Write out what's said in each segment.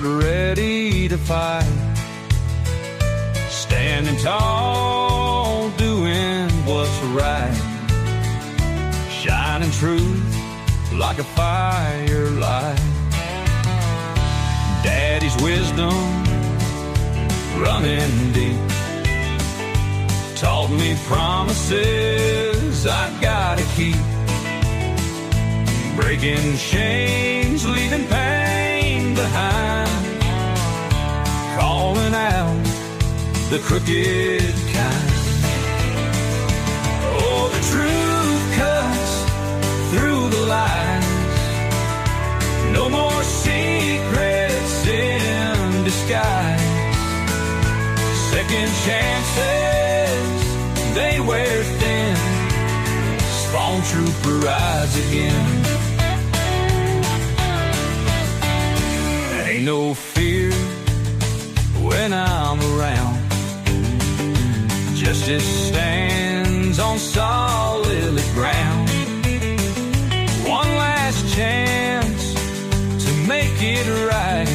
but ready to fight. Standing tall, doing what's right. Shining truth like a firelight. Daddy's wisdom running deep taught me promises I gotta keep. Breaking chains, leaving pain behind. Calling out the crooked kind. Oh, the truth cuts through the lies. No more secrets in disguise. Second chances, they wear thin. Spawn trooper rides again. Ain't no fear when I'm around. Justice stands on solid ground. One last chance to make it right,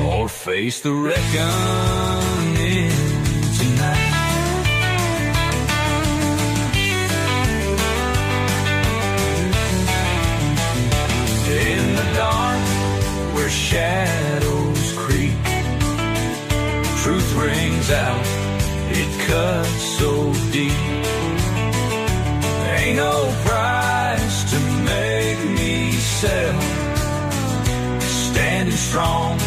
or face the reckoning tonight. In the dark where shadows creep, truth rings out, it cuts so deep. Ain't no price to make me sell. Standing strong,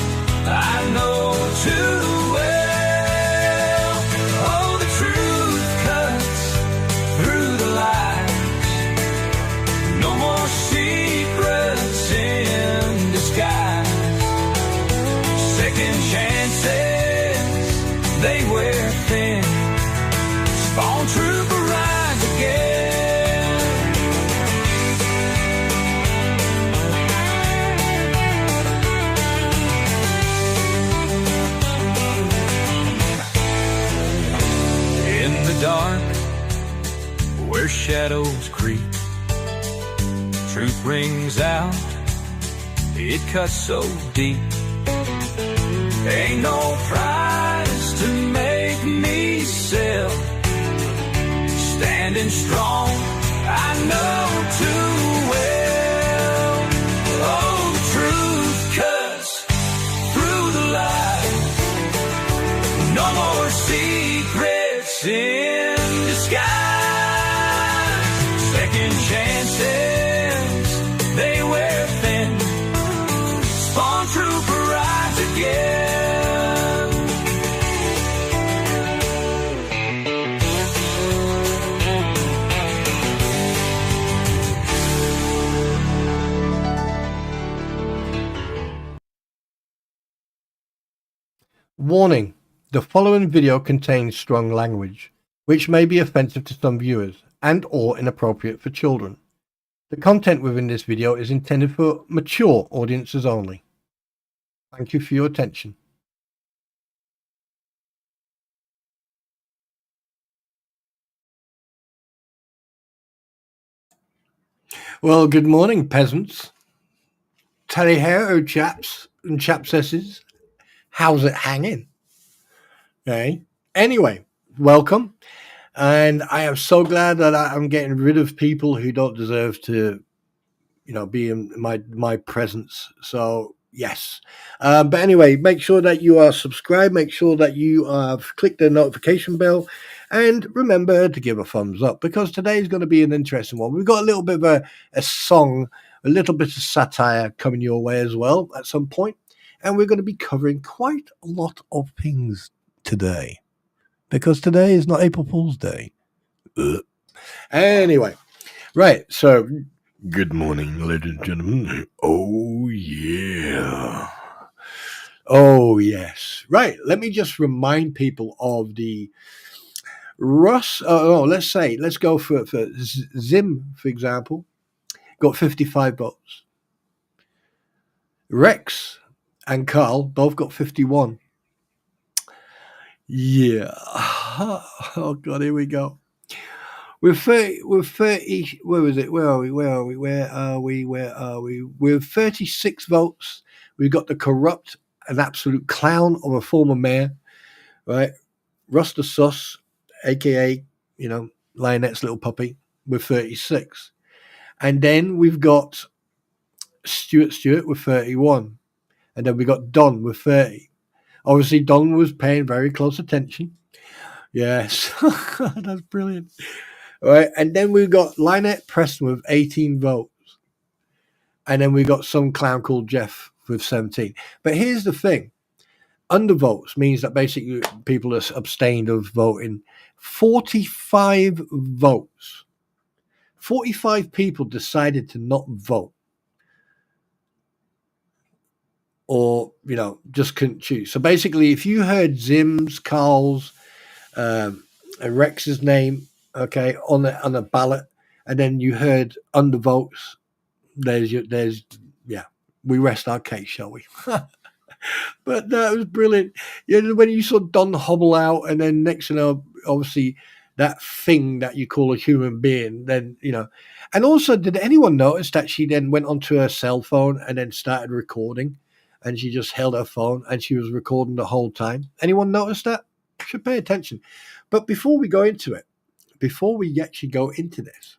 I know too well. Oh, the truth cuts through the lies. No more secrets in disguise. Second chances, they wear thin. Spawn trooper rides again. In the dark, where shadows creep, truth rings out, it cuts so deep. Ain't no price to make me sell. Standing strong, I know too well. Oh, the truth cuts through the lies. No more secrets in disguise. Second chances, they wear thin. Spawn trooper rides again. Warning: the following video contains strong language, which may be offensive to some viewers and or inappropriate for children. The content within this video is intended for mature audiences only. Thank you for your attention. Well, good morning, peasants. Tally ho, chaps and chapsesses. How's it hanging? Okay. Anyway, welcome. And I am so glad that I'm getting rid of people who don't deserve to, be in my presence. So yes. But anyway, make sure that you are subscribed. Make sure that you have clicked the notification bell. And remember to give a thumbs up, because today is going to be an interesting one. We've got a little bit of a song, a little bit of satire coming your way as well at some point. And we're going to be covering quite a lot of things today, because today is not April Fool's Day. Anyway, right. So, good morning, ladies and gentlemen. Oh, yeah. Oh, yes. Right. Let me just remind people of the let's go for Zim, for example, got 55 votes. Rex and Carl both got 51. Yeah. Oh God, here we go. We're 30. Where is it? Where are we? With 36 votes, We've got the corrupt and absolute clown of a former mayor, right? Ruster Sus, aka, Lionette's little puppy, with 36. And then we've got Stuart with 31. And then we got Don with 30. Obviously, Don was paying very close attention. Yes, that's brilliant. All right, and then we've got Lynette Preston with 18 votes. And then we got some clown called Jeff with 17. But here's the thing. Undervotes means that basically people are abstained of voting. 45 votes. 45 people decided to not vote. Or, just couldn't choose. So basically, if you heard Zim's, Carl's, and Rex's name, okay, on a ballot, and then you heard undervotes, we rest our case, shall we? But no, it was brilliant. When you saw Don hobble out, and then next obviously that thing that you call a human being, then and also, did anyone notice that she then went onto her cell phone and then started recording, and she just held her phone and she was recording the whole time? Anyone notice that? Should pay attention. But before we go into it, before we actually go into this,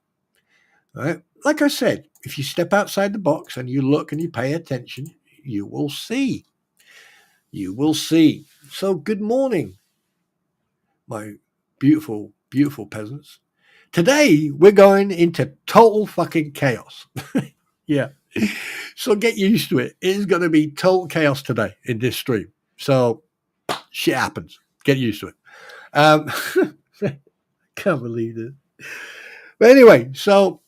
right? Like I said, if you step outside the box and you look and you pay attention, you will see. You will see. So good morning, my beautiful, beautiful peasants. Today, we're going into total fucking chaos. Yeah. So get used to it. It is going to be total chaos today in this stream. So shit happens. Get used to it. Can't believe it. But anyway, so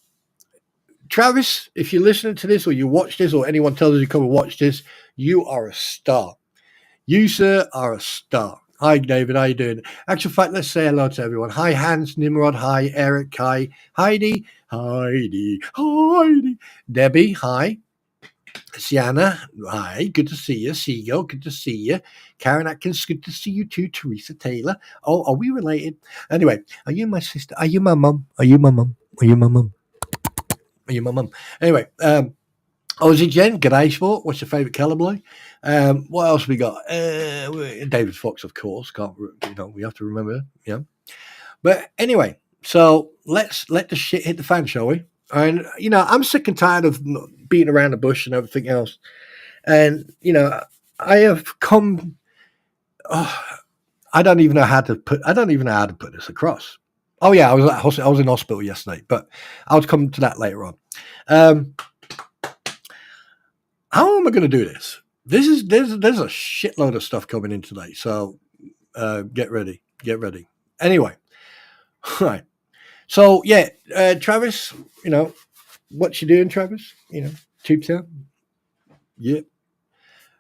Travis, if you're listening to this or you watch this or anyone tells you come and watch this, you are a star. You, sir, are a star. Hi, David. How you doing? Actual fact, let's say hello to everyone. Hi, Hans, Nimrod. Hi, Eric. Hi, Heidi. Debbie. Hi. Sienna. Hi. Good to see you. Seagull. Good to see you. Karen Atkins. Good to see you too. Teresa Taylor. Oh, are we related? Anyway, are you my sister? Are you my mum? Are you my mum? Are you my mum? Are you my mum? Anyway, Aussie Jen, g'day sport. What's your favourite colour, boy? What else we got? David Fox, of course. We have to remember. Yeah. But anyway, so let's let the shit hit the fan, shall we? And I'm sick and tired of beating around the bush and everything else. And I have come. I don't even know how to put this across. Oh yeah, I was in hospital yesterday, but I'll come to that later on. How am I going to do this? There's a shitload of stuff coming in today, so get ready. Anyway, right. So yeah, Travis, what you doing, Travis? Tube Town. Yeah.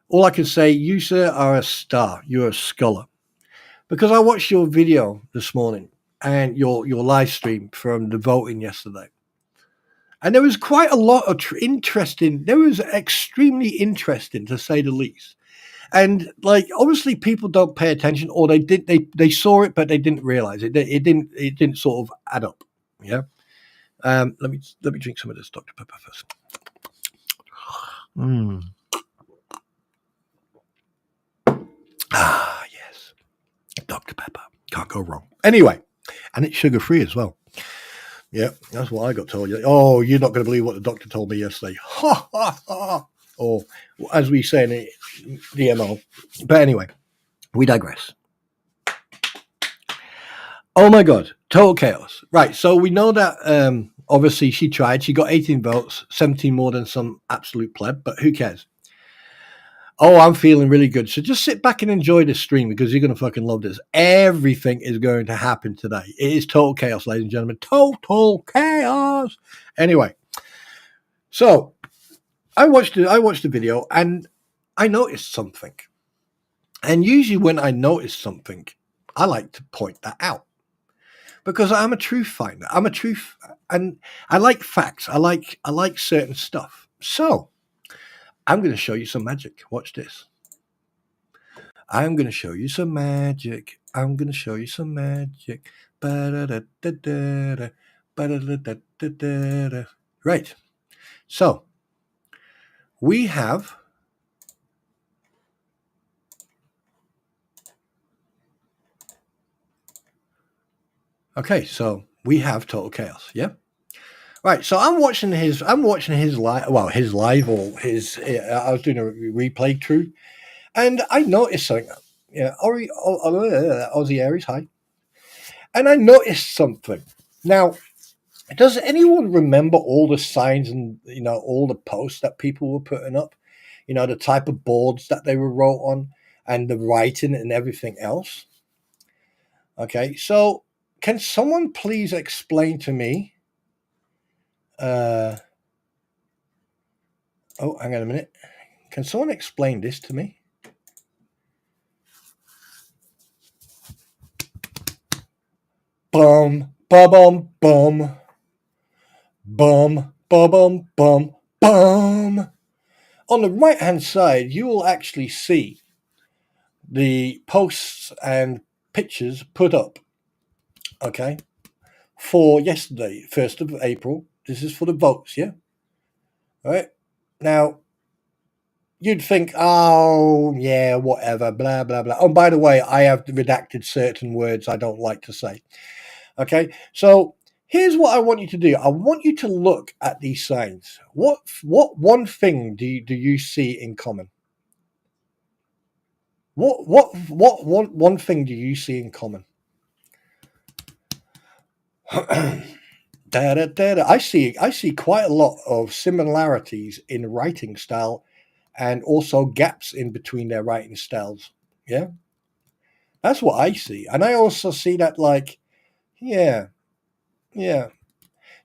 All I can say, you sir are a star. You're a scholar, because I watched your video this morning and your live stream from the voting yesterday. And there was quite a lot of interesting. There was extremely interesting, to say the least. And obviously, people don't pay attention, or they did. They saw it, but they didn't realize it. It didn't sort of add up. Yeah. Let me drink some of this Dr. Pepper first. Ah, yes, Dr. Pepper, can't go wrong. Anyway, and it's sugar free as well. Yeah, that's what I got told you. Oh, you're not going to believe what the doctor told me yesterday. Ha, ha, ha. Or, as we say in the MO. But anyway, we digress. Oh, my God. Total chaos. Right, so we know that, obviously, she tried. She got 18 votes, 17 more than some absolute pleb, but who cares? Oh, I'm feeling really good. So just sit back and enjoy this stream, because you're going to fucking love this. Everything is going to happen today. It is total chaos, ladies and gentlemen. Total chaos. Anyway, so I watched the video and I noticed something. And usually when I notice something, I like to point that out, because I'm a truth finder. And I like facts. I like certain stuff. So I'm going to show you some magic. Watch this. I'm going to show you some magic. I'm going to show you some magic. Right. So we have Okay, so we have total chaos. Yeah. Right. So I'm watching his live. Well, his live or his. I was doing a replay through, and I noticed something. Yeah, Aussie Aries, hi. And I noticed something. Now, does anyone remember all the signs and all the posts that people were putting up? The type of boards that they were wrote on, and the writing and everything else. Okay, so can someone please explain to me? Oh, hang on a minute. Can someone explain this to me? Bum, bum, bum, bum, bum, bum, bum. On the right-hand side, you will actually see the posts and pictures put up. Okay, for yesterday, 1st of April. This is for the votes, yeah? All right. Now, you'd think, oh, yeah, whatever, blah, blah, blah. Oh, by the way, I have redacted certain words I don't like to say. Okay, so here's what I want you to do. I want you to look at these signs. What one thing do you see in common? What one thing do you see in common? I see quite a lot of similarities in writing style, and also gaps in between their writing styles. Yeah, that's what I see, and I also see that yeah.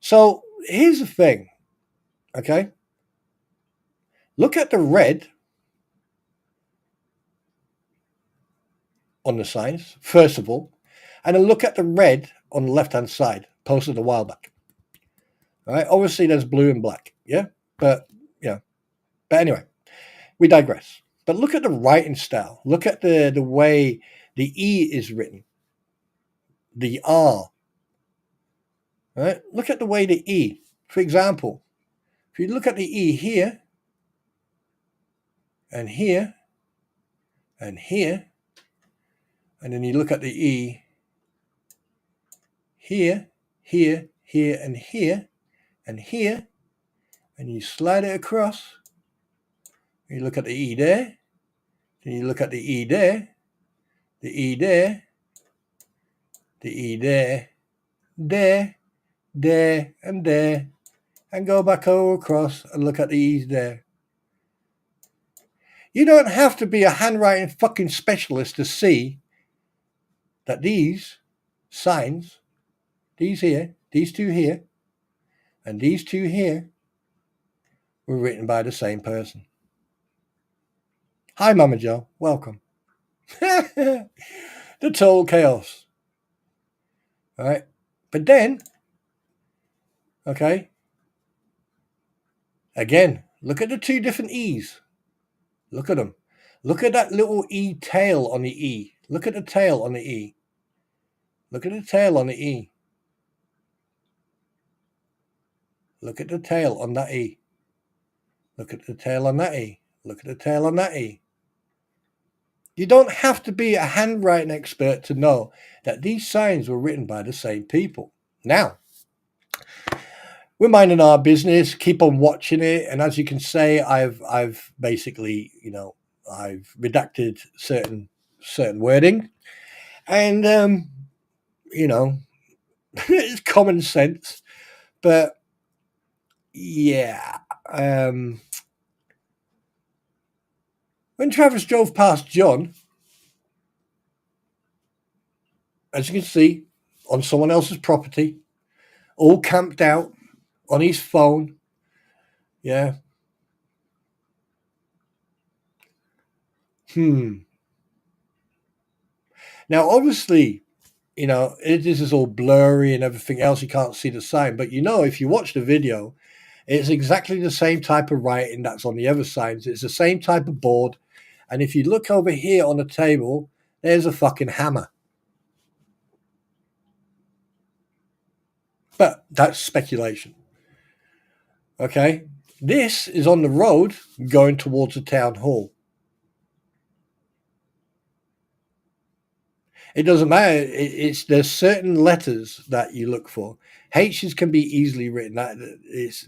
So here's the thing, okay? Look at the red on the signs first of all, and then look at the red on the left-hand side, posted a while back. All right, obviously there's blue and black, yeah, but anyway, we digress. But look at the writing style. Look at the way the E is written, the R. Right? Look at the way the E. For example, if you look at the E here, and here, and here, and then you look at the E here, here, here, and here, and here, and you slide it across, you look at the E there, then you look at the E there, the E there, the E there, there, and go back over across and look at the E's there. You don't have to be a handwriting fucking specialist to see that these signs, these here, these two here, and these two here, were written by the same person. Hi, Mama Joe. Welcome. The total chaos. All right. But then, okay, again, look at the two different E's. Look at them. Look at that little E tail on the E. Look at the tail on the E. Look at the tail on the E. Look at the tail on that E. Look at the tail on that E. Look at the tail on that E. You don't have to be a handwriting expert to know that these signs were written by the same people. Now, we're minding our business, keep on watching it, and as you can say, I've basically, I've redacted certain wording, and it's common sense, but yeah. When Travis drove past John, as you can see, on someone else's property, all camped out on his phone, yeah. Now, obviously, this is all blurry and everything else. You can't see the sign, but if you watch the video, it's exactly the same type of writing that's on the other signs. It's the same type of board. And if you look over here on the table, there's a fucking hammer. But that's speculation. Okay? This is on the road going towards the town hall. It doesn't matter. There's certain letters that you look for. H's can be easily written.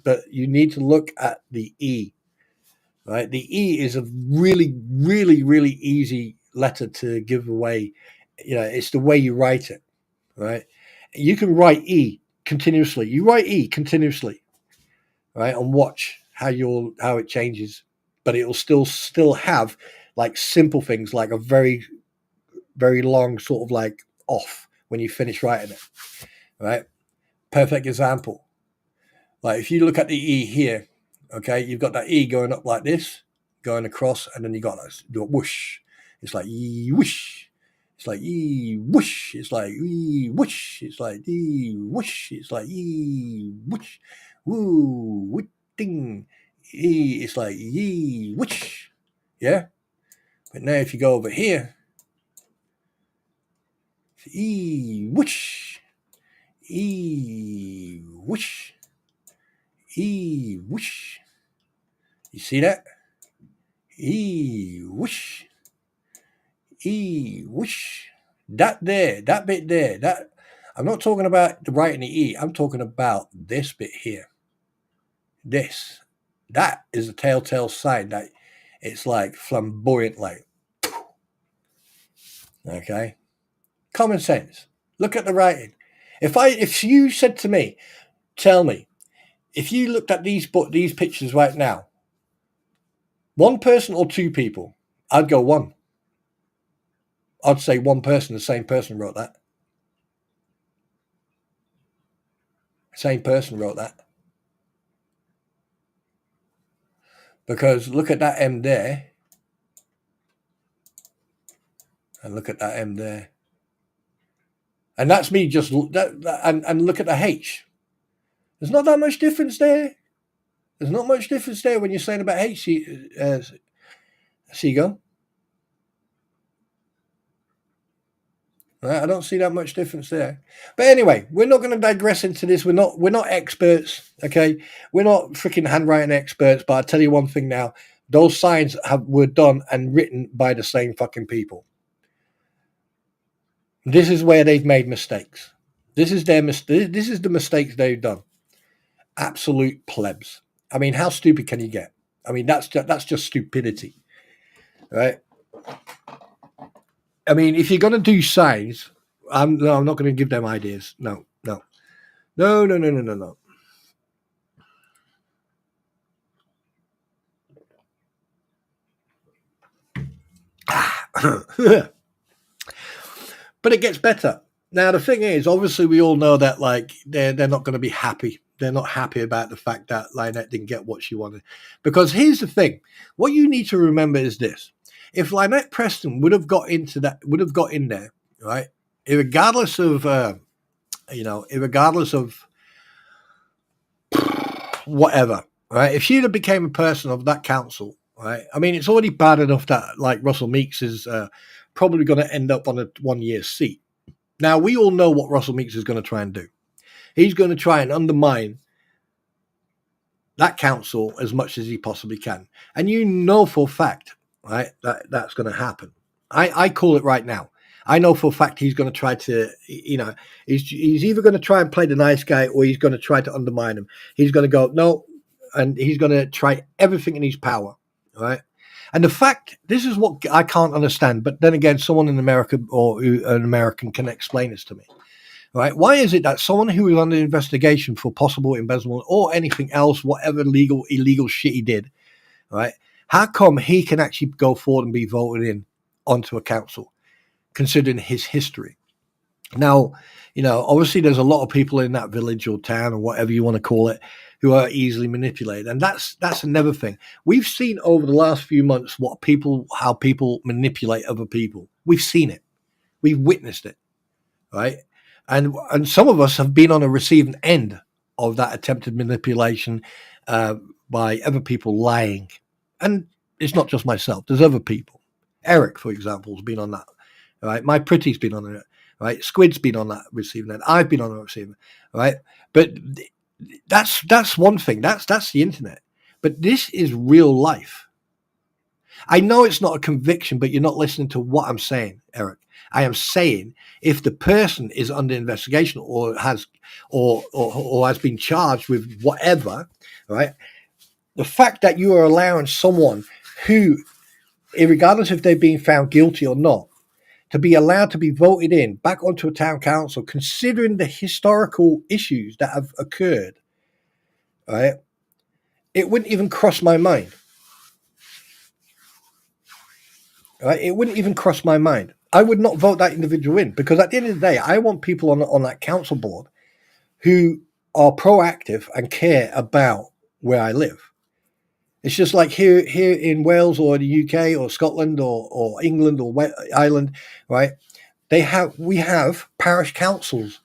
But you need to look at the E. Right, the E is a really, really, really easy letter to give away. It's the way you write it. Right, you can write E continuously. You write E continuously, right, and watch how it changes. But it will still have like simple things like a very, very long sort of like off when you finish writing it. Right, perfect example. Like if you look at the E here, okay, you've got that E going up like this, going across, and then you got that do a whoosh. It's like E whoosh. It's like E whoosh. It's like E whoosh. It's like E whoosh. It's like E whoosh. Woo ding. E. It's like E whoosh. Yeah. But now if you go over here, it's E whoosh. E whoosh. E whoosh. You see that? E whoosh. E whoosh. That bit there, that I'm not talking about the writing the E. I'm talking about this bit here. This. That is a telltale sign that it's like flamboyant, like. Okay. Common sense. Look at the writing. If you said to me, tell me, if you looked at these pictures right now, one person or two people, I'd go one. I'd say one person, the same person wrote that. Same person wrote that. Because look at that M there. And look at that M there. And that's me just, and look at the H. There's not that much difference there. There's not much difference there when you're saying about H. See you go. Right, I don't see that much difference there. But anyway, we're not going to digress into this. We're not experts, okay? We're not freaking handwriting experts. But I'll tell you one thing now: those signs were done and written by the same fucking people. This is where they've made mistakes. This is their mistake. This is the mistakes they've done. Absolute plebs. I mean, how stupid can you get? I mean, that's just stupidity, right? I mean, if you're going to do signs, I'm not going to give them ideas. No. But it gets better. Now, the thing is, obviously, we all know that like they're not going to be happy. They're not happy about the fact that Lynette didn't get what she wanted. Because here's the thing: what you need to remember is this: if Lynette Preston would have got in there, right? Regardless of whatever, right? If she'd have became a person of that council, right? I mean, it's already bad enough that like Russell Meeks is probably going to end up on a 1-year seat. Now, we all know what Russell Meeks is going to try and do. He's going to try and undermine that council as much as he possibly can. And you know for a fact, right, that's going to happen. I call it right now. I know for a fact he's going to try to, he's either going to try and play the nice guy or he's going to try to undermine him. He's going to go, no, and he's going to try everything in his power, right? And the fact, this is what I can't understand, but then again, someone in America or an American can explain this to me, right? Why is it that someone who is under investigation for possible embezzlement or anything else, whatever illegal shit he did, right? How come he can actually go forward and be voted in onto a council, considering his history? Now, obviously there's a lot of people in that village or town or whatever you want to call it who are easily manipulated. And that's another thing. We've seen over the last few months how people manipulate other people. We've seen it. We've witnessed it, right? And some of us have been on a receiving end of that attempted manipulation by other people lying. And it's not just myself. There's other people. Eric, for example, has been on that. Right? My Pretty's been on it. Right? Squid's been on that receiving end. I've been on the receiving end. Right? But that's one thing. That's the internet. But this is real life. I know it's not a conviction, but you're not listening to what I'm saying, Eric. I am saying if the person is under investigation or has been charged with whatever, right? The fact that you are allowing someone who, regardless if they've been found guilty or not, to be allowed to be voted in back onto a town council, considering the historical issues that have occurred, right? It wouldn't even cross my mind. Right? It wouldn't even cross my mind. I would not vote that individual in, because at the end of the day, I want people on that council board who are proactive and care about where I live. It's just like here in Wales or the UK or Scotland or England or Ireland, right? We have parish councils,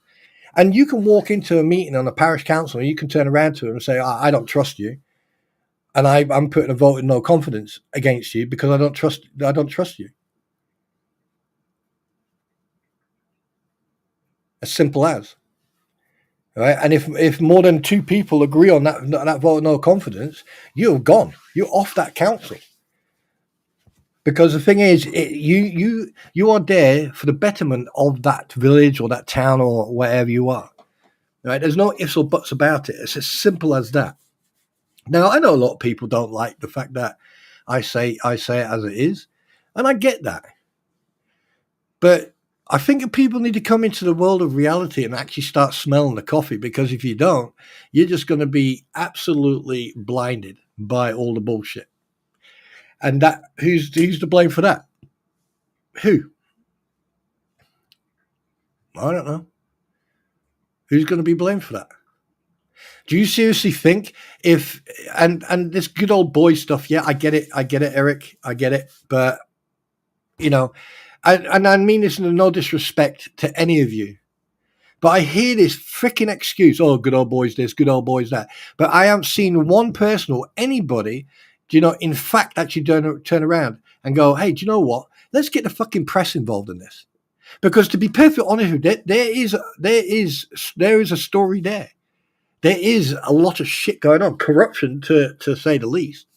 and you can walk into a meeting on a parish council and you can turn around to them and say, I don't trust you, and I'm putting a vote of no confidence against you because I don't trust you. As simple as. Right? And if more than two people agree on that vote of no confidence, you're gone. You're off that council. Because the thing is, you are there for the betterment of that village or that town or wherever you are. Right? There's no ifs or buts about it. It's as simple as that. Now, I know a lot of people don't like the fact that I say it as it is, and I get that. But I think people need to come into the world of reality and actually start smelling the coffee, because if you don't, you're just going to be absolutely blinded by all the bullshit. And that who's to blame for that? Who? I don't know. Who's going to be blamed for that? Do you seriously think and this good old boy stuff? Yeah, I get it, Eric, I get it. But I mean this in no disrespect to any of you, but I hear this freaking excuse: "Oh, good old boys this, good old boys that." But I haven't seen one person or anybody, in fact, actually turn around and go, "Hey, do you know what? Let's get the fucking press involved in this." Because to be perfectly honest with you, there is a story there. There is a lot of shit going on, corruption to say the least.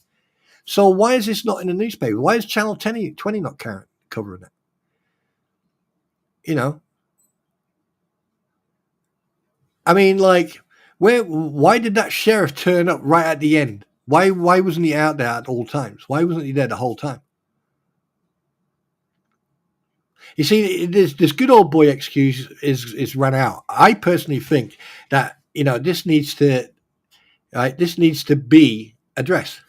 So why is this not in the newspaper? Why is Channel 20 not covering it? I mean, like, why did that sheriff turn up right at the end? Why wasn't he out there at all times? Why wasn't he there the whole time? You see, this good old boy excuse is run out. I personally think that this needs to be addressed.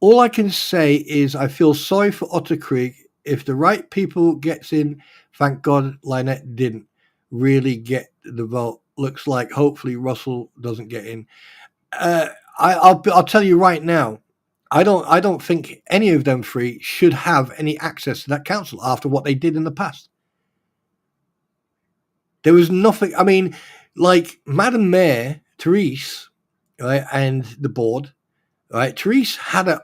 All I can say is I feel sorry for Otter Creek. If the right people gets in, thank God Lynette didn't really get the vote. Looks like hopefully Russell doesn't get in. I'll tell you right now, I don't think any of them three should have any access to that council after what they did in the past. There was nothing. I mean, like Madam Mayor Therese, right, and the board. Right, Therese had an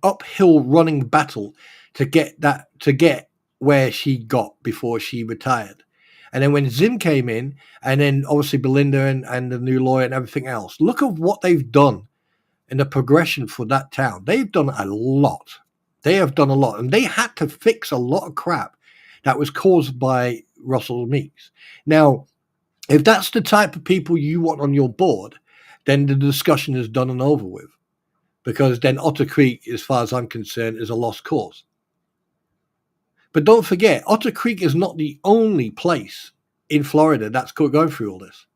uphill running battle to get where she got before she retired, and then when Zim came in, and then obviously Belinda and the new lawyer and everything else. Look at what they've done in the progression for that town. They've done a lot. They have done a lot, and they had to fix a lot of crap that was caused by Russell Meeks. Now, if that's the type of people you want on your board, then the discussion is done and over with. Because then Otter Creek, as far as I'm concerned, is a lost cause. But don't forget, Otter Creek is not the only place in Florida that's going through all this.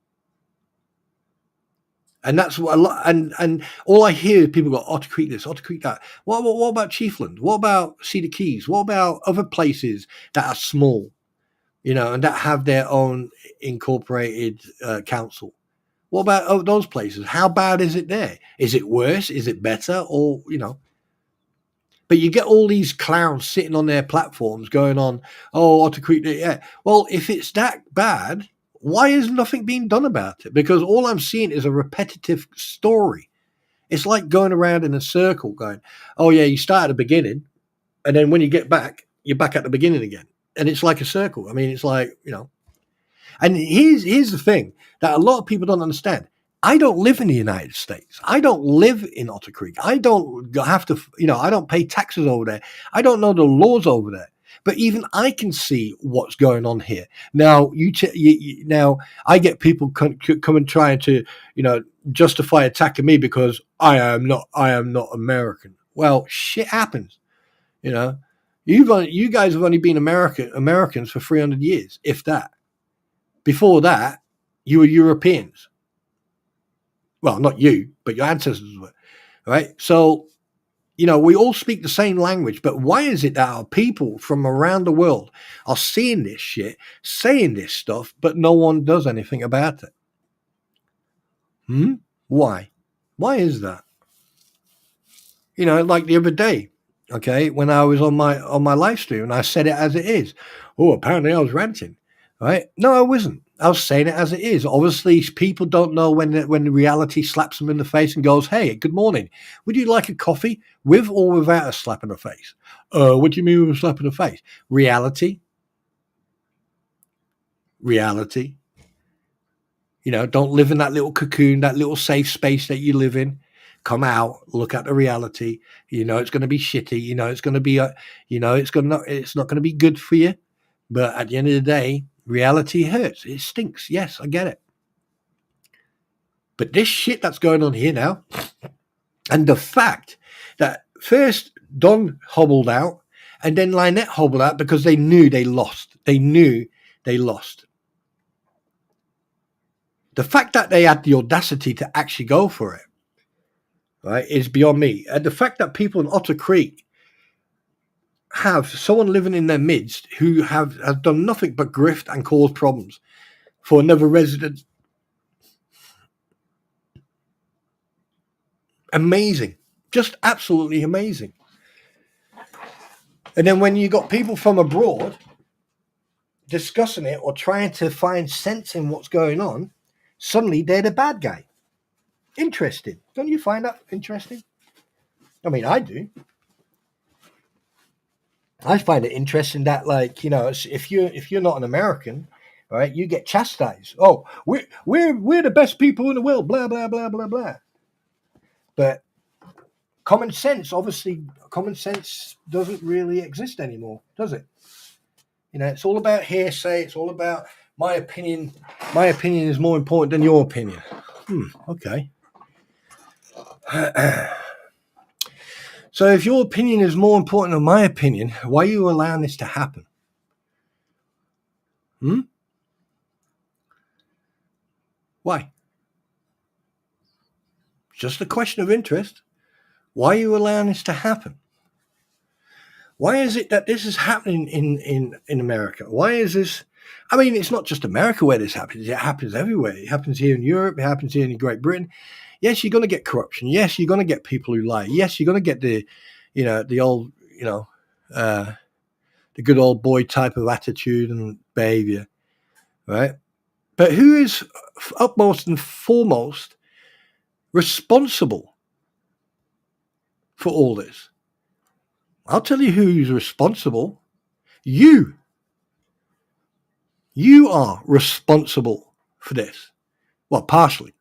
And that's what a lot. And all I hear is people go, Otter Creek this, Otter Creek that. What about Chiefland? What about Cedar Keys? What about other places that are small, and that have their own incorporated council? What about those places? How bad is it there? Is it worse? Is it better? Or, But you get all these clowns sitting on their platforms going on, Otter Creek, yeah. Well, if it's that bad, why is nothing being done about it? Because all I'm seeing is a repetitive story. It's like going around in a circle going, oh, yeah, you start at the beginning. And then when you get back, you're back at the beginning again. And it's like a circle. I mean, it's like, and here's the thing that a lot of people don't understand. I don't live in the United States. I don't live in Otter Creek. I don't have to, I don't pay taxes over there. I don't know the laws over there. But even I can see what's going on here. Now, now I get people come and trying to, justify attacking me because I am not American. Well, shit happens. You guys have only been Americans for 300 years, if that. Before that, you were Europeans. Well, not you, but your ancestors were, right? So, we all speak the same language, but why is it that our people from around the world are seeing this shit, saying this stuff, but no one does anything about it? Why? Why is that? Like the other day, okay, when I was on my live stream and I said it as it is. Oh, apparently I was ranting, right? No, I wasn't. I was saying it as it is. Obviously, people don't know when the reality slaps them in the face and goes, "Hey, good morning. Would you like a coffee with or without a slap in the face?" What do you mean with a slap in the face? Reality. Don't live in that little cocoon, that little safe space that you live in. Come out, look at the reality. It's going to be shitty. It's going to be, it's not going to be good for you. But at the end of the day, reality hurts. It stinks. Yes, I get it. But this shit that's going on here now, and the fact that first Don hobbled out and then Lynette hobbled out because they knew they lost. The fact that they had the audacity to actually go for it, right, is beyond me. And the fact that people in Otter Creek have someone living in their midst who has done nothing but grift and cause problems for another resident. Amazing. Just absolutely amazing. And then when you got people from abroad discussing it or trying to find sense in what's going on, suddenly they're the bad guy. Interesting. Don't you find that interesting? I mean, I do. I find it interesting that, if you're not an American, right, you get chastised. Oh, we're the best people in the world. Blah blah blah blah blah. But common sense doesn't really exist anymore, does it? It's all about hearsay. It's all about my opinion. My opinion is more important than your opinion. Okay. So if your opinion is more important than my opinion, why are you allowing this to happen? Why? Just a question of interest. Why are you allowing this to happen? Why is it that this is happening in America? Why is this? I mean, it's not just America where this happens. It happens everywhere. It happens here in Europe. It happens here in Great Britain. Yes, you're going to get corruption. Yes, you're going to get people who lie. Yes, you're going to get the old, the good old boy type of attitude and behavior, right? But who is upmost and foremost responsible for all this? I'll tell you who's responsible. You. You are responsible for this. Well, partially.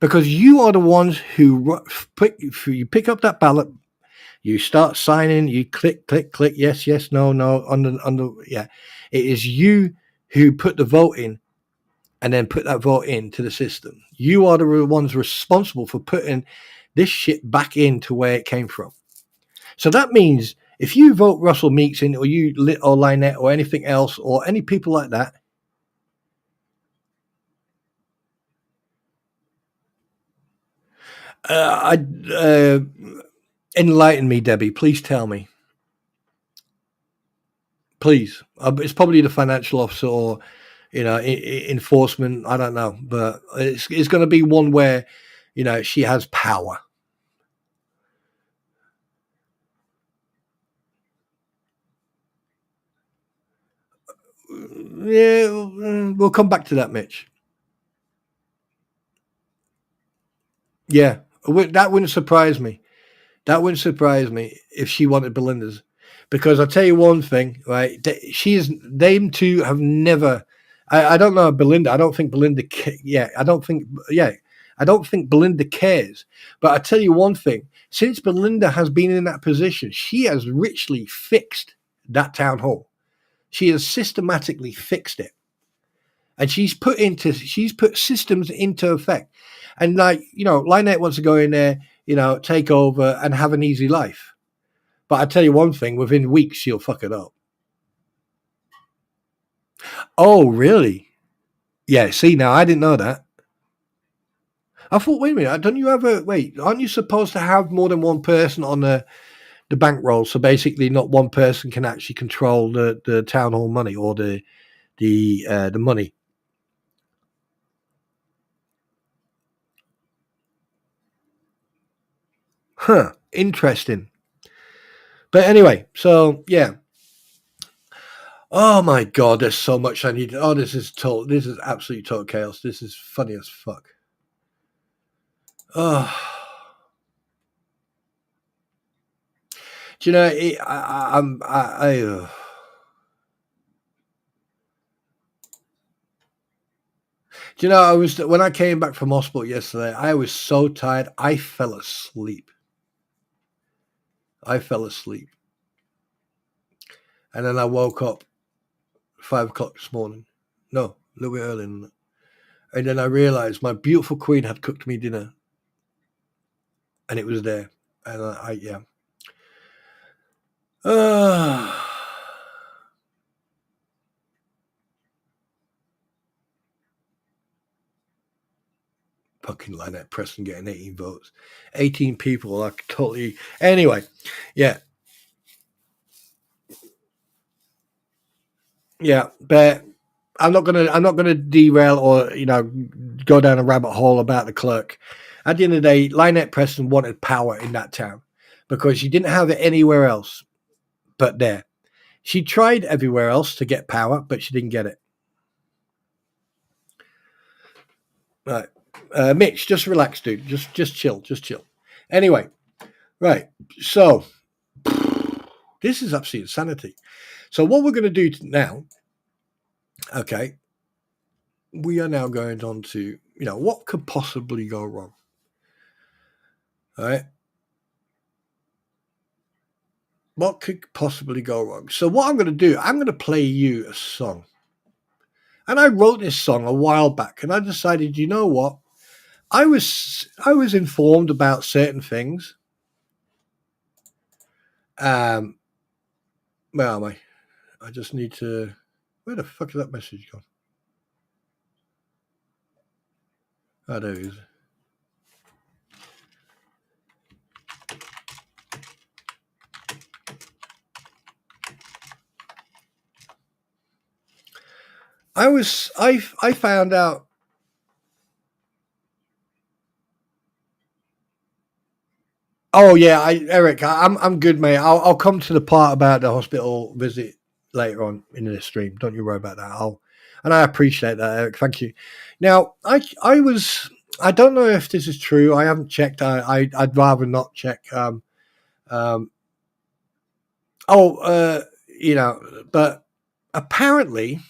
Because you are the ones who you pick up that ballot, you start signing, you click, yes, no, under, yeah. It is you who put the vote in and then put that vote into the system. You are the ones responsible for putting this shit back into where it came from. So that means if you vote Russell Meeks in, or you or Lynette or anything else, or any people like that, enlighten me, Debbie. Please tell me. Please. It's probably the financial officer or, enforcement. I don't know, but it's going to be one where, she has power. Yeah, we'll come back to that, Mitch. Yeah, that wouldn't surprise me. That wouldn't surprise me if she wanted Belinda's, Because I'll tell you one thing, right? Them two have never. I don't know Belinda. I don't think Belinda. I don't think Belinda cares. But I tell you one thing: since Belinda has been in that position, she has richly fixed that town hall. She has systematically fixed it, and she's put systems into effect. And Lynette wants to go in there, take over and have an easy life. But I tell you one thing: within weeks, she'll fuck it up. Oh, really? Yeah. See, now I didn't know that. I thought, wait a minute, don't you aren't you supposed to have more than one person on the bankroll? So basically, not one person can actually control the town hall money or the money. Huh. Interesting. But anyway, so yeah. Oh my God, there's so much I need. Oh, this is absolutely total chaos. This is funny as fuck. Oh. Do you know? Do you know? When I came back from hospital yesterday, I was so tired. I fell asleep. And then I woke up 5 o'clock this morning. No, a little bit earlier than that. And then I realized my beautiful queen had cooked me dinner, and it was there. And yeah. Fucking Lynette Preston getting 18 votes. 18 people, like totally. Anyway, yeah. Yeah, but I'm not gonna derail or go down a rabbit hole about the clerk. At the end of the day, Lynette Preston wanted power in that town because she didn't have it anywhere else but there. She tried everywhere else to get power, but she didn't get it. Right. Mitch, just relax, dude. Just chill. Anyway, right. So this is absolute insanity. So what we're going to do now, okay, we are now going on to, what could possibly go wrong? All right. What could possibly go wrong? So what I'm going to do, I'm going to play you a song. And I wrote this song a while back, and I decided, you know what? I was informed about certain things. Where am I? I just need to. Where the fuck is that message gone? Oh, there it is. I found out. Oh yeah, Eric, I'm good, mate. I'll come to the part about the hospital visit later on in the stream. Don't you worry about that. And I appreciate that, Eric. Thank you. Now, I don't know if this is true. I haven't checked. I'd rather not check. But apparently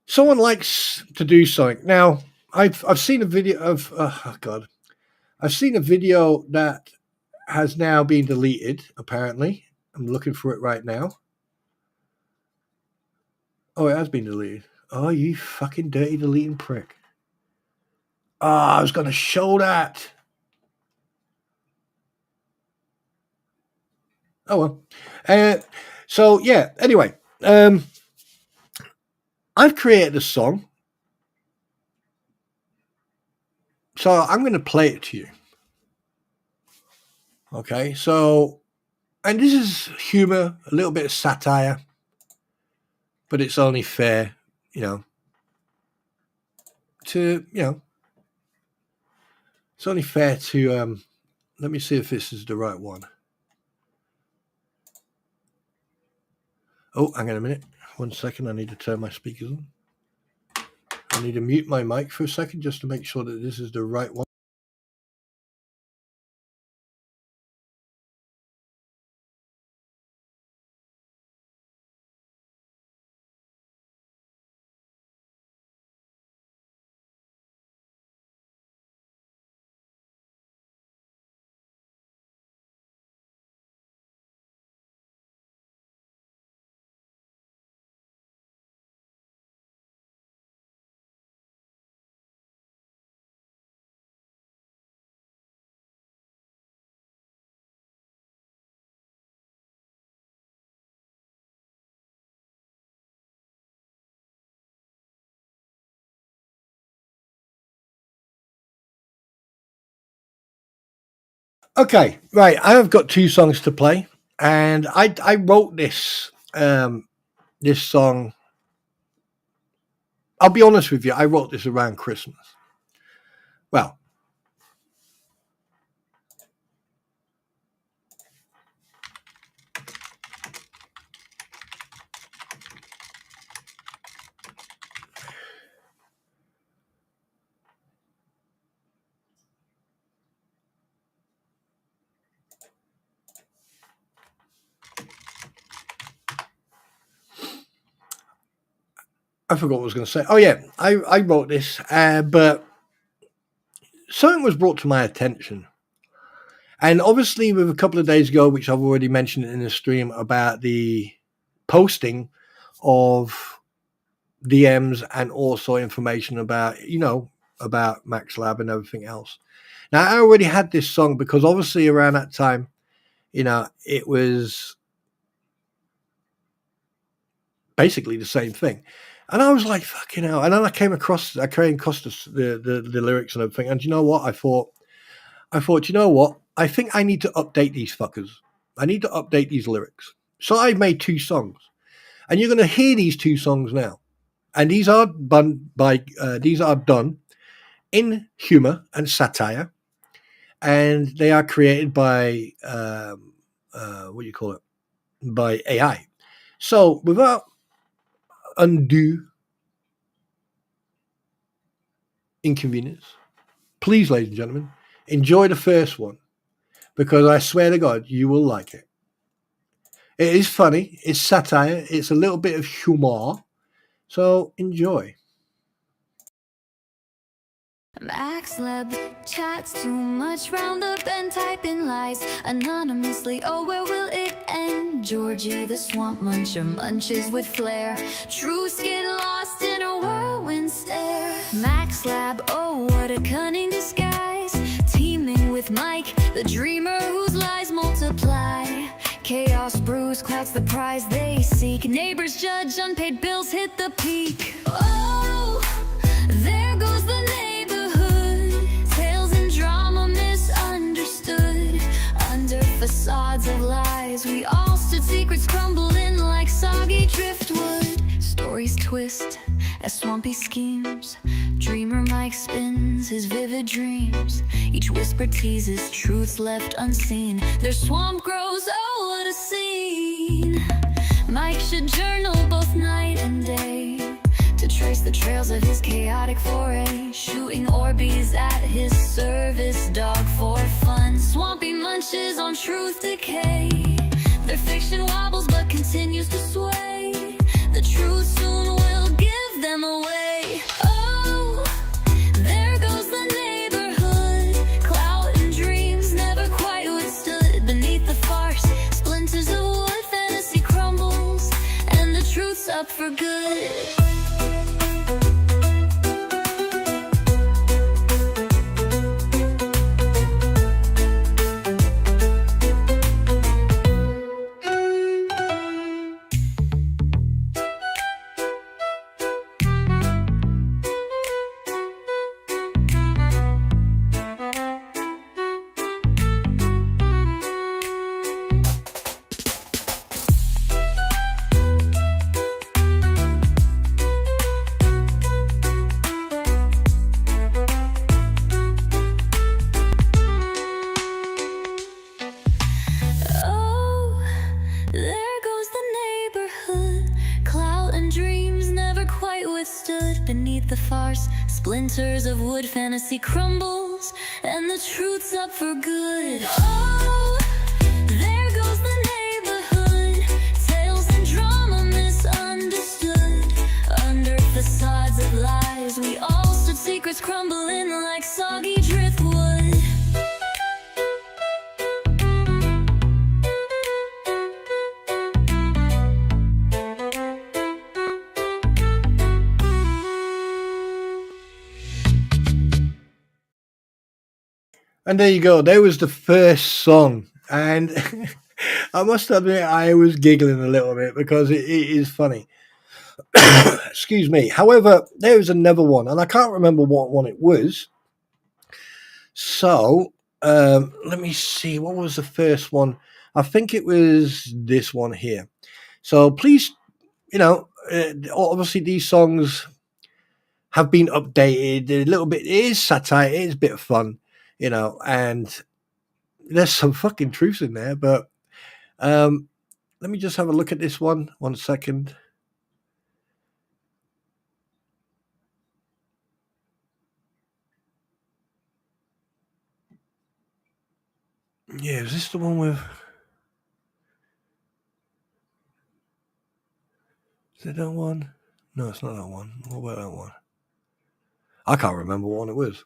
someone likes to do something. Now, I've seen a video of oh God. I've seen a video that has now been deleted, apparently. I'm looking for it right now. Oh, it has been deleted. Oh, you fucking dirty deleting prick. Oh, I was going to show that. Oh, well. So, yeah, anyway. I've created a song. So I'm going to play it to you. Okay, so, and this is humor, a little bit of satire, but it's only fair, to, it's only fair to, let me see if this is the right one. Oh, hang on a minute. 1 second, I need to turn my speakers on. I need to mute my mic for a second just to make sure that this is the right one. Okay, right. I have got two songs to play, and I wrote this song. I'll be honest with you. I wrote this around Christmas. Well, I forgot what I was going to say. Oh yeah, I wrote this, but something was brought to my attention. And obviously, with a couple of days ago, which I've already mentioned in the stream about the posting of DMs and also information about, about Max Lab and everything else. Now, I already had this song because obviously around that time, it was basically the same thing. And I was like, fucking hell. And then I came across the lyrics and everything. And you know what? I thought, you know what? I think I need to update these fuckers. I need to update these lyrics. So I made two songs. And you're going to hear these two songs now. And these are done in humor and satire. And they are created by, by AI. So without undue inconvenience, please, ladies and gentlemen, enjoy the first one because I swear to God, you will like it. It is funny, it's satire, it's a little bit of humor, so enjoy. Max Lab chats too much, round up and typing lies anonymously. Oh, where will it end? Georgie the swamp muncher munches with flair. Truths get lost in a whirlwind stare. Max Lab, oh what a cunning disguise, teaming with Mike, the dreamer whose lies multiply. Chaos brews, clouds the prize they seek. Neighbors judge, unpaid bills hit the peak. Oh, there goes the facades of lies. We all stood, secrets crumbling like soggy driftwood. Stories twist as swampy schemes. Dreamer Mike spins his vivid dreams. Each whisper teases truths left unseen. Their swamp grows, oh what a scene. Mike should journal both night and day to trace the trails of his chaotic foray. Shooting Orbeez at his service dog for fun. Swampy munches on truth decay. Their fiction wobbles but continues to sway. The truth soon will give them away. Oh, there goes the neighborhood. Clout and dreams never quite withstood beneath the farce. Splinters of wood, fantasy crumbles, and the truth's up for good. Splinters of wood, fantasy crumbles, and the truth's up for good. Oh, there goes the neighborhood. Tales and drama misunderstood. Under facades of lies, we all stood, secrets crumbling like soggy driftwood. And there you go. There was the first song. And I must admit, I was giggling a little bit because it is funny. Excuse me. However, there is another one, and I can't remember what one it was. So let me see. What was the first one? I think it was this one here. So please, obviously these songs have been updated a little bit. It is satire. It is a bit of fun, and there's some fucking truth in there. But let me just have a look at this one. 1 second. Yeah, is this the one with... Is it that one? No, it's not that one. What about that one? I can't remember what one it was.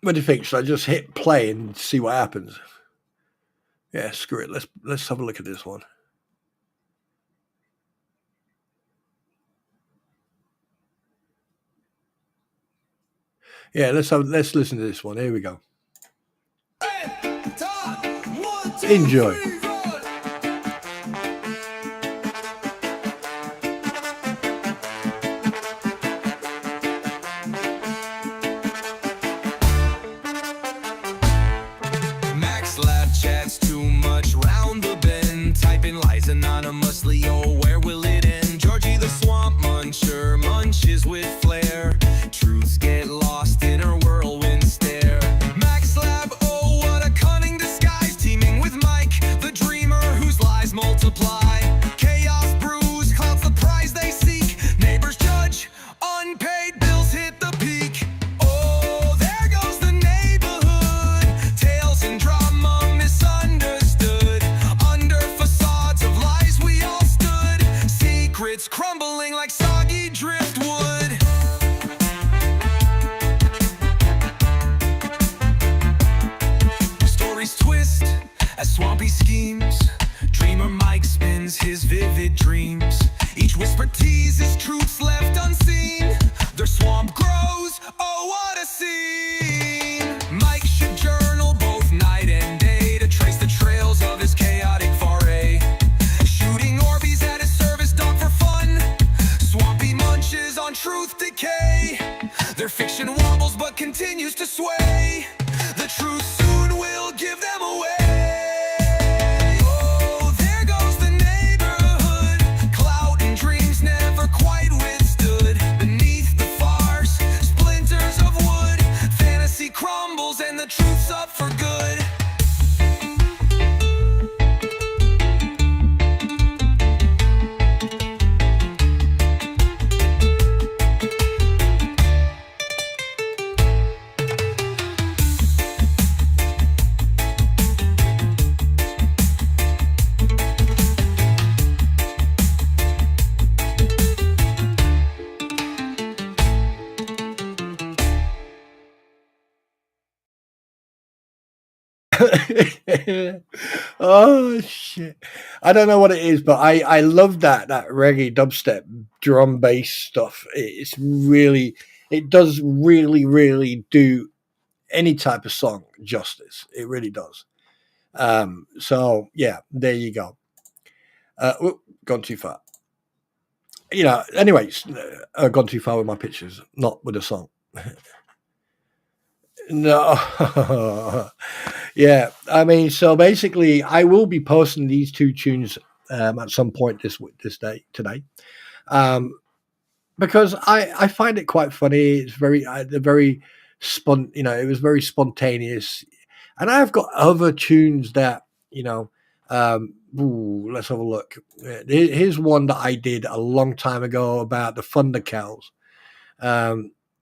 What do you think? Should I just hit play and see what happens? Yeah, screw it. Let's have a look at this one. Yeah, let's listen to this one. Here we go. Enjoy. Max Lab chats too much round the bend, typing lies anonymously. Oh, where will it end? Georgie the swamp muncher munches with flair. Truths get lost in her whirlwind stare. Max Lab, oh, what a cunning disguise, teaming with Mike, the dreamer whose lies multiply. Chaos brews, clouds the prize they seek. Neighbors judge, unpaid bills hit the peak. Oh, there goes the neighborhood. Tales and drama misunderstood. Under facades of lies we all stood. Secrets crumbling like soggy driftwood. Stories twist as swampy schemes. Dreamer Mike spins his vivid dreams. Each whisper teases truths left unseen. Their swamp grows, oh what a scene. Mike should journal both night and day to trace the trails of his chaotic foray. Shooting Orbeez at his service dog for fun. Swampy munches on truth decay. Their fiction wobbles but continues to sway. The truth soon will give them away. Oh, there goes the neighborhood. Clout and dreams never quite withstood. Beneath the farce, splinters of wood. Fantasy crumbles and the truth's up for good. Oh shit! I don't know what it is, but I love that reggae dubstep drum bass stuff. It does really do any type of song justice. It really does. So yeah, there you go. Gone too far. Anyways, gone too far with my pictures, not with a song. No. Yeah, I mean, so basically, I will be posting these two tunes at some point today, because I find it quite funny. It's they're very it was very spontaneous, and I've got other tunes that let's have a look. Here's one that I did a long time ago about the Thunder Cows.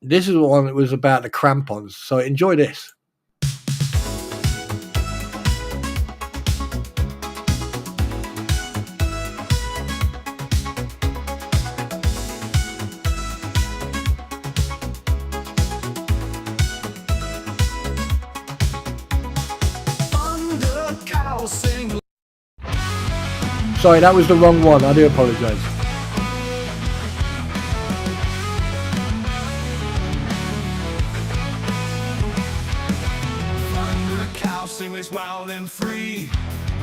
This is one that was about the crampons. So enjoy this. Sorry, that was the wrong one. I do apologize. Wild and free,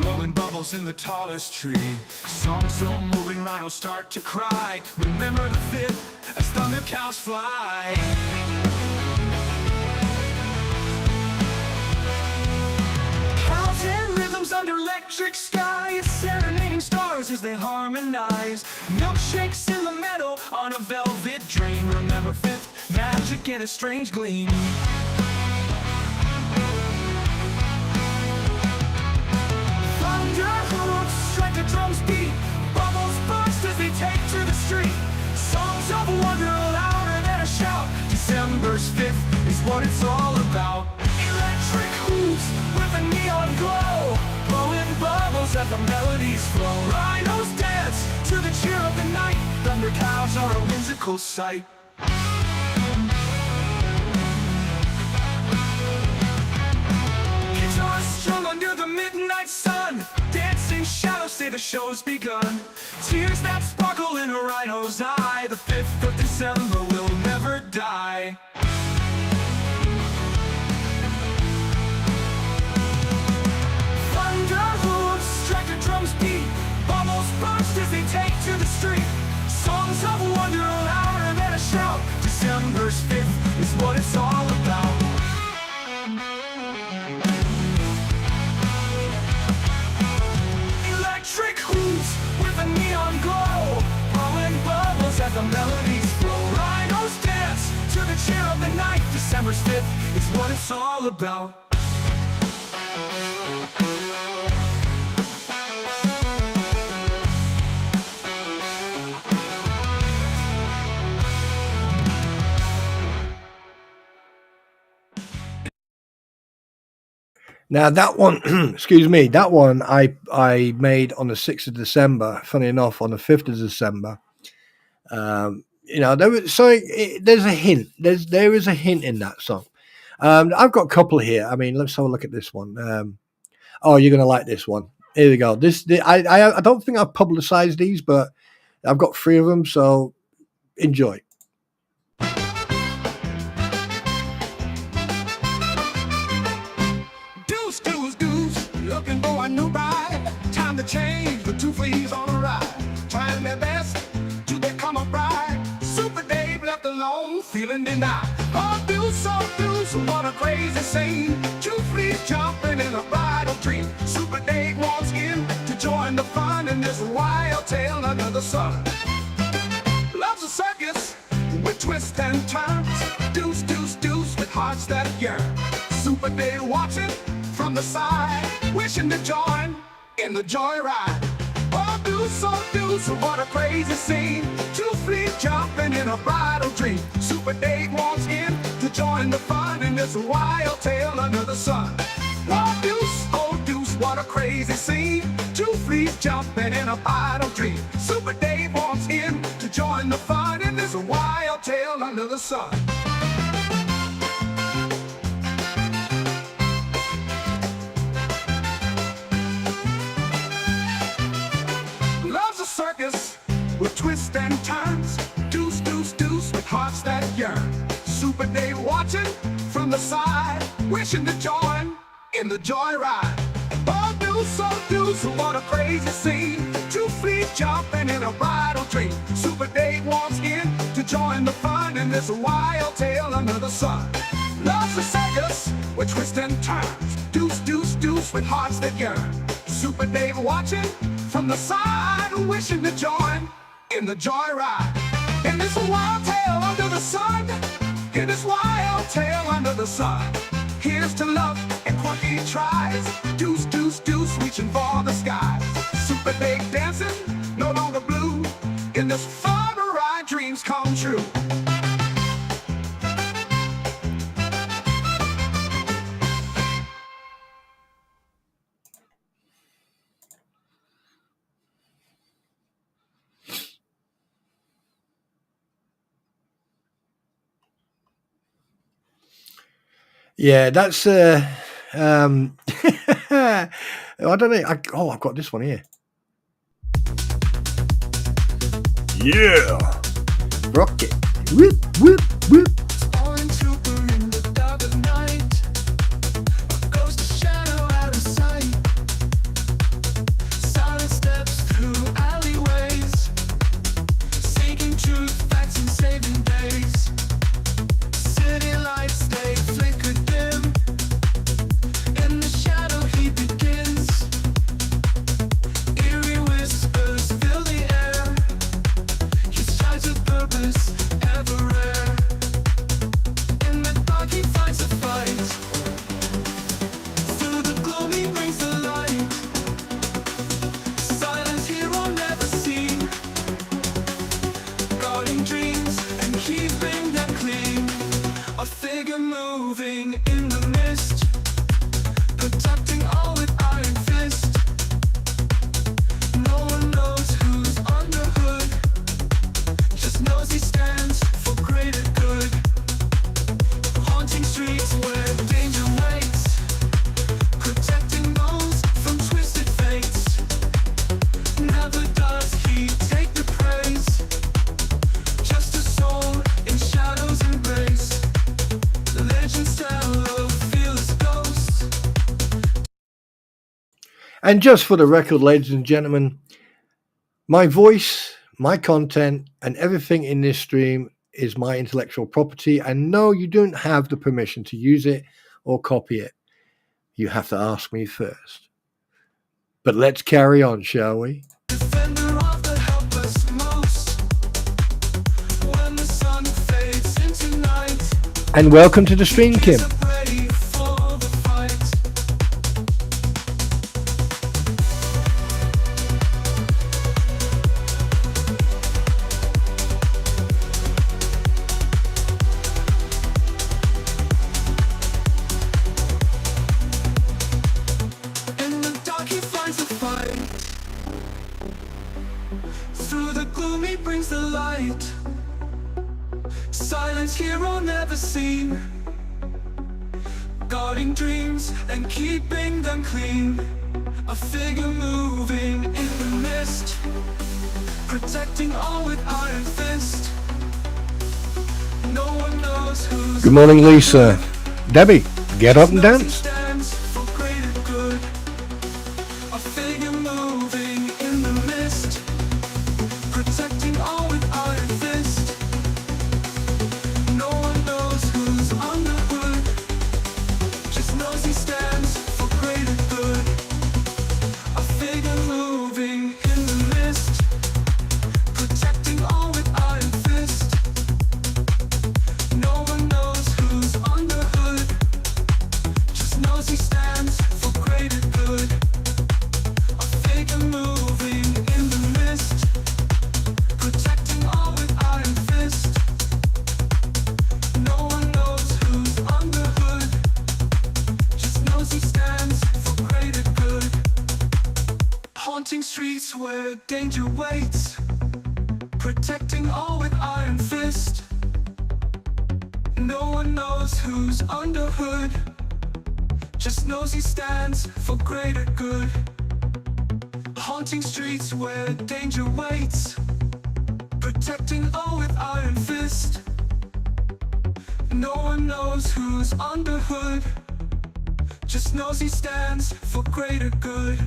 blowing bubbles in the tallest tree. Songs so moving, rhinos start to cry. Remember the 5th as thunder cows fly. Howls and rhythms under electric skies, serenading stars as they harmonize. Milkshakes in the meadow on a velvet dream. Remember 5th, magic and a strange gleam. Thunder hooves strike the drums beat, bubbles burst as they take to the street. Songs of wonder louder than a shout. December's 5th is what it's all about. Electric hooves with a neon glow, blowing bubbles as the melodies flow. Rhinos dance to the cheer of the night. Thunder cows are a whimsical sight. Guitars strung under the midnight sun, dancing shadows say the show's begun. Tears that sparkle in a rhino's eye. The 5th of December will never die. Thunder hooves strike the drums beat, bubbles burst as they take to the street. Songs of wonder louder than a shout. December's 5th is what it's all about. Electric hooves with a neon glow, blowing bubbles as the melodies flow. Rhinos dance to the cheer of the night. December's 5th is what it's all about. Now that one, excuse me, that one I made on the 6th of December. Funny enough, on the 5th of December. You know, there's a hint. There is a hint in that song. I've got a couple here. I mean, let's have a look at this one. Oh, you're gonna like this one. Here we go. I don't think I've publicized these, but I've got 3 of them, so enjoy. Looking for a new ride, time to change. The 2 fleas on a ride, trying their best to become a bride. Super Dave left alone, feeling denied. Oh, deuce, what a crazy scene. 2 fleas jumping in a bridal dream. Super Dave walks in to join the fun in this wild tale under the sun. Loves a circus with twists and turns. Deuce, with hearts that yearn. Super Dave watching from the side, wishing to join in the joyride. Oh, deuce, what a crazy scene. 2 fleas jumping in a bridal dream. Super Dave walks in to join the fun in this wild tale under the sun. Oh, deuce, what a crazy scene. 2 fleas jumping in a bridal dream. Super Dave walks in to join the fun in this wild tale under the sun. Circus with twists and turns. Deuce, with hearts that yearn. Super Dave watching from the side, wishing to join in the joyride. Oh, deuce, what a crazy scene. 2 fleas jumping in a bridal dream. Super Dave walks in to join the fun in this wild tale under the sun. Loves the circus with twists and turns. Deuce, with hearts that yearn. Super Dave watching from the side, wishing to join in the joyride. In this wild tale under the sun, in this wild tale under the sun. Here's to love and quirky tries. Deuce, reaching for the skies. Super Dave dancing, no longer blue. In this fun ride, dreams come true. Yeah, that's I don't know. I've got this one here. Yeah, rocket. Whoop, whoop, whoop. Orange trooper in the dark of night, a ghost, a shadow out of sight. And just for the record, ladies and gentlemen, my voice, my content, and everything in this stream is my intellectual property. And no, you don't have the permission to use it or copy it. You have to ask me first. But let's carry on, shall we? Defender of the helpless most. When the sun fades into night, And welcome to the stream, Kim. he's a brave for the fight. In the dark he finds a fight. Through the gloom he brings the light. Silent hero never seen. Guarding dreams and keeping them clean. A figure moving in the mist. Protecting all with iron fist. No one knows who's Good morning, Lisa. Debbie, get up and knows he dance. stands for greater good. A figure moving in the mist. Protecting all with iron fist. No one knows who's on the hood. Just knows he stands for greater good. A figure moving in the mist. Protecting all with iron fist. No one knows who's on the hood. Just knows he stands for greater good. A figure moving in the mist. Protecting all with iron fist. No one knows who's on the hood. Just knows he stands for greater good. Haunting streets where danger waits. Protecting all with iron fist. No one knows who's under hood. Just knows he stands for greater good. Haunting streets where danger waits. Protecting all with iron fist. No one knows who's under hood. Just knows he stands for greater good.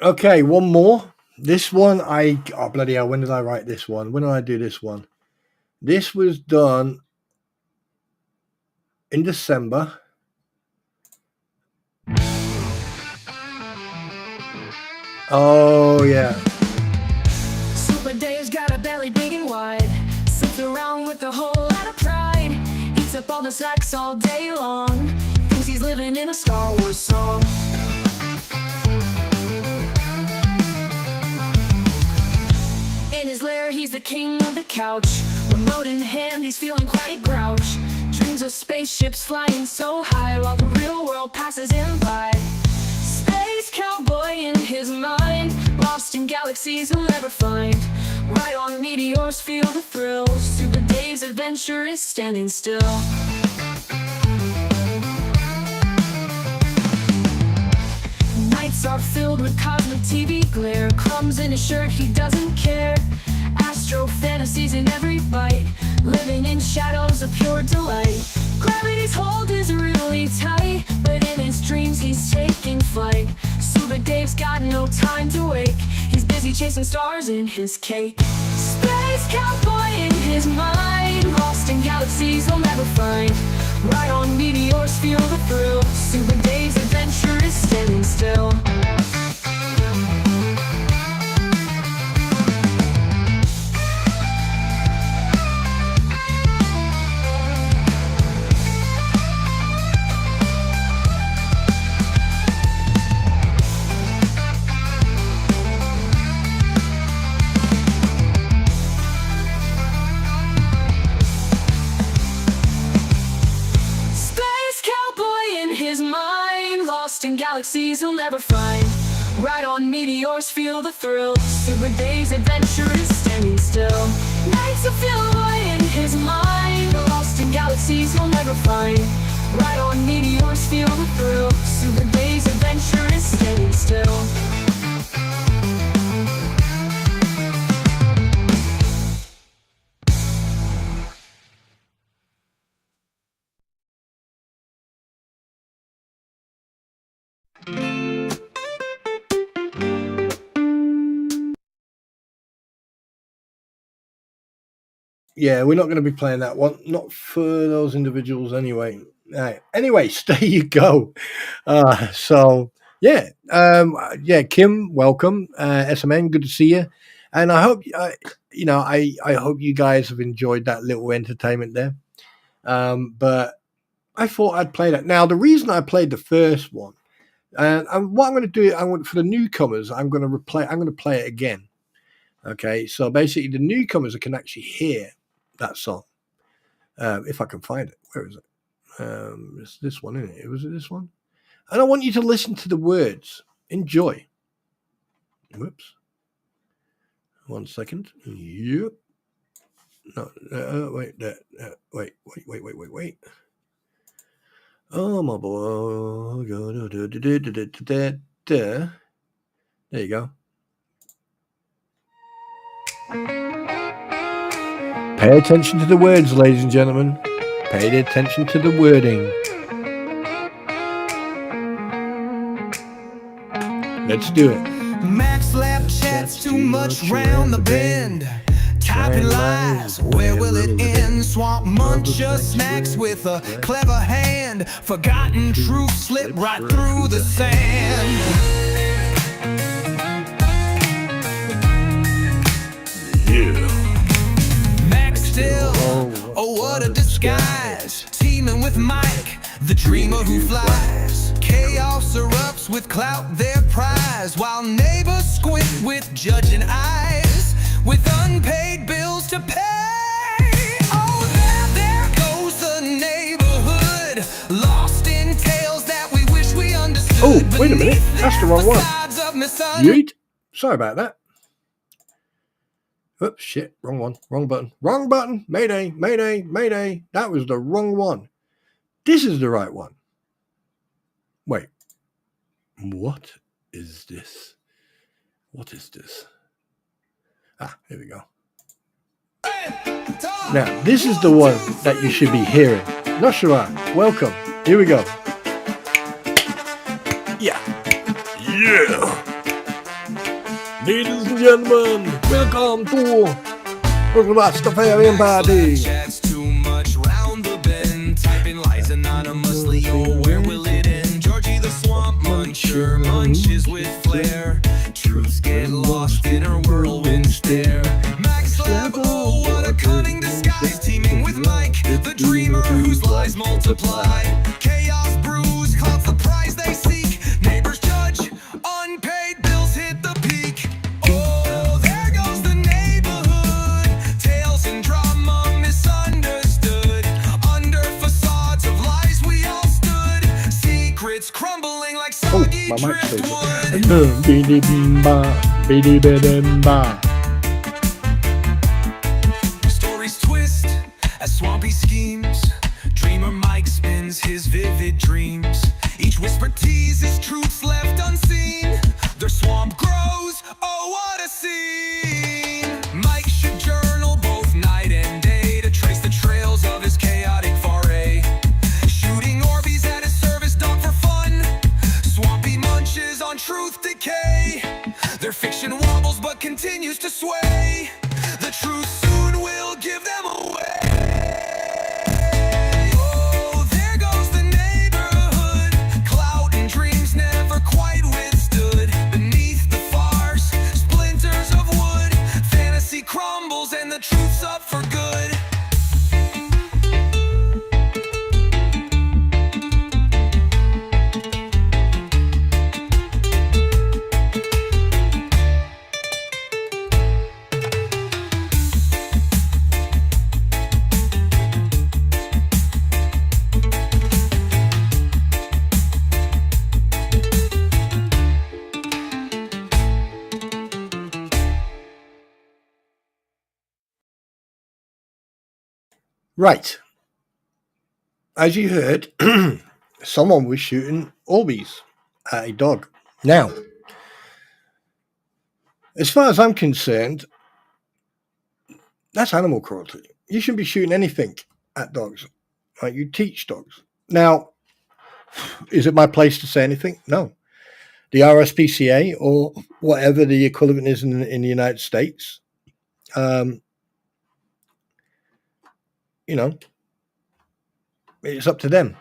Okay, one more. This one, oh bloody hell, when did I write this one? When did I do this one? This was done in December. Oh, yeah. Super Dave's got a belly big and wide. Sits around with a whole lot of pride. Eats up all the snacks all day long. Thinks he's living in a Star Wars song. In his lair, he's the king of the couch. Remote in hand, he's feeling quite grouch. Dreams of spaceships flying so high while the real world passes him by. Space cowboy in his mind, lost in galaxies he'll never find. Right on meteors, feel the thrill. Super Dave's adventure is standing still. Nights are filled with cosmic TV glare. Crumbs in his shirt, he doesn't care. Astro fantasies in every bite. Living in shadows of pure delight. Gravity's hold is really tight, but in his dreams he's taking flight. Super Dave's got no time to wake. He's busy chasing stars in his cake. Space cowboy in his mind, lost in galaxies he'll never find. Right on meteors, feel the thrill. Super Dave's adventure is standing still. In galaxies he'll never find. Ride on meteors, feel the thrill. Super Dave's adventure is standing still. Nights of joy in his mind, lost in galaxies he'll never find. Ride on meteors, feel the thrill. Super Dave's adventure is standing still. Yeah, we're not going to be playing that one. Not for those individuals anyway. Anyway, there you go. So yeah, Kim, welcome. SMN, good to see you. And I hope I hope you guys have enjoyed that little entertainment there. But I thought I'd play that. Now, the reason I played the first one, and what I'm going to do, for the newcomers, I'm going to play it again. Okay, so basically, the newcomers can actually hear that song. If I can find it, where is it? It's this one, isn't it? Was it this one? And I want you to listen to the words. Enjoy. Whoops. 1 second. Yep. No. Wait. Wait. Oh my boy. There you go. Pay attention to the words, ladies and gentlemen. Pay attention to the wording. Let's do it. Max lap chats too much round the bend. Typing lies, where will it end? Swamp muncher snacks with a clever hand. Forgotten truth slip right through the sand. Max still, oh what a disguise. Teaming with Mike, the dreamer who flies. Chaos erupts with clout their prize, while neighbors squint with judging eyes, with unpaid bills to pay. Oh, there goes the neighborhood, lost in tales that we wish we understood. Oh, wait a minute, that's the wrong one. Yeet. Sorry about that. Oops, shit, wrong one, wrong button. Wrong button, mayday, mayday, mayday. That was the wrong one. This is the right one. Wait, what is this? What is this? Here we go. Now, this is the one that you should be hearing. Noshua, welcome. Here we go. Yeah. Ladies and gentlemen, welcome to Rastafarian Party. Chats too much round the bend. Typing lies anonymously. Oh, where will it end? Georgie the swamp muncher munches with flair. Truths get lost in her whirlwind stare. Max Lab, oh, what a cunning disguise. Teaming with Mike, the dreamer whose lies multiply. Chaos brews, clouds the prize they seek. Neighbors judge, unpaid bills hit the peak. Oh, there goes the neighborhood. Tales and drama misunderstood. Under facades of lies we all stood. Secrets crumbling like soggy driftwood. Stories twist as swampy schemes. Dreamer Mike spins his vivid dreams. Each whisper teases truths left unseen. Their swamp grows, oh what a scene. Mike should journal both night and day to trace the trails of his chaotic foray. Shooting Orbeez at his service dog for fun. Swampy munches on truth decay. Their fiction wobbles but continues to sway. The truth soon will give them away. Oh, there goes the neighborhood. Clout and dreams never quite withstood. Beneath the farce, splinters of wood. Fantasy crumbles and the truth's up for good. Right. As you heard, someone was shooting Orbeez at a dog. Now, as far as I'm concerned, that's animal cruelty. You shouldn't be shooting anything at dogs. Right? You teach dogs. Now, is it my place to say anything? No. The RSPCA or whatever the equivalent is in the United States you know, it's up to them.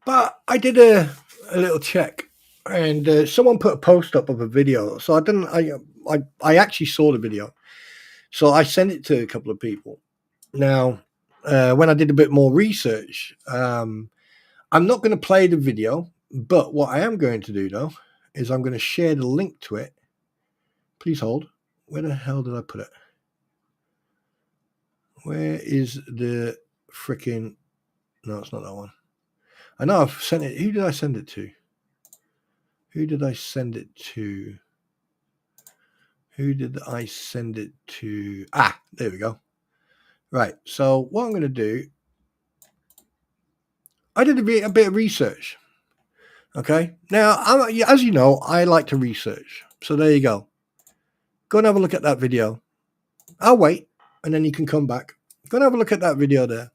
But I did a little check, and someone put a post up of a video. So I actually saw the video. So I sent it to a couple of people. Now, when I did a bit more research, I'm not going to play the video, but what I am going to do, though, is I'm going to share the link to it. Please hold. Where the hell did I put it? Where is the freaking... No, it's not that one. I know I've sent it. Who did I send it to? Who did I send it to? Who did I send it to? Ah, there we go. Right. So what I'm going to do, I did a bit of research. Okay. Now, as you know, I like to research. So there you go. Go and have a look at that video. I'll wait, and then you can come back. Go and have a look at that video there.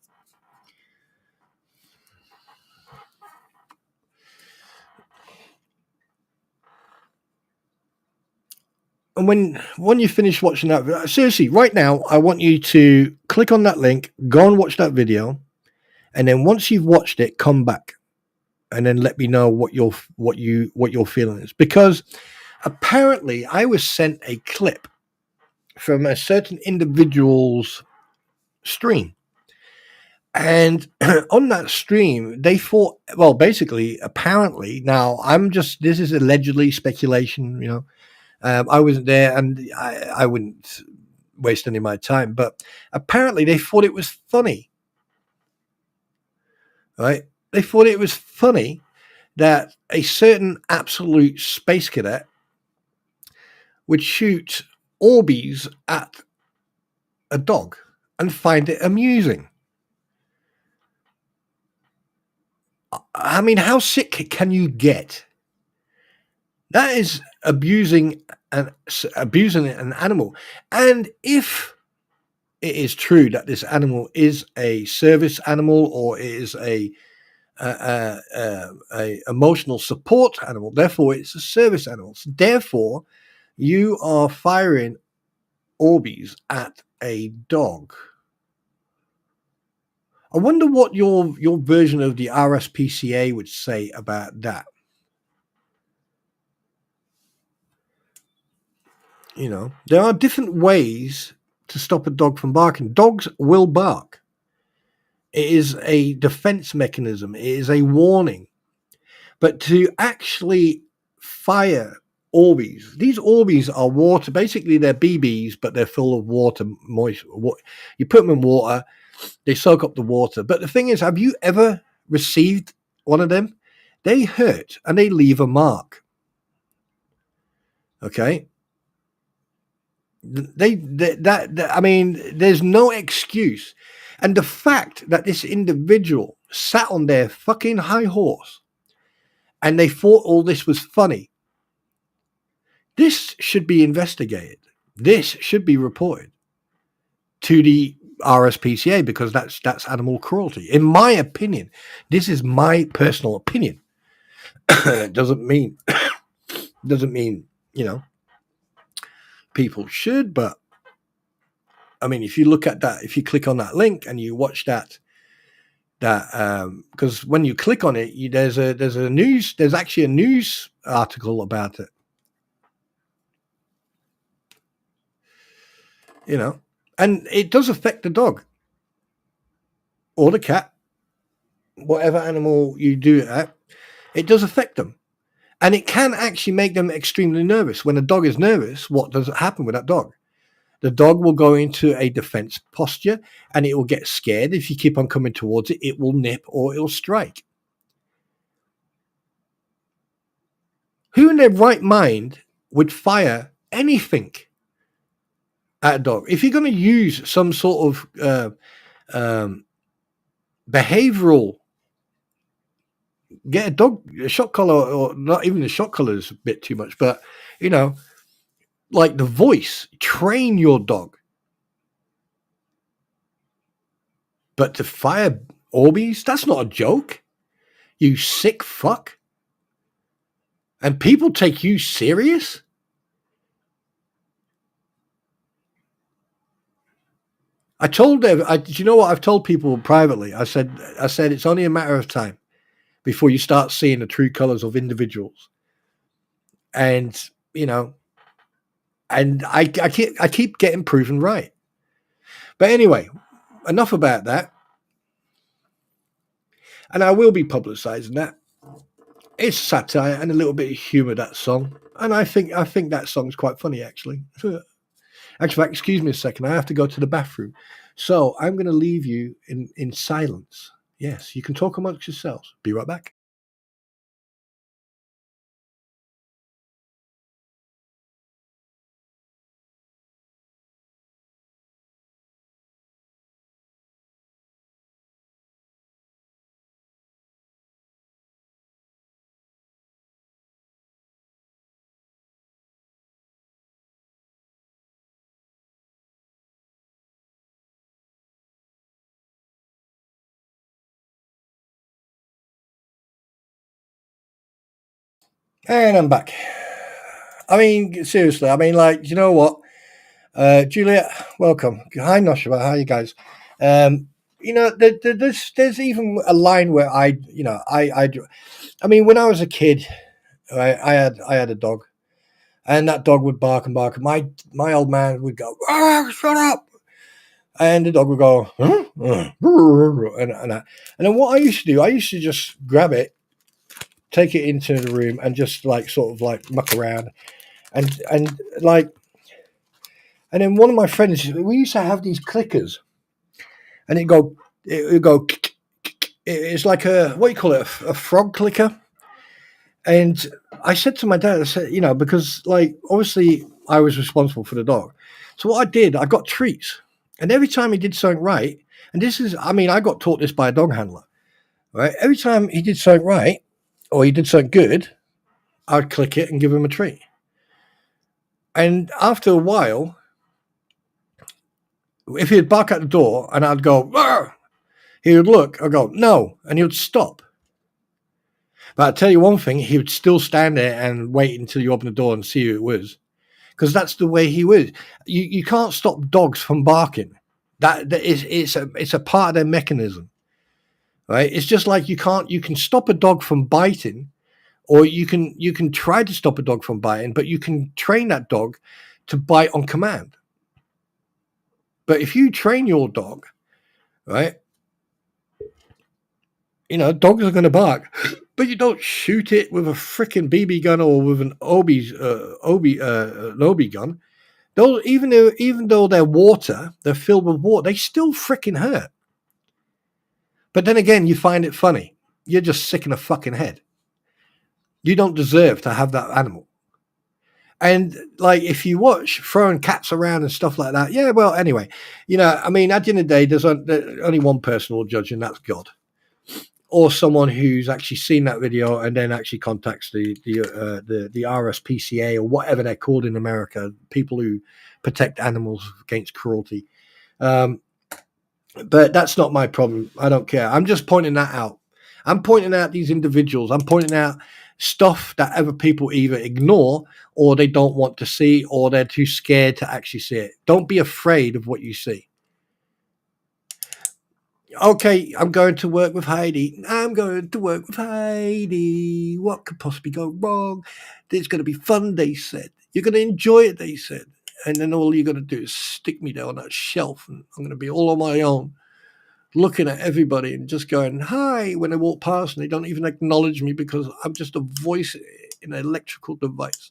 And when you finish watching that video, seriously, right now, I want you to click on that link, go and watch that video, and then once you've watched it, come back, and then let me know what your feeling is. Because apparently, I was sent a clip from a certain individual's stream, and on that stream, they thought, well, basically, apparently, now this is allegedly speculation, you know. I wasn't there, and I wouldn't waste any of my time. But apparently, they thought it was funny, right? They thought it was funny that a certain absolute space cadet would shoot Orbeez at a dog and find it amusing. I mean, how sick can you get? That is abusing an animal. And if it is true that this animal is a service animal, or is a emotional support animal, therefore it's a service animal. So therefore, you are firing Orbeez at a dog. I wonder what your version of the RSPCA would say about that. You know, there are different ways to stop a dog from barking. Dogs will bark. It is a defense mechanism. It is a warning. But to actually fire Orbeez, these Orbeez are water. Basically, they're BBs, but they're full of water, moist. You put them in water, they soak up the water. But the thing is, have you ever received one of them? They hurt and they leave a mark. Okay. I mean, there's no excuse. And the fact that this individual sat on their fucking high horse and they thought all this was funny, this should be investigated. This should be reported to the RSPCA, because that's animal cruelty. In my opinion, this is my personal opinion. Doesn't mean, you know, people should, but I mean, if you look at that, if you click on that link and you watch that because when you click on it, there's actually a news article about it, you know, and it does affect the dog or the cat, whatever animal you do it at, it does affect them. And it can actually make them extremely nervous. When a dog is nervous, what does happen with that dog? The dog will go into a defense posture and it will get scared. If you keep on coming towards it, it will nip or it will strike. Who in their right mind would fire anything at a dog? If you're going to use some sort of behavioral, get a shock collar, or not even the shock collar is a bit too much, but, you know, like the voice, train your dog. But to fire Orbeez, that's not a joke. You sick fuck. And people take you serious? I told them. Do you know what I've told people privately? I said it's only a matter of time before you start seeing the true colors of individuals, and and I keep getting proven right. But anyway, enough about that. And I will be publicizing that. It's satire and a little bit of humor, that song. And I think that song's quite funny, actually. Actually, excuse me a second. I have to go to the bathroom. So I'm going to leave you in silence. Yes, you can talk amongst yourselves. Be right back. And I'm back. I mean, seriously. I mean, like, you know what? Juliet, welcome. Hi, Noshima. How are you guys? There's even a line where I mean, when I was a kid, I had a dog, and that dog would bark and bark. And my old man would go, "Shut up!" And the dog would go, "Huh? And then what I used to do, I used to just grab it, take it into the room, and just like sort of like muck around, and like, and then one of my friends, we used to have these clickers, and it would go. It's like what do you call it? A frog clicker. And I said to my dad, I said, because like obviously I was responsible for the dog. So what I did, I got treats. And every time he did something right, and I got taught this by a dog handler, right? Every time he did something right or he did something good, I'd click it and give him a treat. And after a while, if he'd bark at the door and I'd go, "Arr!" He would look, I'd go, "No," and he would stop. But I'll tell you one thing, he would still stand there and wait until you open the door and see who it was. Because that's the way he was. You can't stop dogs from barking. It's a part of their mechanism. Right? It's just like you can stop a dog from biting, or you can try to stop a dog from biting, but you can train that dog to bite on command. But if you train your dog, right, dogs are going to bark, but you don't shoot it with a freaking BB gun or with an Obi gun. Those, even though they're filled with water, they still freaking hurt. But then again, you find it funny. You're just sick in the fucking head. You don't deserve to have that animal. And like, if you watch throwing cats around and stuff like that, yeah, well, anyway, I mean, at the end of the day, there's only one person will judge, and that's God. Or someone who's actually seen that video and then actually contacts the RSPCA or whatever they're called in America, people who protect animals against cruelty. But that's not my problem. I don't care. I'm just pointing that out. I'm pointing out these individuals. I'm pointing out stuff that other people either ignore or they don't want to see, or they're too scared to actually see it. Don't be afraid of what you see. Okay, I'm going to work with Heidi. I'm going to work with Heidi. What could possibly go wrong? It's going to be fun, they said. You're going to enjoy it, they said. And then all you're going to do is stick me there on that shelf, and I'm going to be all on my own, looking at everybody and just going, "Hi," when they walk past, and they don't even acknowledge me because I'm just a voice in an electrical device.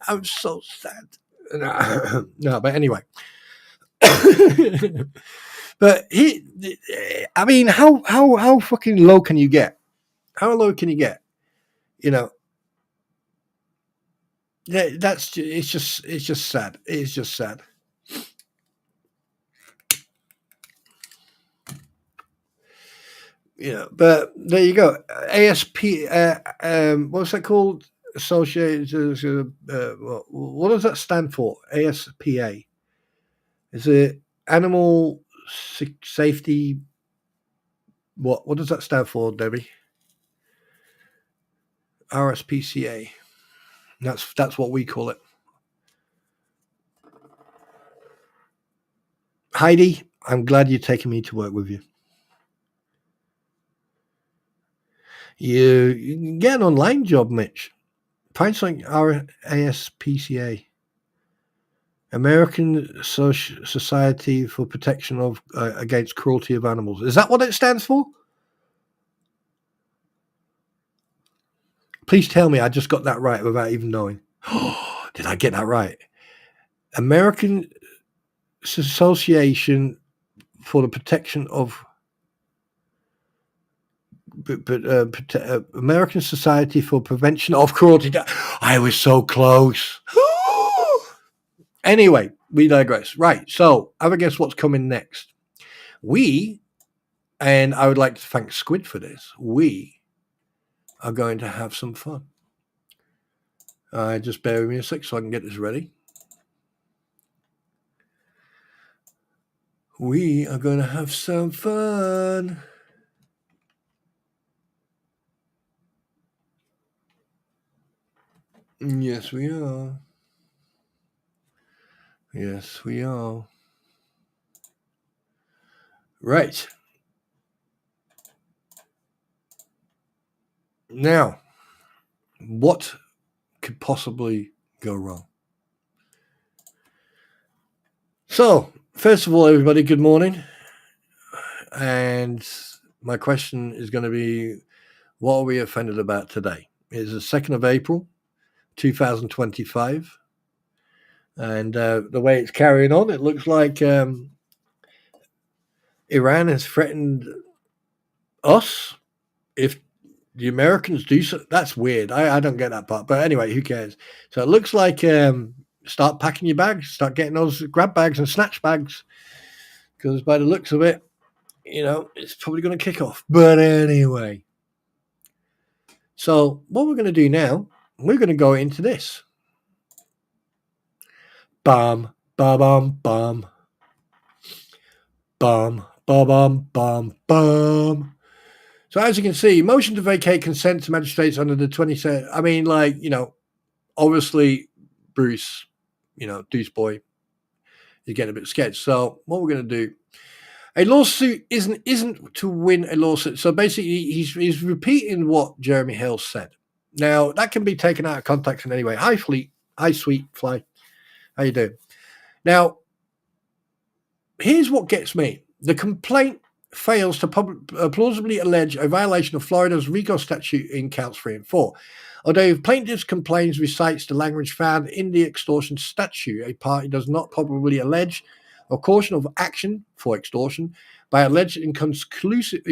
I'm so sad. No, but anyway. But I mean, how fucking low can you get? How low can you get? It's just sad. It's just sad. But there you go. ASP. What's that called? Associated. What does that stand for? ASPA. Is it Animal Safety? What does that stand for, Debbie? RSPCA. That's what we call it. Heidi, I'm glad you're taking me to work with you. You can get an online job, Mitch. Find something RASPCA. American Society for Protection of Against Cruelty of Animals. Is that what it stands for? Please tell me I just got that right without even knowing. Did I get that right? American Association for the Protection of American Society for Prevention of Cruelty. I was so close. Anyway, we digress. Right, so have a guess what's coming next. And I would like to thank Squid for this, we are going to have some fun. Just bear with me a sec so I can get this ready. We are going to have some fun. Yes, we are. Yes, we are. Right. Now, what could possibly go wrong? So, first of all, everybody, good morning. And my question is going to be, what are we offended about today? It's the 2nd of April, 2025. And the way it's carrying on, it looks like Iran has threatened us if the Americans do so. That's weird. I don't get that part. But anyway, who cares? So it looks like start packing your bags, start getting those grab bags and snatch bags. Because by the looks of it, it's probably going to kick off. But anyway. So what we're going to do now, we're going to go into this. Bum, ba-bum, bum. Bum, ba-bum, bum, bum. So as you can see, motion to vacate consent to magistrates under the 27. I mean, obviously, Bruce, Deuce Boy, is getting a bit scared. So what we're going to do, a lawsuit isn't to win a lawsuit. So basically, he's repeating what Jeremy Hill said. Now, that can be taken out of context in any way. Hi, Fleet. Hi, Sweet Fly. How you doing? Now, here's what gets me. The complaint fails to plausibly allege a violation of Florida's RICO statute in counts 3 and 4. Although plaintiff's complaint recites the language found in the extortion statute, a party does not probably allege a caution of action for extortion by alleged inconclusive.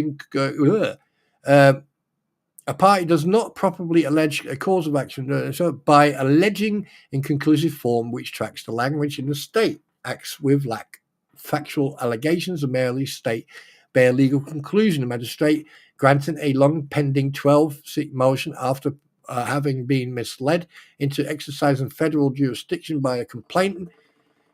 A party does not properly allege a cause of action by alleging in conclusive form which tracks the language in the state, acts with lack factual allegations and merely state bare legal conclusion. The magistrate granting a long pending 12-seat motion after having been misled into exercising federal jurisdiction by a complainant,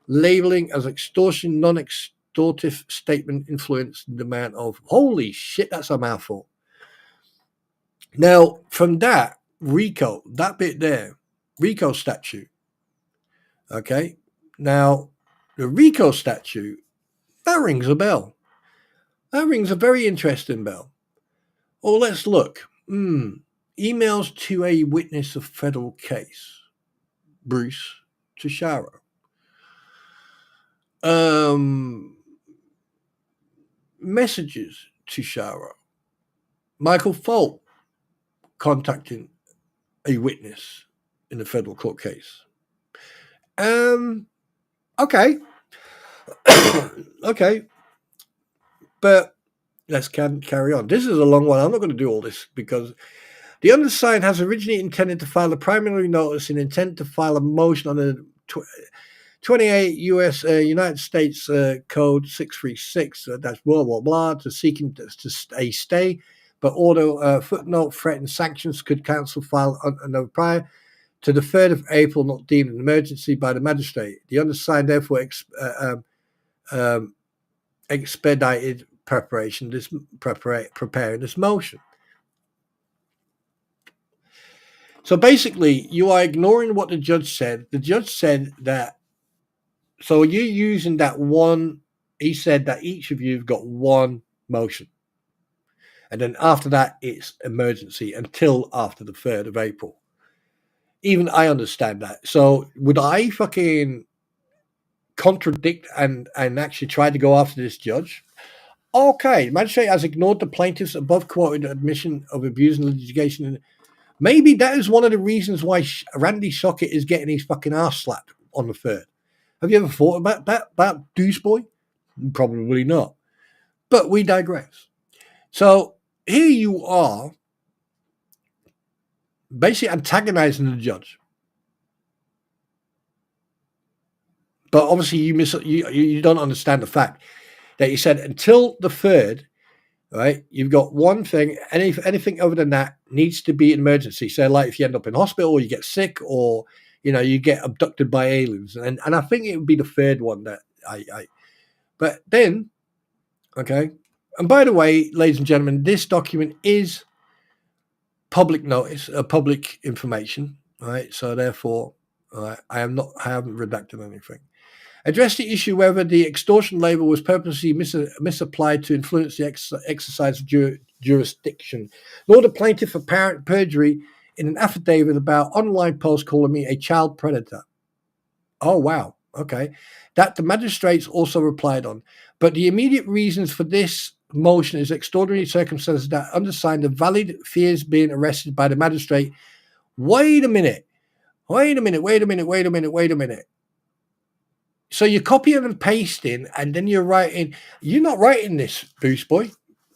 labeling as extortion, non-extortive statement influence the demand of. Holy shit, that's a mouthful. Now, from that, RICO, that bit there, RICO statute. Okay. Now, the RICO statute, that rings a bell. That rings a very interesting bell. Oh, let's look. Emails to a witness of federal case. Bruce Teixeira. Messages to Teixeira. Michael Folt contacting a witness in a federal court case. Okay. Okay. But let's carry on. This is a long one. I'm not going to do all this because the undersigned has originally intended to file a preliminary notice in intent to file a motion under 28 U.S. United States Code 636, that's blah, blah, blah, to seeking a stay, but order footnote threatened sanctions could counsel file no prior to the 3rd of April, not deemed an emergency by the magistrate. The undersigned therefore expedited preparing this motion. So basically, you are ignoring what the judge said. The judge said that, so you're using that one he said that each of you have got one motion. And then after that, it's emergency until after the 3rd of April. Even I understand that. So would I fucking contradict and actually try to go after this judge? Okay, the magistrate has ignored the plaintiff's above quoted admission of abuse and litigation. Maybe that is one of the reasons why Randy Socket is getting his fucking ass slapped on the 3rd. Have you ever thought about that, about Deuce Boy? Probably not. But we digress. So here you are, basically antagonizing the judge. But obviously you don't understand the fact that you said until the 3rd, right? You've got one thing. Anything other than that needs to be an emergency. So, like if you end up in hospital, or you get sick, or you get abducted by aliens, and I think it would be the 3rd one that I. But then, okay. And by the way, ladies and gentlemen, this document is public notice, public information, right? So therefore, I haven't redacted anything. Address the issue whether the extortion label was purposely misapplied to influence the exercise of jurisdiction, nor the plaintiff apparent perjury in an affidavit about online posts calling me a child predator. Oh, wow. Okay. That the magistrates also replied on. But the immediate reasons for this motion is extraordinary circumstances that undersign the valid fears being arrested by the magistrate. Wait a minute. So you're copying and pasting, and then you're writing. You're not writing this, Boost Boy.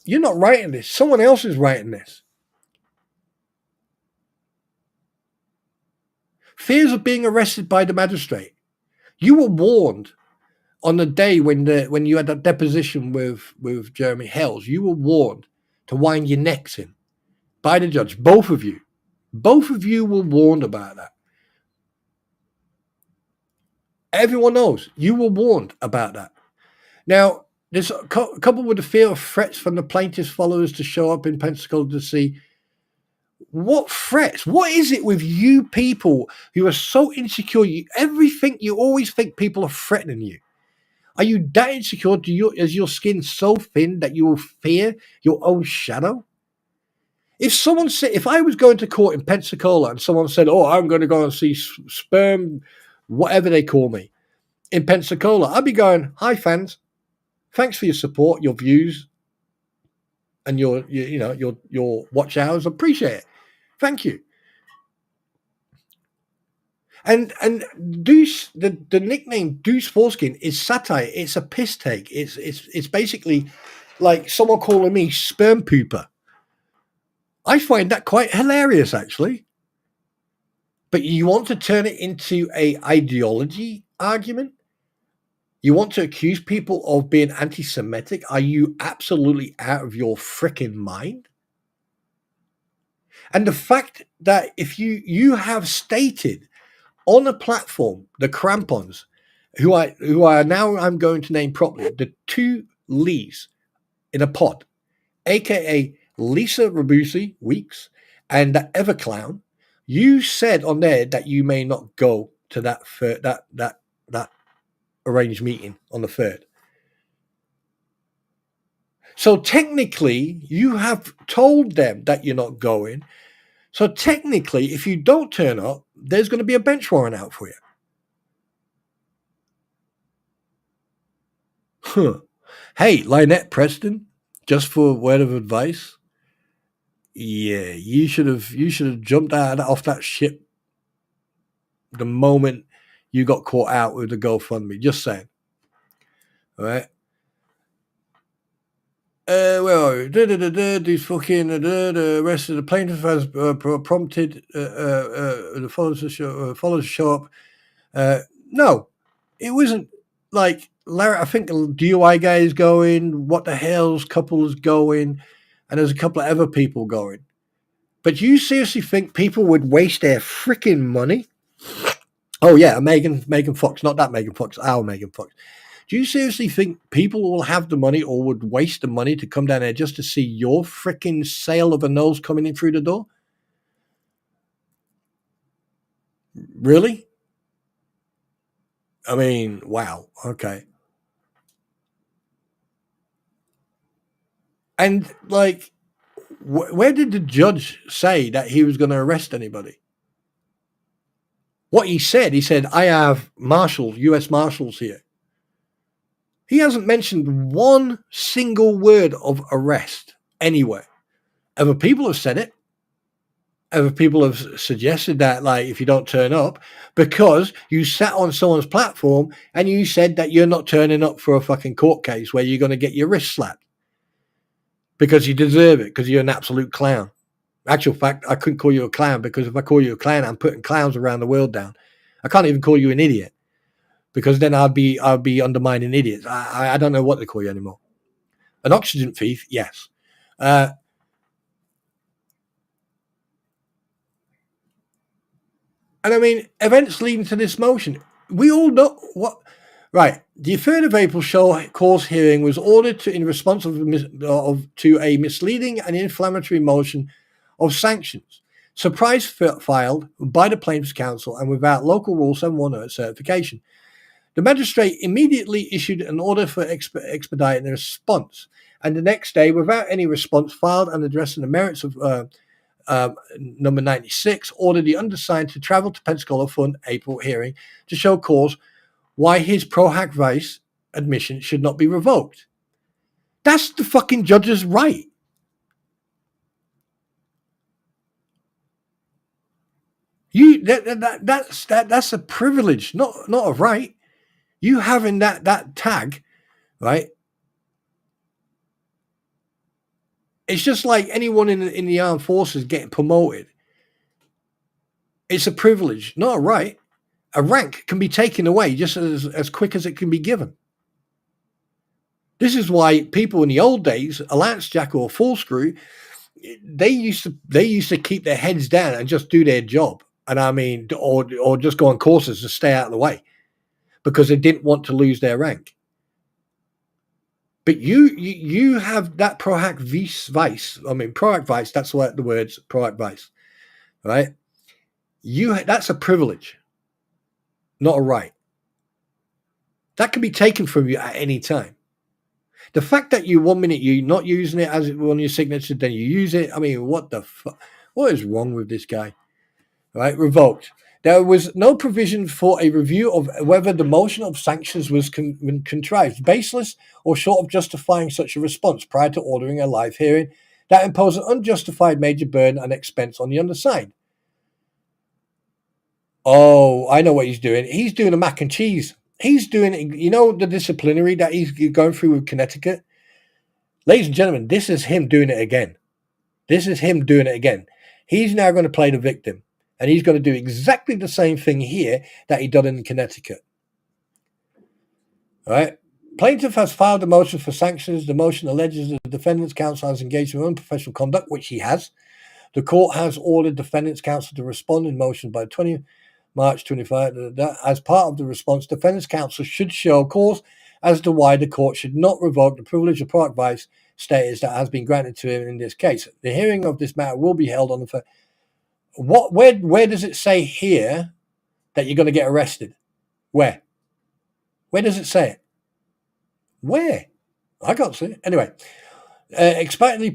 You're not writing this. Someone else is writing this. Fears of being arrested by the magistrate. You were warned on the day when you had that deposition with Jeremy Hells. You were warned to wind your necks in by the judge. Both of you were warned about that. Everyone knows you were warned about that. Now, there's coupled with the fear of threats from the plaintiff's followers to show up in Pensacola to see what threats. What is it with you people who are so insecure? You always think people are threatening you. Are you that insecure? Is your skin so thin that you will fear your own shadow? If I was going to court in Pensacola and someone said, "Oh, I'm going to go and see sperm, whatever they call me, in Pensacola," I'd be going, "Hi, fans. Thanks for your support, your views, and your watch hours. Appreciate it. Thank you." And Deuce, the nickname Deuce Foreskin is satire. It's a piss take. It's basically like someone calling me sperm pooper. I find that quite hilarious, actually. But you want to turn it into a ideology argument? You want to accuse people of being anti-Semitic? Are you absolutely out of your freaking mind? And the fact that if you have stated on a platform, the crampons, who are now I'm going to name properly, the two Lees in a pod, aka Lisa Rabusi Weeks and that Everclown, you said on there that you may not go to that arranged meeting on the 3rd. So technically, you have told them that you're not going. So technically, if you don't turn up, there's going to be a bench warrant out for you. Huh. Hey, Lynette Preston, just for a word of advice. Yeah, you should have jumped off that ship the moment you got caught out with the GoFundMe. Just saying. All right. Where are we? These fucking the rest of the plaintiff has prompted the followers to show up. No, it wasn't like Larry. I think the DUI guy is going. What the hell's couple is going, and there's a couple of other people going. But you seriously think people would waste their freaking money? Oh yeah, Megan Fox, not that Megan Fox, our Megan Fox. Do you seriously think people will have the money or would waste the money to come down there just to see your freaking sale of a nose coming in through the door? Really? I mean, wow. Okay. And like, where did the judge say that he was going to arrest anybody? What he said, I have marshals, U.S. Marshals here. He hasn't mentioned one single word of arrest anywhere. Other people have said it. Other people have suggested that, like, if you don't turn up, because you sat on someone's platform and you said that you're not turning up for a fucking court case where you're going to get your wrist slapped because you deserve it, because you're an absolute clown. Actual fact, I couldn't call you a clown, because if I call you a clown, I'm putting clowns around the world down. I can't even call you an idiot, because then I'd be undermining idiots. I don't know what to call you anymore. An oxygen thief, yes. And I mean, events leading to this motion. We all know what. Right. The 3rd of April show cause hearing was ordered in response to a misleading and inflammatory motion of sanctions. Surprise filed by the plaintiff's counsel and without local rule 710 certification. The magistrate immediately issued an order for expediting the response. And the next day, without any response, filed and addressing the merits of number 96, ordered the undersigned to travel to Pensacola for an April hearing to show cause why his pro hac vice admission should not be revoked. That's the fucking judge's right. That's a privilege, not a right. You having that tag, right? It's just like anyone in the armed forces getting promoted. It's a privilege, not a right. A rank can be taken away just as quick as it can be given. This is why people in the old days, a lance jack or a full screw, they used to keep their heads down and just do their job. And I mean, or just go on courses to stay out of the way, because they didn't want to lose their rank. But you have that pro hac vice. I mean, pro hac vice. That's what the words pro hac vice, right? That's a privilege, not a right. That can be taken from you at any time. The fact that you 1 minute you're not using it as on your signature, then you use it. I mean, what the fuck? What is wrong with this guy? Right? Revoked. There was no provision for a review of whether the motion of sanctions was contrived, baseless, or short of justifying such a response prior to ordering a live hearing that imposed an unjustified major burden and expense on the undersigned. Oh, I know what he's doing. He's doing a mac and cheese. He's doing, the disciplinary that he's going through with Connecticut. Ladies and gentlemen, this is him doing it again. He's now going to play the victim. And he's going to do exactly the same thing here that he did in Connecticut. All right. Plaintiff has filed a motion for sanctions. The motion alleges that the defendant's counsel has engaged in unprofessional conduct, which he has. The court has ordered defendant's counsel to respond in motion by 20 March 25. As part of the response, defendant's counsel should show cause as to why the court should not revoke the privilege of pro vice status that has been granted to him in this case. The hearing of this matter will be held on the... Where does it say here that you're going to get arrested? Where does it say it? Where? I can't see it. Anyway, explicitly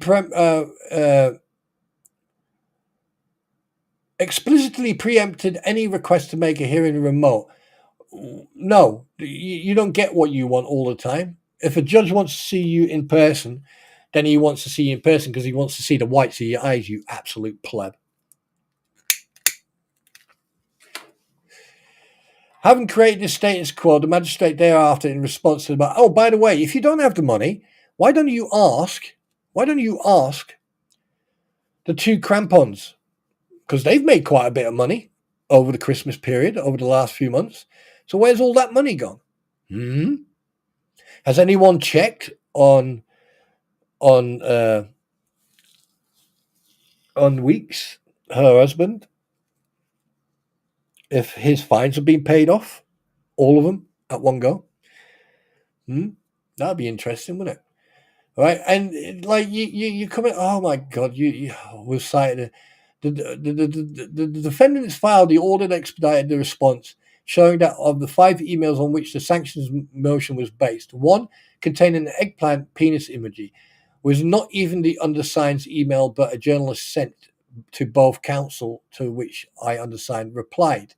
preempted any request to make a hearing remote. No, you don't get what you want all the time. If a judge wants to see you in person, then he wants to see you in person because he wants to see the whites of your eyes, you absolute pleb. Having created this status quo, the magistrate thereafter, in response to the, by the way, if you don't have the money, why don't you ask the two crampons? Because they've made quite a bit of money over the Christmas period, over the last few months. So where's all that money gone? Has anyone checked on Weeks, her husband, if his fines have been paid off, all of them at one go? That'd be interesting, wouldn't it? All right, and like you come in. Oh my God, you was cited. The defendant has filed the order that expedited the response, showing that of the 5 emails on which the sanctions motion was based, 1 containing an eggplant penis emoji, was not even the undersigned's email, but a journalist sent to both counsel, to which I undersigned replied.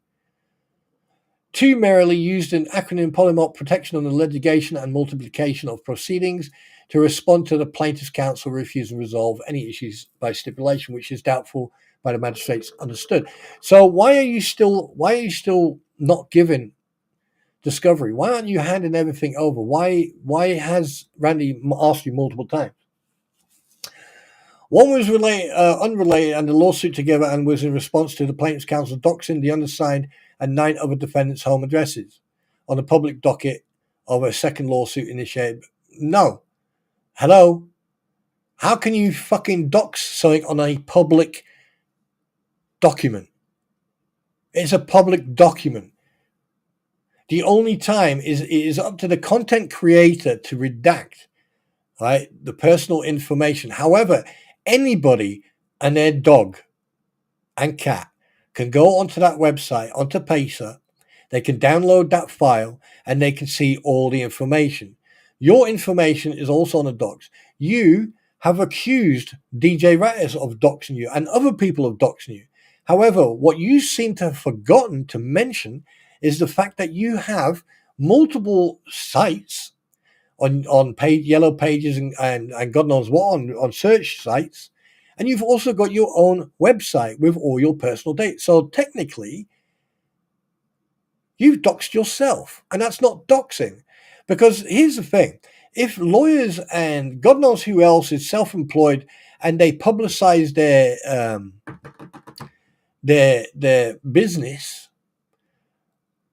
Two merely used an acronym polymorph protection on the litigation and multiplication of proceedings to respond to the plaintiff's counsel refusing to resolve any issues by stipulation, which is doubtful by the magistrates understood. So why are you still not giving discovery? Why aren't you handing everything over? Why has Randy asked you multiple times? One was unrelated and the lawsuit together and was in response to the plaintiff's counsel doxing the undersigned and 9 other defendants' home addresses on the public docket of a second lawsuit initiated. No. Hello? How can you fucking dox something on a public document? It's a public document. The only time it is up to the content creator to redact, right, the personal information. However, anybody and their dog and cat can go onto that website, onto Pacer. They can download that file and they can see all the information. Your information is also on the docs. You have accused DJ Rattis of doxing you and other people of doxing you. However, what you seem to have forgotten to mention is the fact that you have multiple sites on yellow pages and God knows what on search sites. And you've also got your own website with all your personal data. So technically, you've doxed yourself. And that's not doxing. Because here's the thing. If lawyers and God knows who else is self-employed and they publicize their business,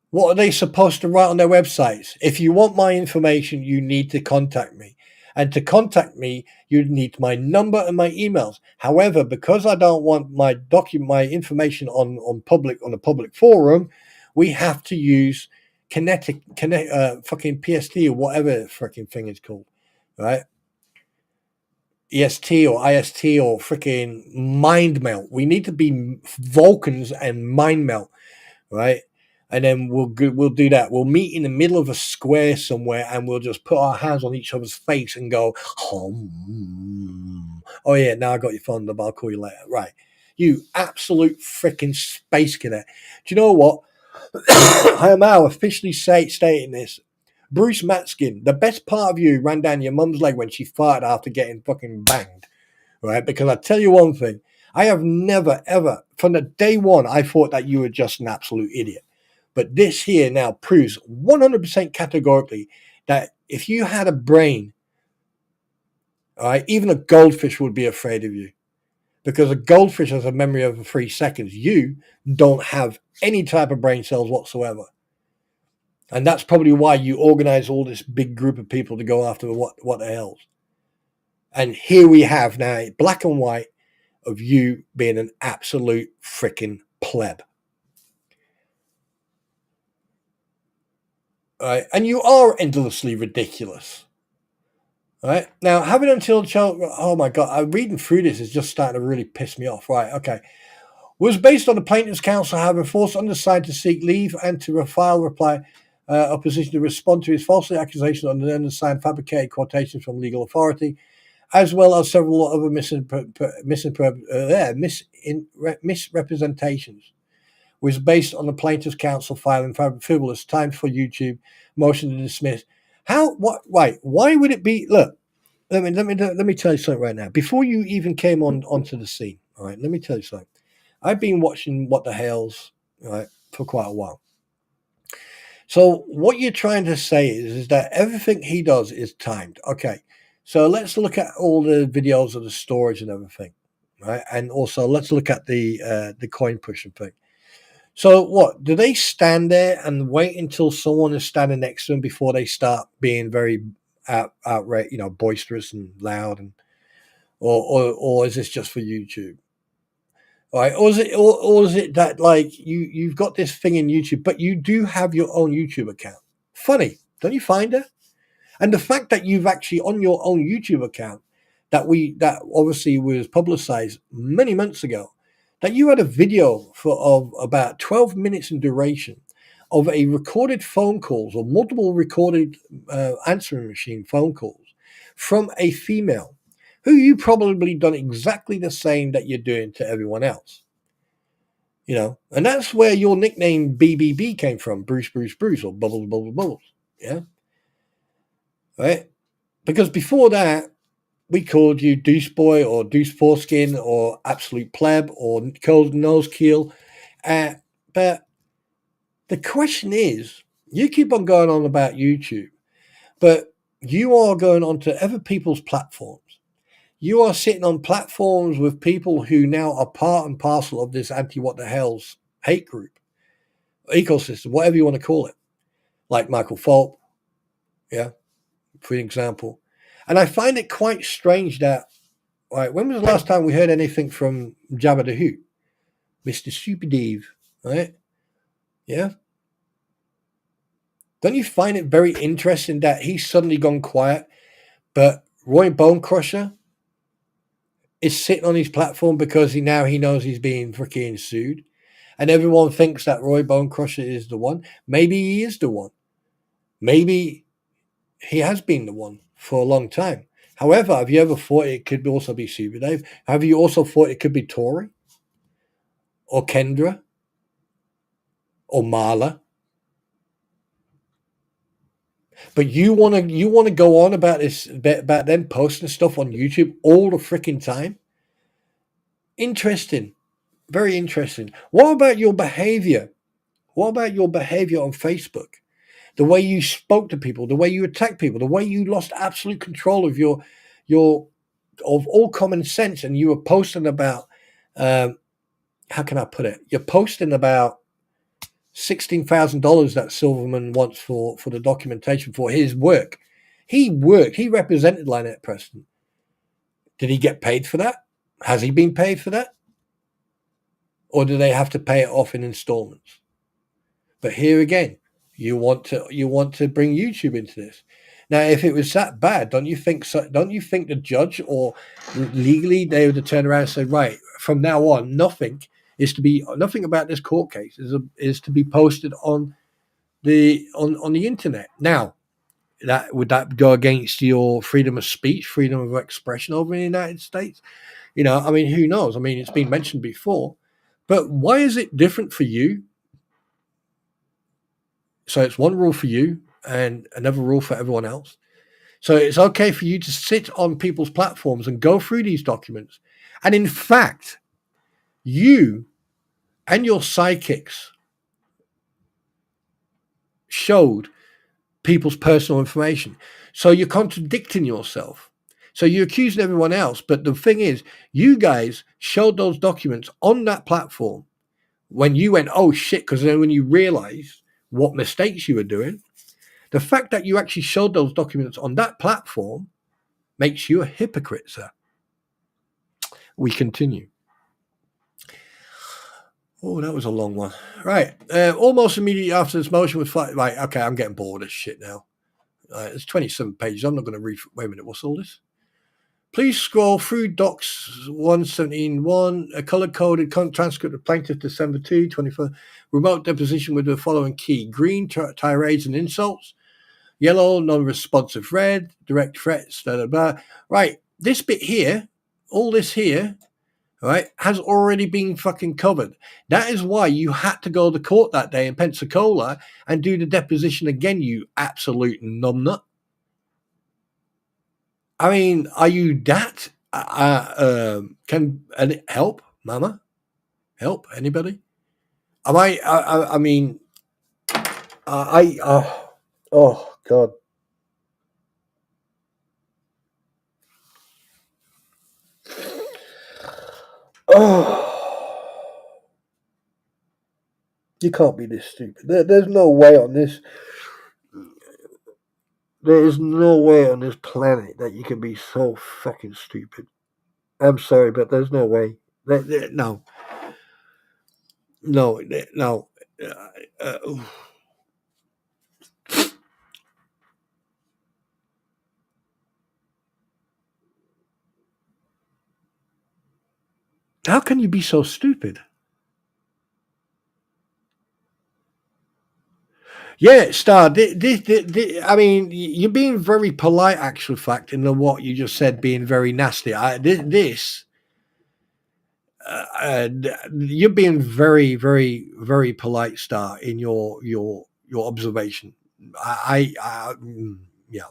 what are they supposed to write on their websites? If you want my information, you need to contact me. And to contact me, you need my number and my emails. However, because I don't want my information on a public forum, we have to use fucking PST or whatever fucking thing is called, right? EST or IST or freaking mind melt. We need to be Vulcans and mind melt, right? And then we'll do that. We'll meet in the middle of a square somewhere and we'll just put our hands on each other's face and go, oh yeah, now I got your phone number, I'll call you later. Right. You absolute freaking space cadet. Do you know what? I am now officially stating this. Bruce Matskin, the best part of you ran down your mum's leg when she farted after getting fucking banged. Right? Because I tell you one thing, I have never, ever, from the day one, I thought that you were just an absolute idiot. But this here now proves 100% categorically that if you had a brain, all right, even a goldfish would be afraid of you. Because a goldfish has a memory of 3 seconds. You don't have any type of brain cells whatsoever. And that's probably why you organize all this big group of people to go after what the hell. And here we have now black and white of you being an absolute freaking pleb. Right? And you are endlessly ridiculous. Right? Now, having until child, oh my God, reading through this is just starting to really piss me off. Right? Okay. Was based on the plaintiff's counsel having forced undersigned to seek leave and to file reply opposition to respond to his falsely accusation on the undersigned fabricated quotations from legal authority, as well as several other misrepresentations. Was based on the plaintiff's counsel filing frivolous time for YouTube motion to dismiss. How? What? Right? Why would it be? Look, let me tell you something right now. Before you even came onto the scene, all right. Let me tell you something. I've been watching What the Hell's right for quite a while. So what you're trying to say is that everything he does is timed. Okay. So let's look at all the videos of the storage and everything, right? And also let's look at the coin pushing thing. So what, do they stand there and wait until someone is standing next to them before they start being very outright, boisterous and loud, and or is this just for YouTube? All right, or is it that like you've got this thing in YouTube, but you do have your own YouTube account? Funny, don't you find it? And the fact that you've actually on your own YouTube account that obviously was publicized many months ago, that you had a video of about 12 minutes in duration of a recorded phone calls or multiple recorded answering machine phone calls from a female who you probably done exactly the same that you're doing to everyone else. You know, and that's where your nickname BBB came from, Bruce, or Bubbles, Bubbles, Bubbles. Yeah. Right? Because before that, we called you Deuce Boy or Deuce Foreskin or Absolute Pleb or Cold Nose Keel. But the question is, you keep on going on about YouTube, but you are going on to other people's platforms. You are sitting on platforms with people who now are part and parcel of this anti-what the hell's hate group, ecosystem, whatever you want to call it, like Michael Fulp, yeah, for example. And I find it quite strange that, right, when was the last time we heard anything from Jabba the Hutt, Mr. Super Dave, right? Yeah. Don't you find it very interesting that he's suddenly gone quiet, but Roy Bone Crusher is sitting on his platform because he knows he's being freaking sued, and everyone thinks that Roy Bone Crusher is the one. Maybe he is the one. Maybe he has been the one for a long time. However, have you ever thought it could also be Super Dave? Have you also thought it could be Tori or Kendra or Marla? But you want to go on about this, about them posting stuff on YouTube all the freaking time? Interesting. Very interesting. What about your behavior? What about your behavior on Facebook? The way you spoke to people, the way you attacked people, the way you lost absolute control of your of all common sense, and you were posting about how can I put it? You're posting about $16,000 that Silverman wants for the documentation for his work. He worked. He represented Lynette Preston. Did he get paid for that? Has he been paid for that? Or do they have to pay it off in installments? But here again, you want to bring YouTube into this. Now, if it was that bad, don't you think the judge or legally they would have turned around and said, right, from now on, nothing about this court case is to be posted on the internet. Now, would that go against your freedom of speech, freedom of expression over in the United States? You know, I mean, who knows? I mean, it's been mentioned before, but why is it different for you? So it's one rule for you and another rule for everyone else. So it's okay for you to sit on people's platforms and go through these documents. And in fact, you and your sidekicks showed people's personal information. So you're contradicting yourself. So you're accusing everyone else. But the thing is, you guys showed those documents on that platform when you went, oh shit, because then when you realized what mistakes you were doing, the fact that you actually showed those documents on that platform makes you a hypocrite, sir. We continue. Oh, that was a long one. Right. Almost immediately after this motion was filed. Right. Okay. I'm getting bored of this shit now. It's 27 pages. I'm not going to read. Wait a minute. What's all this? Please scroll through Docs 117.1, a color-coded transcript of Plaintiff December 2, 24, remote deposition with the following key. Green, tirades and insults. Yellow, non-responsive. Red, direct threats. Blah, blah, blah. Right. This bit here, all this here, right, has already been fucking covered. That is why you had to go to court that day in Pensacola and do the deposition again, you absolute numbnut. I mean, are you that? Can help, Mama? Help anybody? Am I mean, oh God. Oh, you can't be this stupid. There's no way on this. There is no way on this planet that you can be so fucking stupid. I'm sorry, but there's no way. No. No. No. How can you be so stupid? Yeah, Star. I mean, you're being very polite, actual fact, in the what you just said, being very nasty. You're being very, very, very polite, Star, in your observation. Yeah.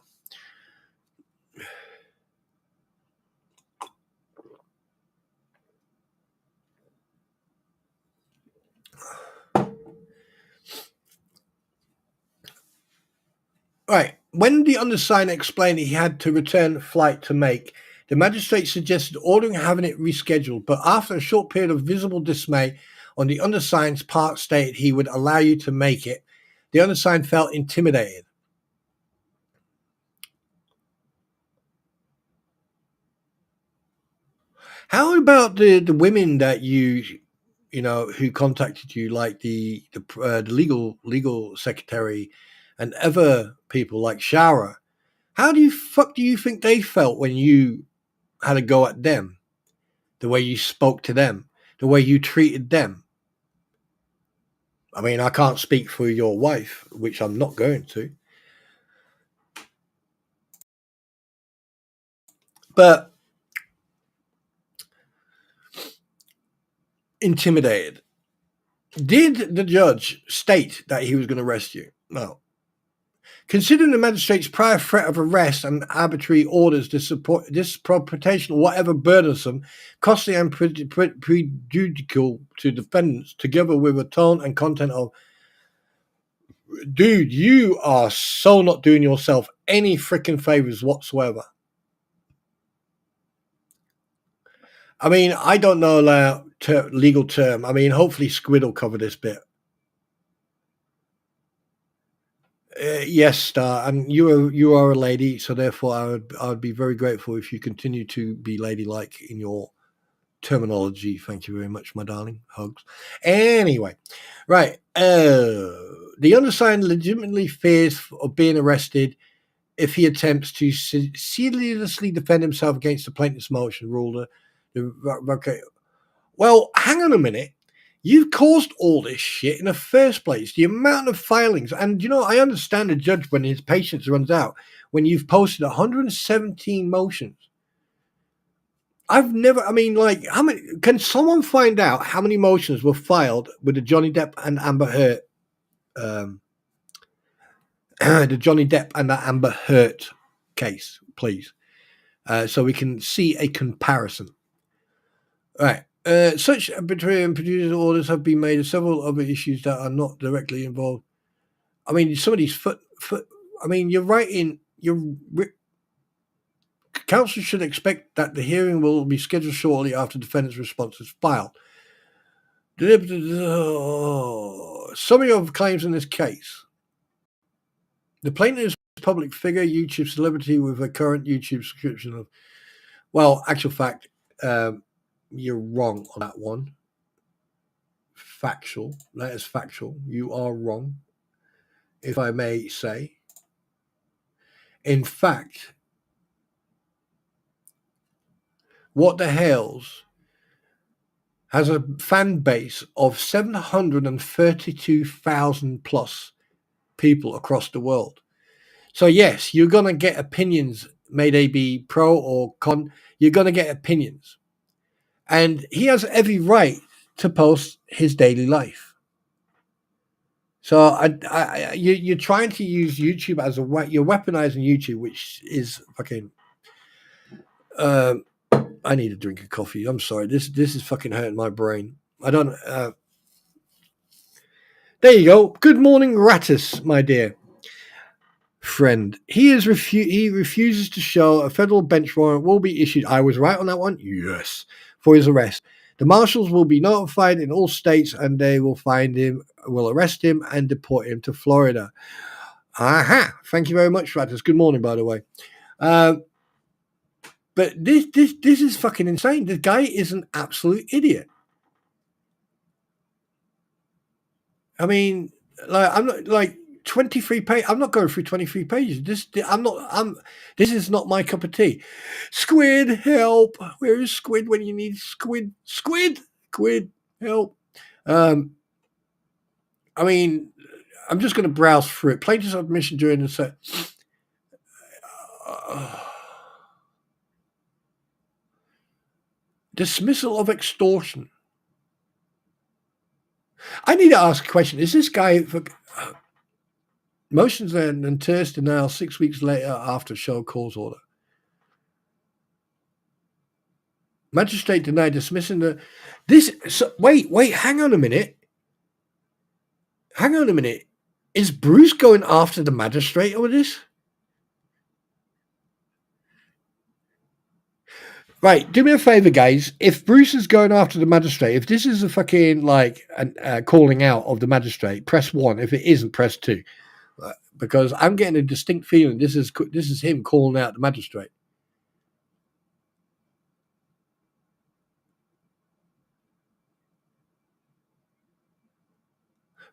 Right. When the undersigned explained he had to return flight to make, the magistrate suggested ordering having it rescheduled, but after a short period of visible dismay on the undersigned's part stated he would allow you to make it, the undersigned felt intimidated. How about the women that who contacted you, like the legal secretary and other people like Shara? How do you think they felt when you had a go at them? The way you spoke to them, the way you treated them. I mean, I can't speak for your wife, which I'm not going to. But intimidated. Did the judge state that he was going to arrest you? No. Considering the magistrate's prior threat of arrest and arbitrary orders, disproportional, whatever burdensome, costly and prejudicial to defendants, together with a tone and content of, dude, you are so not doing yourself any freaking favors whatsoever. I mean, I don't know legal term. I mean, hopefully Squid will cover this bit. Yes, Star, and you are a lady, so therefore I would be very grateful if you continue to be ladylike in your terminology. Thank you very much, my darling. Hugs. Anyway, right. The undersigned legitimately fears of being arrested if he attempts to seriously defend himself against the plaintiff's motion. Ruled. Okay. Well, hang on a minute. You've caused all this shit in the first place. The amount of filings, and I understand the judge when his patience runs out. When you've posted 117 motions, how many? Can someone find out how many motions were filed with the Johnny Depp and Amber Heard, the Johnny Depp and the Amber Heard case, please, so we can see a comparison. All right. Such arbitrary and producer orders have been made of several other issues that are not directly involved. I mean, some of these I mean, you're writing. Counsel should expect that the hearing will be scheduled shortly after defendant's response is filed. Summary of claims in this case. The plaintiff is a public figure, YouTube celebrity with a current YouTube subscription of, well, actual fact, you're wrong on that one. Factual. That is factual. You are wrong, if I may say. In fact, What the Hells has a fan base of 732,000 plus people across the world. So yes, you're going to get opinions, may they be pro or con, you're going to get opinions. And he has every right to post his daily life. So you're trying to use YouTube as you're weaponizing YouTube, which is fucking, I need a drink of coffee. I'm sorry. This is fucking hurting my brain. I don't, there you go. Good morning, Rattus, my dear friend. He refuses to show. A federal bench warrant will be issued. I was right on that one. Yes, for his arrest. The marshals will be notified in all states, and they will arrest him and deport him to Florida. Aha! Thank you very much, Rattus. Good morning, by the way. But this is fucking insane. This guy is an absolute idiot. I mean, I'm not 23 pages. I'm not going through 23 pages. This is not my cup of tea. Squid, help! Where is Squid when you need Squid? Squid, help! I mean, I'm just going to browse through it. Plaintiff's admission during the set. Dismissal of extortion. I need to ask a question. Is this guy for motions and terse denial 6 weeks later after show cause order? Magistrate denied dismissing the this. So, wait, hang on a minute. Is Bruce going after the magistrate over this? Right, do me a favor, guys. If Bruce is going after the magistrate, if this is a fucking like calling out of the magistrate, press 1. If it isn't, press 2. Because I'm getting a distinct feeling this is him calling out the magistrate.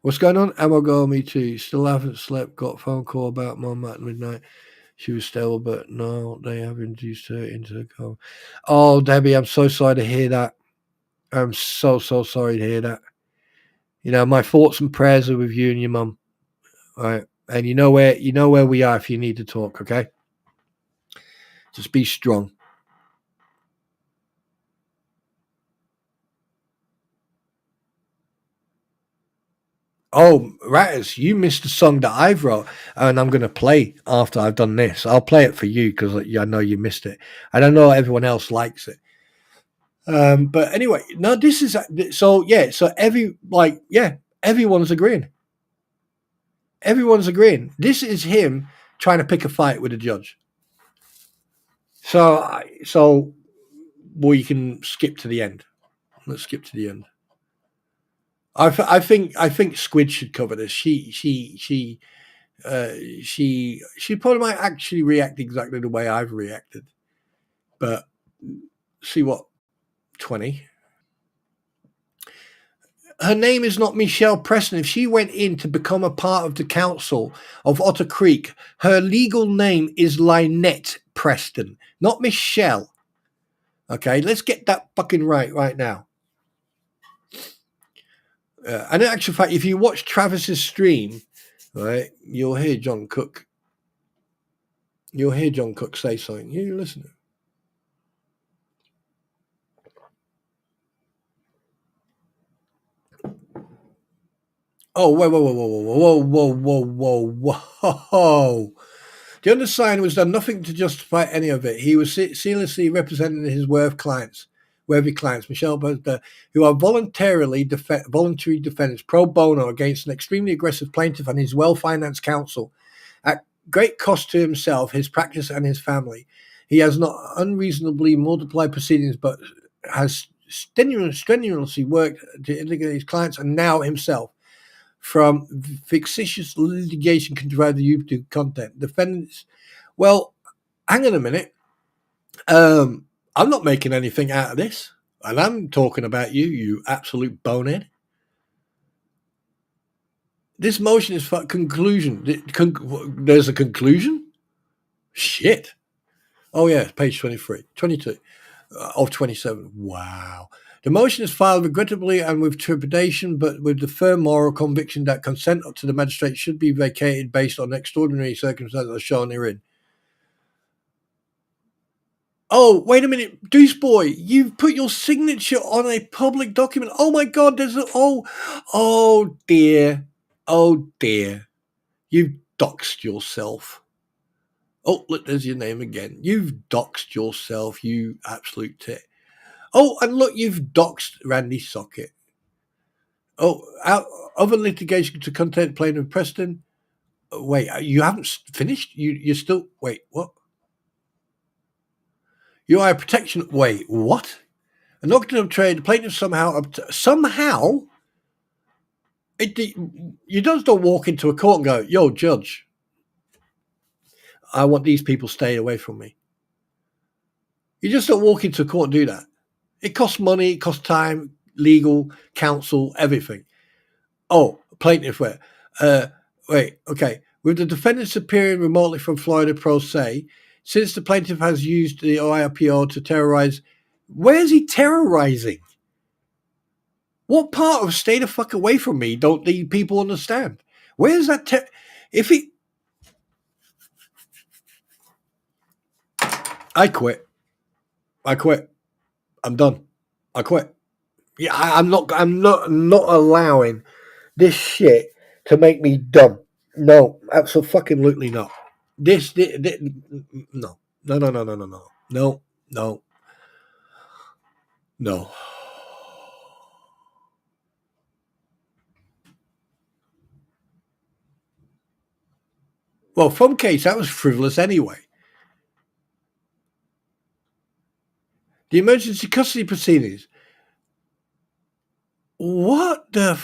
What's going on? Ammo go, me too. Still haven't slept. Got a phone call about Mum at midnight. She was stable, but no, they have induced her into a coma. Oh, Debbie, I'm so sorry to hear that. I'm so sorry to hear that. You know, my thoughts and prayers are with you and your mum. All right. And you know where we are if you need to talk, okay? Just be strong. Oh, Ratters, you missed a song that I've wrote, and I'm going to play after I've done this. I'll play it for you because I know you missed it. I don't know everyone else likes it. But anyway, no, this is so yeah. So everyone's agreeing. Everyone's agreeing. This is him trying to pick a fight with a judge. So we can skip to the end. Let's skip to the end. I think Squid should cover this. She probably might actually react exactly the way I've reacted. But see what 20. Her name is not Michelle Preston. If she went in to become a part of the council of Otter Creek, her legal name is Lynette Preston, not Michelle. Okay, let's get that fucking right now. And in actual fact, if you watch Travis's stream, right, you'll hear John Cook. You'll hear John Cook say something. You listen. Oh, whoa. The undersigned was done nothing to justify any of it. He was zealously representing his worthy clients, Michelle Buzda, who are voluntary defendants pro bono against an extremely aggressive plaintiff and his well-financed counsel. At great cost to himself, his practice, and his family. He has not unreasonably multiplied proceedings, but has strenuously worked to integrate his clients and now himself from fictitious litigation can drive the YouTube content. Defendants, well, hang on a minute. I'm not making anything out of this, and I'm talking about you, you absolute bonehead. This motion is for conclusion. There's a conclusion? Shit. Oh, yeah, page 22 of 27. Wow. The motion is filed regrettably and with trepidation, but with the firm moral conviction that consent to the magistrate should be vacated based on extraordinary circumstances as shown herein. Oh, wait a minute, Deuce Boy, you've put your signature on a public document. Oh my God, oh dear. You've doxed yourself. Oh, look, there's your name again. You've doxed yourself, you absolute tit. Oh, and look, you've doxed Randy Socket. Oh, other litigation to content plaintiff Preston. Wait, you haven't finished? You're still, wait, what? You are a protection. Wait, what? An octave of trade. The plaintiff somehow. You just don't walk into a court and go, "Yo, judge, I want these people staying away from me." You just don't walk into a court and do that. It costs money. It costs time, legal, counsel, everything. Oh, plaintiff, wait, okay. With the defendant appearing remotely from Florida pro se. Since the plaintiff has used the OIPO to terrorize, where's he terrorizing? What part of stay the fuck away from me don't the people understand? Where's that? If he, I quit. I'm done. I quit. Yeah, I'm not allowing this shit to make me dumb. No, absolutely not. This no. No. Well, phone case, that was frivolous anyway. The emergency custody proceedings. What the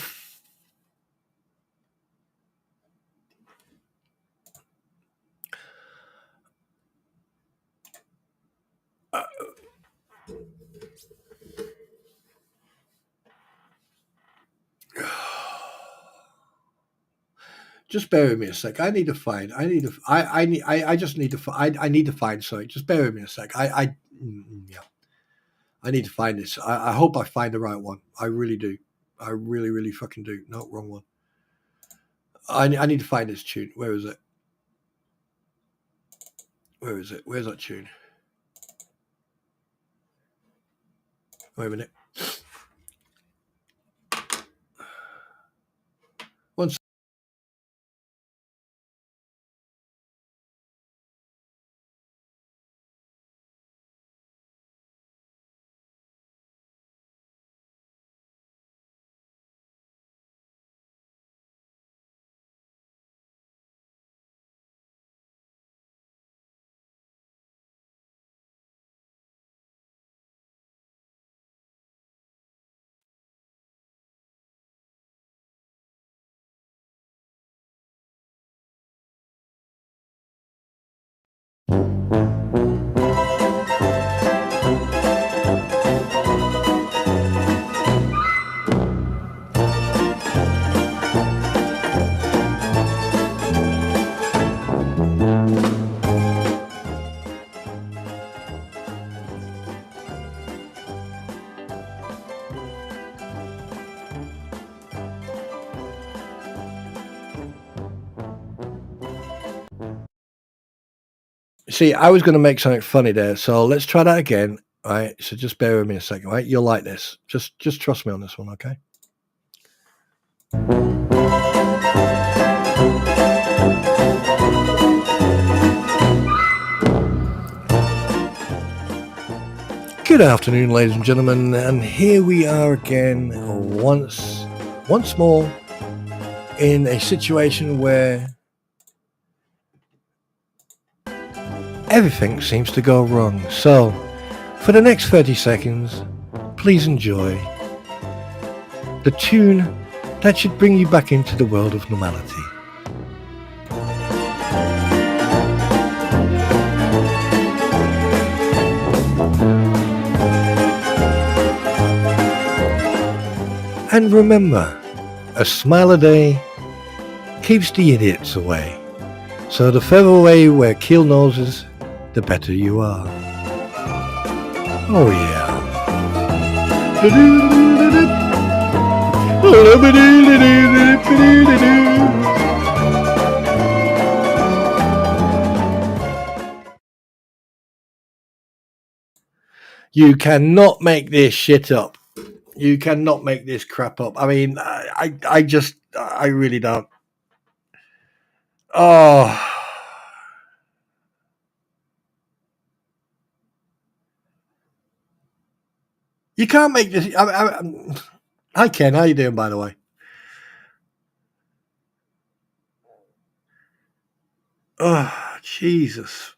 just bear with me a sec. I need to find something. Just bear with me a sec. Yeah. I need to find this. I hope I find the right one. I really do. I really, really fucking do. No, wrong one. I need to find this tune. Where is it? Where's that tune? Wait a minute. One second. See, I was going to make something funny there, so let's try that again. All right, so just bear with me a second. Right, you'll like this. Just trust me on this one, okay? Good afternoon, ladies and gentlemen, and here we are again, once more, in a situation where everything seems to go wrong. So, for the next 30 seconds, please enjoy the tune that should bring you back into the world of normality. And remember, a smile a day keeps the idiots away. So the further away where Keel noses, the better you are. Oh yeah. You cannot make this shit up. You cannot make this crap up. I mean, I really don't. Oh. You can't make this. Hi, Ken. How you doing, by the way? Oh, Jesus.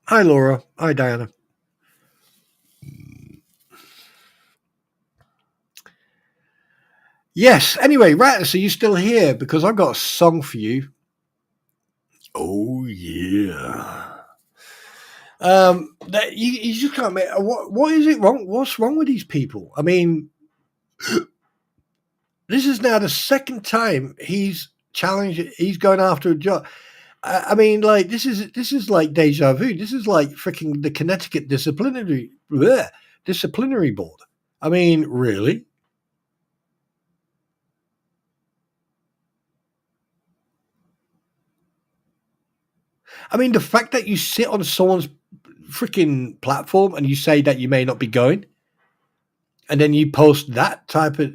Hi, Laura. Hi, Diana. Yes. Anyway, right. So you're still here because I've got a song for you. Oh yeah. That you just can't make. What is it wrong? What's wrong with these people? I mean, this is now the second time he's challenged. He's going after a job. I mean, like this is like deja vu. This is like freaking the Connecticut disciplinary board. I mean, really? I mean, the fact that you sit on someone's freaking platform and you say that you may not be going, and then you post that type of.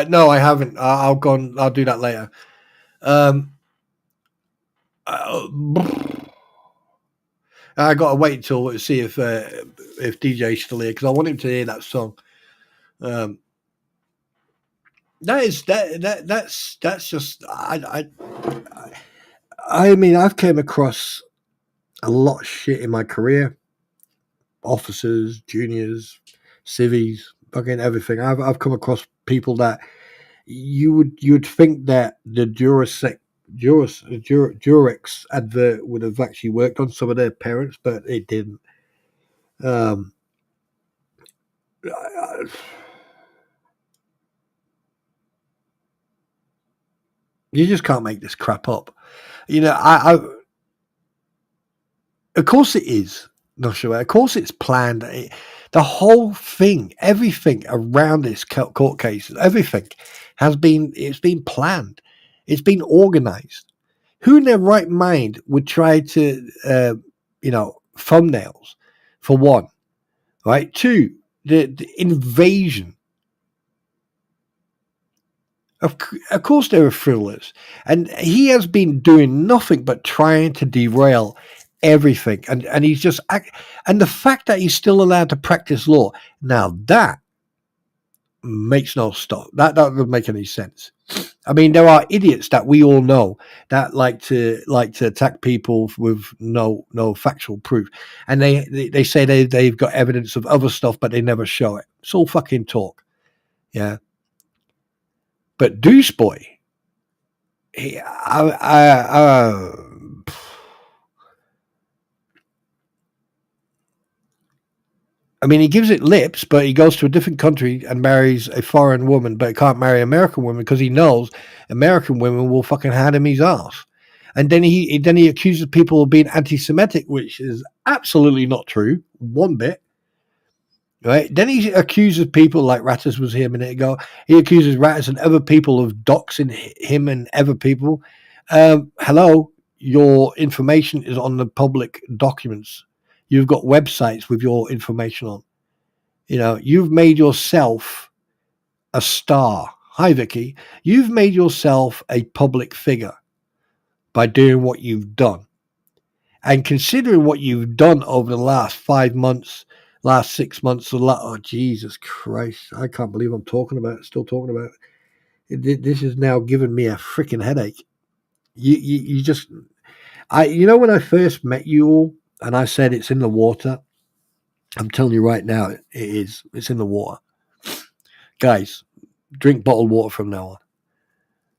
No, I haven't. I'll go. I'll do that later. I got to wait until to see if DJ's still here because I want him to hear that song. That's just I mean, I've came across a lot of shit in my career. Officers, juniors, civvies, fucking everything. I've come across people that you'd think that the Durex advert would have actually worked on some of their parents, but it didn't. You just can't make this crap up. You know, of course it is. Not sure. Of course it's planned. The whole thing, everything around this court case, everything it's been planned. It's been organized. Who in their right mind would try to, thumbnails, for one, right? Two, the invasion. Of course they were frivolous. And he has been doing nothing but trying to derail everything. And he's just, and the fact that he's still allowed to practice law, now that makes no stop. That doesn't make any sense. I mean, there are idiots that we all know that like to attack people with no factual proof. And they say they've got evidence of other stuff, but they never show it. It's all fucking talk. Yeah. But Deuce Boy, I mean, he gives it lips, but he goes to a different country and marries a foreign woman, but he can't marry an American woman because he knows American women will fucking hand him his ass. And then he accuses people of being anti-Semitic, which is absolutely not true, one bit. Right? Then he accuses people like Rattus was here a minute ago. He accuses Rattus and other people of doxing him and other people. Hello, your information is on the public documents. You've got websites with your information on. You know, you've made yourself a star. Hi, Vicky. You've made yourself a public figure by doing what you've done. And considering what you've done over the last 5 months, last 6 months, oh, Jesus Christ. I can't believe I'm still talking about it. This has now given me a freaking headache. You just, when I first met you all and I said it's in the water, I'm telling you right now, it is. It's in the water. Guys, drink bottled water from now on.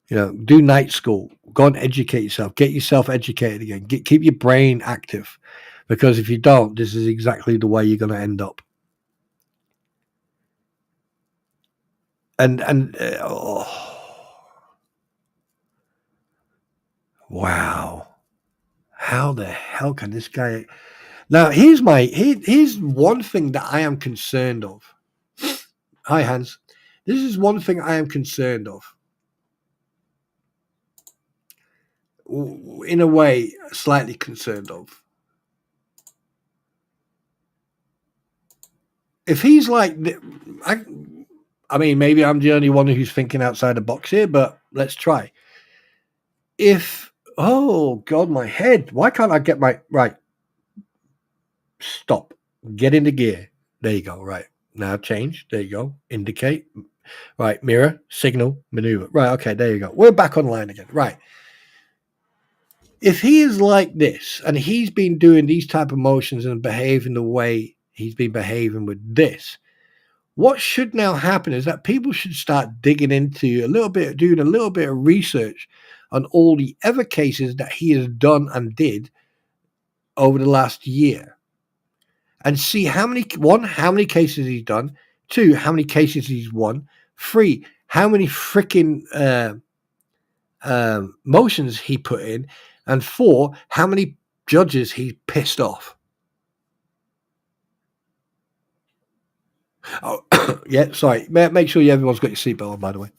You know, do night school. Go and educate yourself. Get yourself educated again. Keep your brain active. Because if you don't, this is exactly the way you're going to end up. Wow. How the hell can this guy... Now, here's one thing that I am concerned of. Hi, Hans. This is one thing I am concerned of. In a way, slightly concerned of. If he's like, I mean, maybe I'm the only one who's thinking outside the box here, but let's try. Oh God, my head. Why can't I get right? Stop. Get into gear. There you go. Right. Now change. There you go. Indicate. Right. Mirror. Signal. Maneuver. Right. Okay. There you go. We're back online again. Right. If he is like this and he's been doing these type of motions and behaving the way he's been behaving with this, what should now happen is that people should start digging into doing a little bit of research on all the other cases that he has done and did over the last year and see how many cases he's done, 2, how many cases he's won, 3, how many freaking motions he put in, and 4, how many judges he pissed off. Oh, yeah, sorry. Make sure everyone's got your seatbelt on, by the way.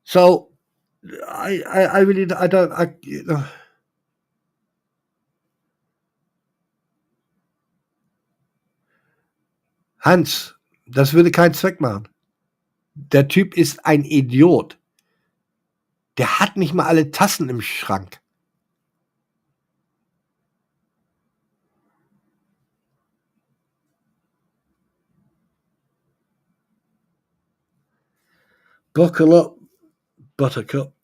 So I really, I don't, Hans, das würde keinen Zweck machen. Der Typ ist ein Idiot. Der hat nicht mal alle Tassen im Schrank. Buckle up, Buttercup.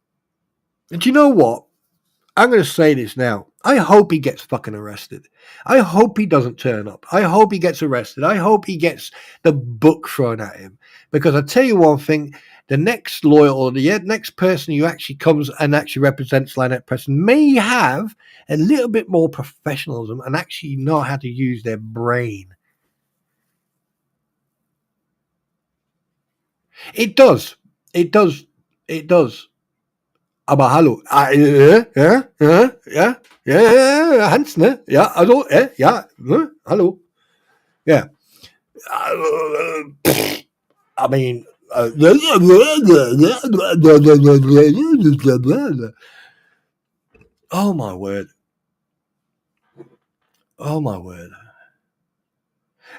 And do you know what? I'm going to say this now. I hope he gets fucking arrested. I hope he doesn't turn up. I hope he gets arrested. I hope he gets the book thrown at him. Because I tell you one thing, the next lawyer or the next person who actually comes and actually represents Lynette Preston may have a little bit more professionalism and actually know how to use their brain. It does. It does. It does. Aber hallo, ja, Hans, ne? Ja, also, ja, ne? Hallo. Yeah. I mean, oh my word. Oh my word.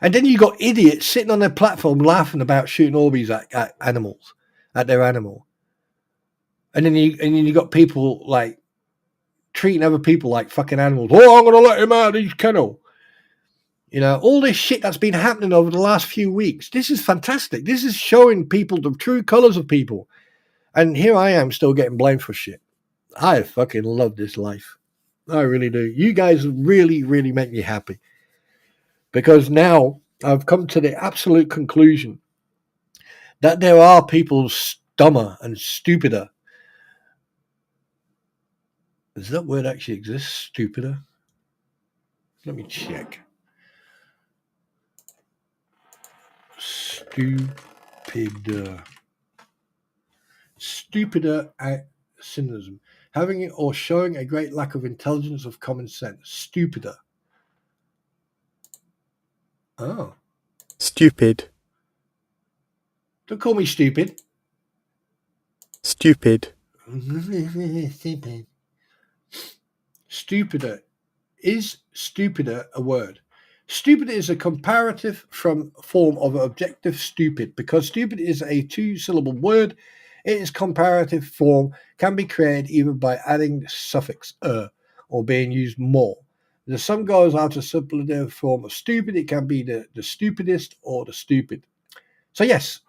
And then you got idiots sitting on their platform laughing about shooting Orbeez at animals, at their animal. And then you got people like treating other people like fucking animals. Oh, I'm going to let him out of his kennel. You know, all this shit that's been happening over the last few weeks. This is fantastic. This is showing people the true colors of people. And here I am still getting blamed for shit. I fucking love this life. I really do. You guys really, really make me happy. Because now I've come to the absolute conclusion that there are people dumber and stupider. Does that word actually exist? Stupider? Let me check. Stupider cynicism. Having or showing a great lack of intelligence of common sense. Stupider. Oh. Stupid. Don't call me stupid. Stupid. Stupid. Stupider. Is stupider a word? Stupid is a comparative form of objective stupid. Because stupid is a two-syllable word, its comparative form can be created either by adding the suffix or being used more. The sum goes out to superlative form of stupid. It can be the stupidest or the stupid. So yes,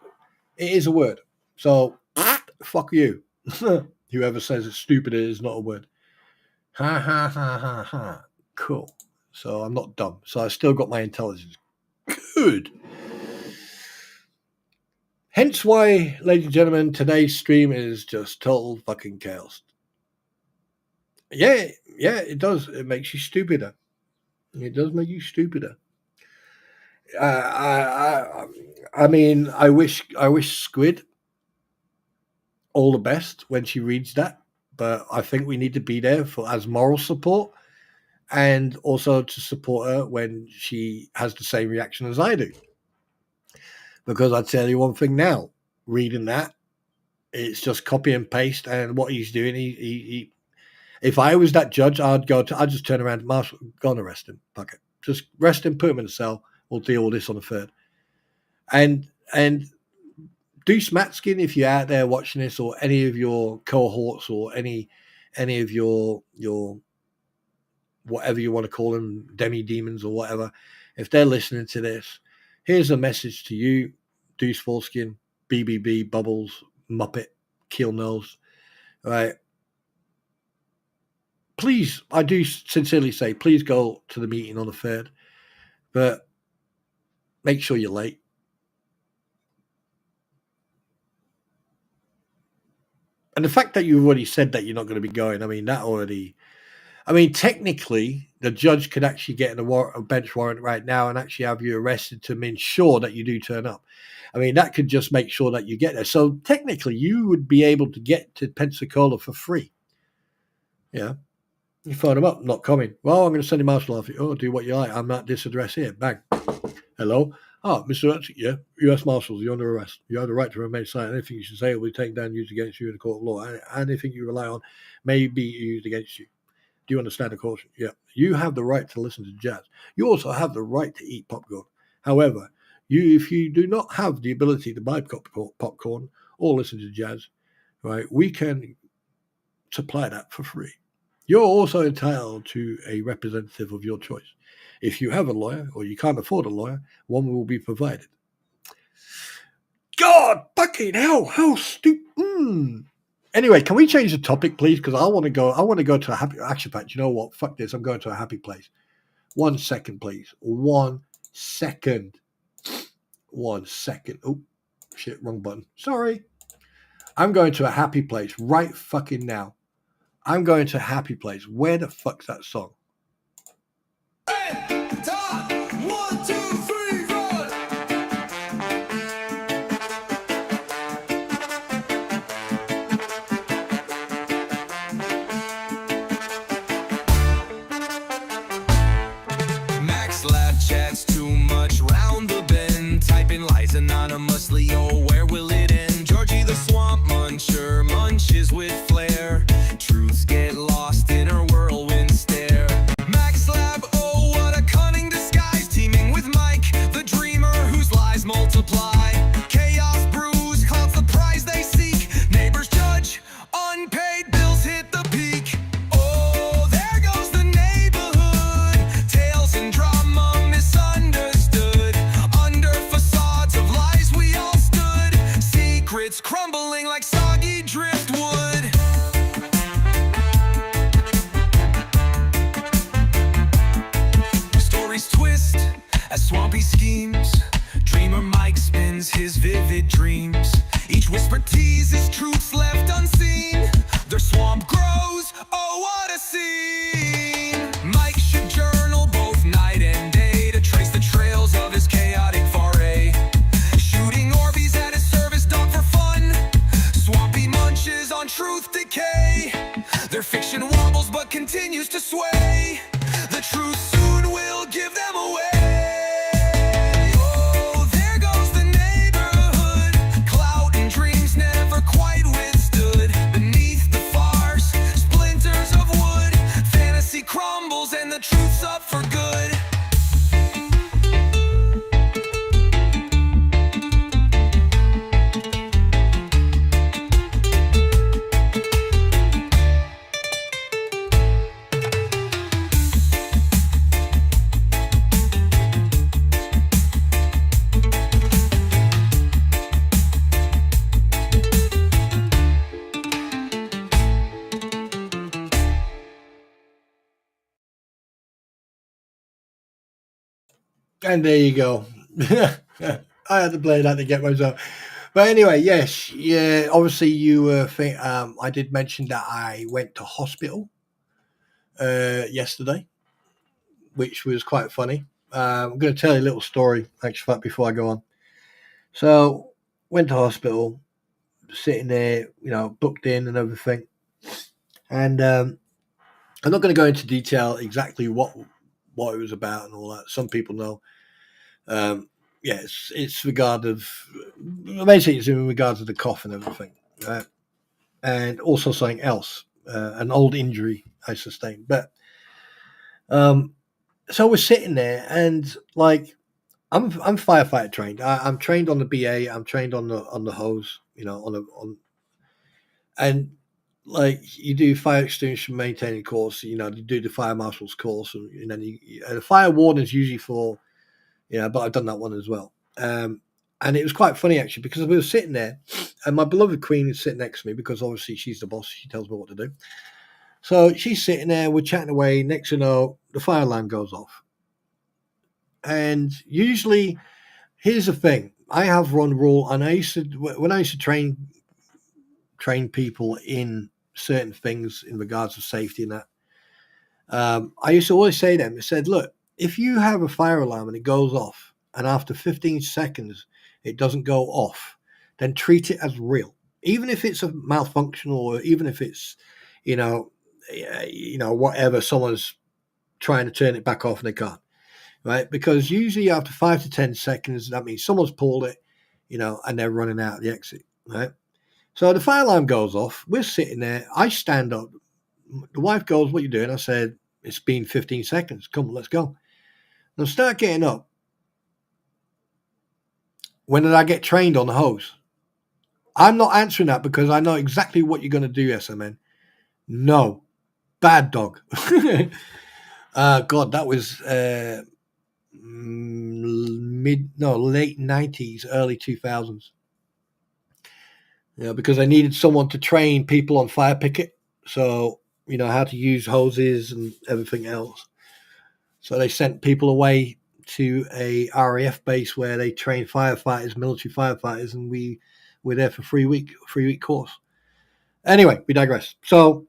it is a word. So fuck you. Whoever says it's stupid is not a word. Ha ha ha ha ha. Cool. So I'm not dumb. So I still got my intelligence. Good. Hence why, ladies and gentlemen, today's stream is just total fucking chaos. Yeah, it does. It makes you stupider. It does make you stupider. I mean, I wish Squid all the best when she reads that, but I think we need to be there as moral support and also to support her when she has the same reaction as I do. Because I tell you one thing now, reading that, it's just copy and paste, and what he's doing, he if I was that judge, I'd just turn around to Marshall, go and arrest him. Fuck it. Just arrest him, put him in a cell. We'll deal with this on the third. And Deuce Matskin, if you're out there watching this, or any of your cohorts, or any of your whatever you want to call them, demi-demons or whatever, if they're listening to this, here's a message to you, Deuce Foreskin, BBB, Bubbles, Muppet, Keel Nose, right? Please, I do sincerely say, please go to the meeting on the 3rd, but make sure you're late. And the fact that you've already said that you're not going to be going, technically, the judge could actually get a bench warrant right now and actually have you arrested to ensure that you do turn up. I mean, that could just make sure that you get there. So technically, you would be able to get to Pensacola for free. Yeah. You phone them up, not coming. Well, I'm going to send you marshal off. Oh, do what you like. I'm at this address here. Bang. Hello. Oh, Mr. Hudson, yeah, U.S. Marshals, you're under arrest. You have the right to remain silent. Anything you should say will be taken down and used against you in the court of law. Anything you rely on may be used against you. Do you understand the caution? Yeah. You have the right to listen to jazz. You also have the right to eat popcorn. However, if you do not have the ability to buy popcorn or listen to jazz, right, we can supply that for free. You're also entitled to a representative of your choice. If you have a lawyer or you can't afford a lawyer, one will be provided. God, fucking hell, how stupid. Anyway, can we change the topic, please? Because I want to go to a happy action patch. You know what? Fuck this. I'm going to a happy place. 1 second, please. 1 second. 1 second. Oh, shit, wrong button. Sorry. I'm going to a happy place right fucking now. I'm going to a happy place. Where the fuck's that song? Chats too much round the bend, typing lies anonymously. Oh, where will it end? Georgie the swamp muncher munches with flair. Truths get lost in her whirlwind stare. Max Lab, oh, what a cunning disguise, teaming with Mike, the dreamer whose lies multiply. Chaos brews, clouds the prize they seek. Neighbors judge, unpaid bills hit the peak. Oh, there goes the neighborhood. Tales and drama misunderstood. Under facades of lies we all stood. Secrets crumbling like soggy driftwood. Stories twist as swampy schemes. Dreamer Mike spins his vivid dreams. Each whisper teases truths left unseen. Their swamp grows, oh what a scene. Mike should journal both night and day to trace the trails of his chaotic foray. Shooting Orbeez at his service dog for fun. Swampy munches on truth decay. Their fiction wobbles but continues to sway. The truth soon will give them away. Oh, there goes the neighborhood. Clout and dreams never quite withstood. Beneath the farce, splinters of wood. Fantasy crumbles and the truth's up for good. And there you go. I had to play that to get myself. But anyway, yes, yeah. Obviously, you think I did mention that I went to hospital yesterday, which was quite funny. I'm going to tell you a little story, actually, before I go on. So, went to hospital, sitting there, booked in and everything. And I'm not going to go into detail exactly what it was about and all that. Some people know. Yes, it's basically it's in regard to the cough and everything, right? And also something else, an old injury I sustained. But so we're sitting there, and like I'm firefighter trained. I'm trained on the BA. I'm trained on the hose, and like you do fire extinguisher maintaining course. You do the fire marshal's course, and then the fire warden is usually for. But I've done that one as well. And it was quite funny, actually, because we were sitting there, and my beloved queen is sitting next to me because obviously she's the boss. She tells me what to do. So she's sitting there, we're chatting away. Next thing you know, the fire alarm goes off. And usually, here's the thing. I have one rule, and when I used to train people in certain things in regards to safety and that, I used to always say to them, I said, look, if you have a fire alarm and it goes off, and after 15 seconds it doesn't go off, then treat it as real. Even if it's a malfunction, or even if it's, whatever, someone's trying to turn it back off and they can't. right? Because usually after 5 to 10 seconds, that means someone's pulled it, and they're running out of the exit, right? So the fire alarm goes off. We're sitting there. I stand up. The wife goes, "What are you doing?" I said, "It's been 15 seconds. Come on, let's go." Now start getting up. When did I get trained on the hose? I'm not answering that because I know exactly what you're going to do, SMN. No. Bad dog. God, that was late 90s, early 2000s. Because I needed someone to train people on fire picket. So, how to use hoses and everything else. So they sent people away to a RAF base where they trained firefighters, military firefighters, and we were there for 3-week course. Anyway, we digress. So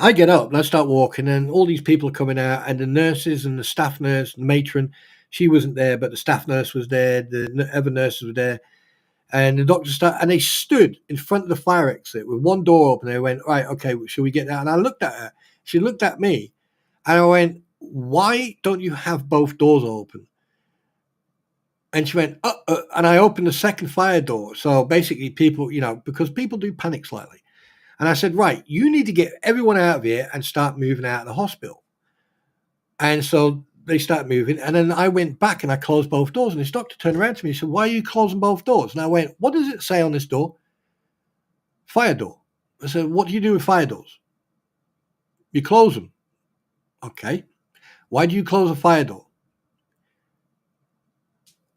I get up and I start walking, and all these people are coming out, and the nurses and the staff nurse, the matron, she wasn't there, but the staff nurse was there, the other nurses were there, and the doctor and they stood in front of the fire exit with one door open. They went, "Right, okay, shall we get that?" And I looked at her. She looked at me, and I went, "Why don't you have both doors open?" And she went, and I opened the second fire door. So basically people, because people do panic slightly. And I said, "Right, you need to get everyone out of here and start moving out of the hospital." And so they started moving. And then I went back and I closed both doors. And this doctor turned around to me and said, "Why are you closing both doors?" And I went, "What does it say on this door?" "Fire door." I said, "What do you do with fire doors?" "You close them." "Okay. Why do you close a fire door?"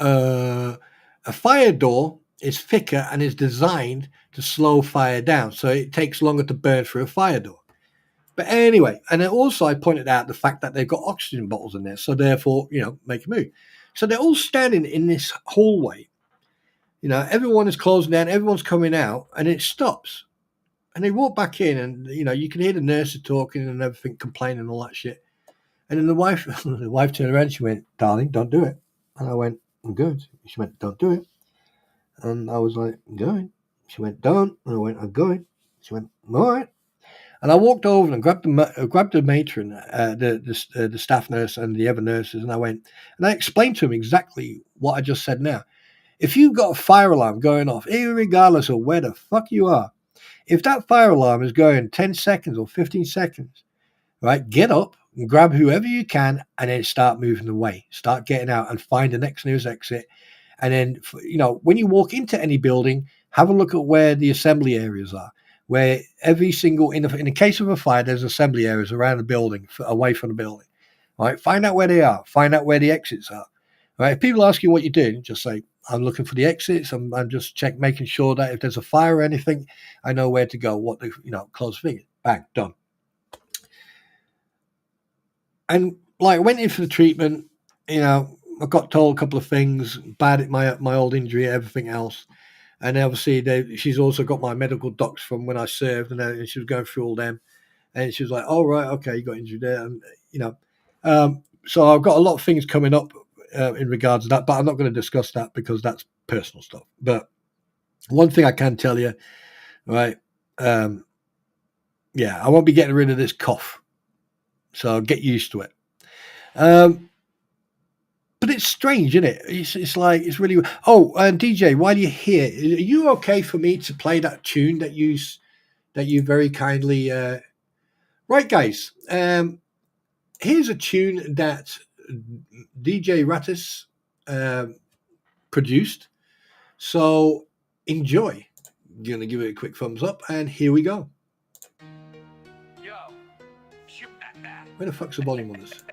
A fire door is thicker and is designed to slow fire down. So it takes longer to burn through a fire door. But anyway, and then also I pointed out the fact that they've got oxygen bottles in there. So therefore, make a move. So they're all standing in this hallway. Everyone is closing down, everyone's coming out, and it stops. And they walk back in, and, you can hear the nurses talking and everything, complaining and all that shit. And then the wife turned around, she went, "Darling, don't do it." And I went, "I'm good." She went, "Don't do it." And I was like, "I'm going." She went, "Don't." And I went, "I'm going." She went, "All right." And I walked over and grabbed the matron, the staff nurse and the other nurses, and I went, and I explained to him exactly what I just said now. If you've got a fire alarm going off, regardless of where the fuck you are, if that fire alarm is going 10 seconds or 15 seconds, right, get up and grab whoever you can and then start moving away. Start getting out and find the next nearest exit. And then, when you walk into any building, have a look at where the assembly areas are. Where every single, in the case of a fire, there's assembly areas around the building, away from the building. Right? Find out where they are. Find out where the exits are. Right? If people ask you what you're doing, just say, "I'm looking for the exits. I'm just making sure that if there's a fire or anything, I know where to go. What the, close figure. Bang, done." And I went in for the treatment. I got told a couple of things bad at my old injury, everything else. And obviously, she's also got my medical docs from when I served, and she was going through all them. And she was like, "Oh, right, okay, you got injured there." And, so I've got a lot of things coming up in regards to that, but I'm not going to discuss that because that's personal stuff. But one thing I can tell you, right, I won't be getting rid of this cough. So get used to it. But it's strange, isn't it? It's like, it's really... Oh, DJ, while you're here, are you okay for me to play that tune that you very kindly... Right, guys. Here's a tune that DJ Rattis produced. So enjoy. I'm going to give it a quick thumbs up, and here we go. Yo, shoot that. Where the fuck's the volume on this?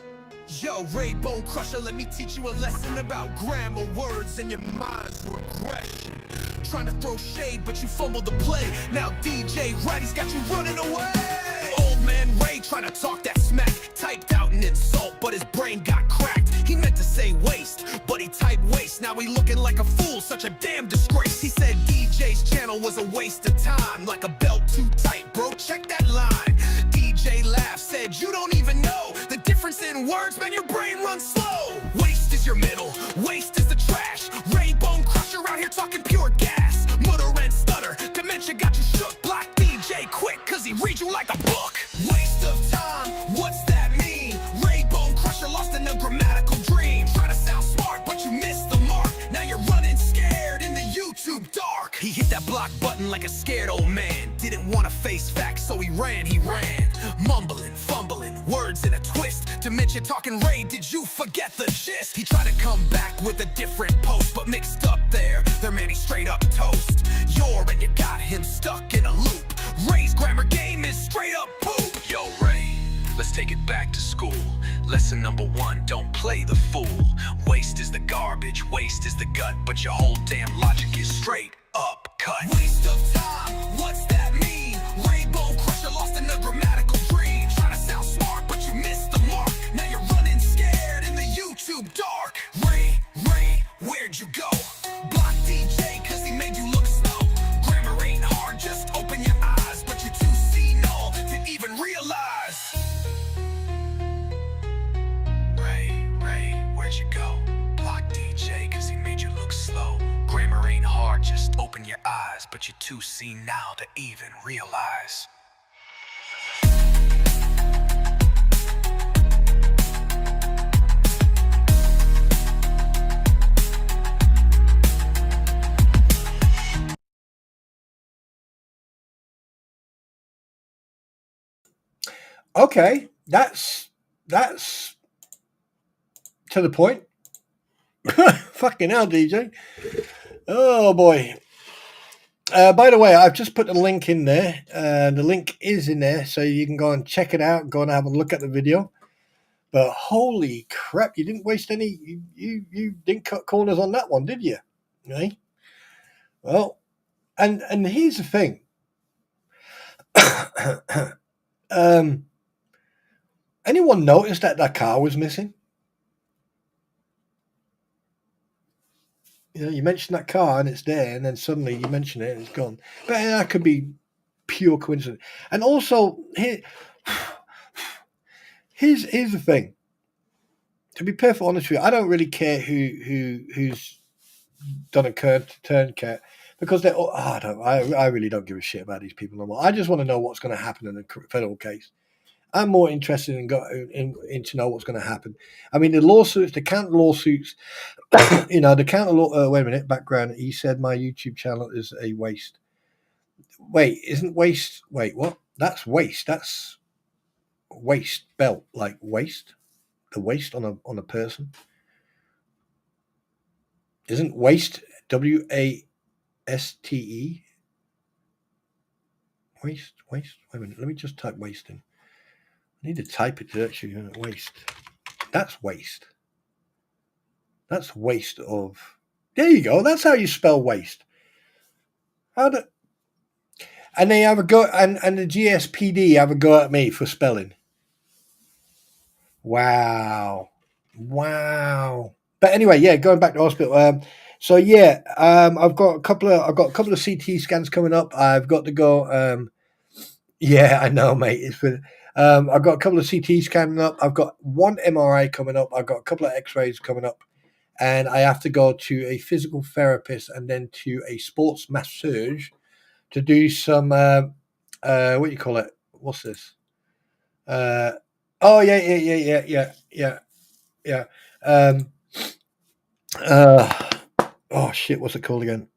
Yo, Rainbow Crusher, let me teach you a lesson about grammar, words, and your mind's regression. Trying to throw shade, but you fumbled the play. Now DJ Ratty's got you running away. Old man Ray trying to talk that smack. Typed out an insult, but his brain got cracked. He meant to say waste, but he typed waste. Now he looking like a fool, such a damn disgrace. He said DJ's channel was a waste of time. Like a belt too tight, bro, check that line. DJ laughed, said you don't even know the difference in words, man, your brain runs slow. Waste is your middle, waste is the trash. Rainbow Crusher out here talking pure gas. Mutter and stutter, dementia got you shook. Block DJ quick, cause he read you like a book. Waste of time, what's that mean? Rainbow Crusher lost in a grammatical dream. hiding like a scared old man. Didn't want to face facts, so he ran. Mumbling, fumbling, words in a twist. Dementia talking, Ray, did you forget the gist? He tried to come back with a different post, but mixed up there. Their man, he straight up toast. And you got him stuck in a loop. Ray's grammar game is straight up poop. Yo, Ray, let's take it back to school. Lesson number 1, don't play the fool. Waste is the garbage, waste is the gut, but your whole damn logic is straight up cut. Waste of time, what's that mean? Rainbow crusher lost in a grammatical dream. Trying to sound smart, but you missed the mark. Now you're running scared in the YouTube dark. Ray, where'd you go? Block DJ, cause he made you look slow. Grammar ain't hard, just open your eyes, but you're too senile to even realize. Ray, where'd you go? Block DJ, cause he made you look slow. Grammar ain't hard, just open your eyes, but you're too senile to even realize. Okay, that's to the point. Fucking hell, DJ. Oh boy. By the way, I've just put the link in there. The link is in there, so you can go and check it out. Go and have a look at the video. But holy crap, you didn't waste any. You didn't cut corners on that one, did you? Right? Well, and here's the thing. Anyone noticed that car was missing? You know, you mention that car and it's there, and then suddenly you mention it and it's gone. But that could be pure coincidence. And also, here's the thing. To be perfectly honest with you, I don't really care who's done a turn cat, because they're all, I really don't give a shit about these people no more. I just want to know what's going to happen in a federal case. I'm more interested in to know what's going to happen. I mean, the lawsuits, the counter lawsuits, the counter law. Wait a minute, background. He said my YouTube channel is a waste. Wait, isn't waste? Wait, what? That's waste. That's waist belt, like waist. The waist on a person. Isn't waste WASTE? Waste. Wait a minute. Let me just type waste in. I need to type it to actually waste. That's waste. That's waste of. There you go. That's how you spell waste. And they have a go, and the GSPD have a go at me for spelling. Wow. But anyway, yeah, going back to hospital. I've got a couple of CT scans coming up. I've got to go. Yeah, I know, mate. It's for. I've got a couple of CTs coming up. I've got one MRI coming up. I've got a couple of X-rays coming up, and I have to go to a physical therapist and then to a sports massage to do some. What do you call it? What's this? Yeah. Oh shit! What's it called again?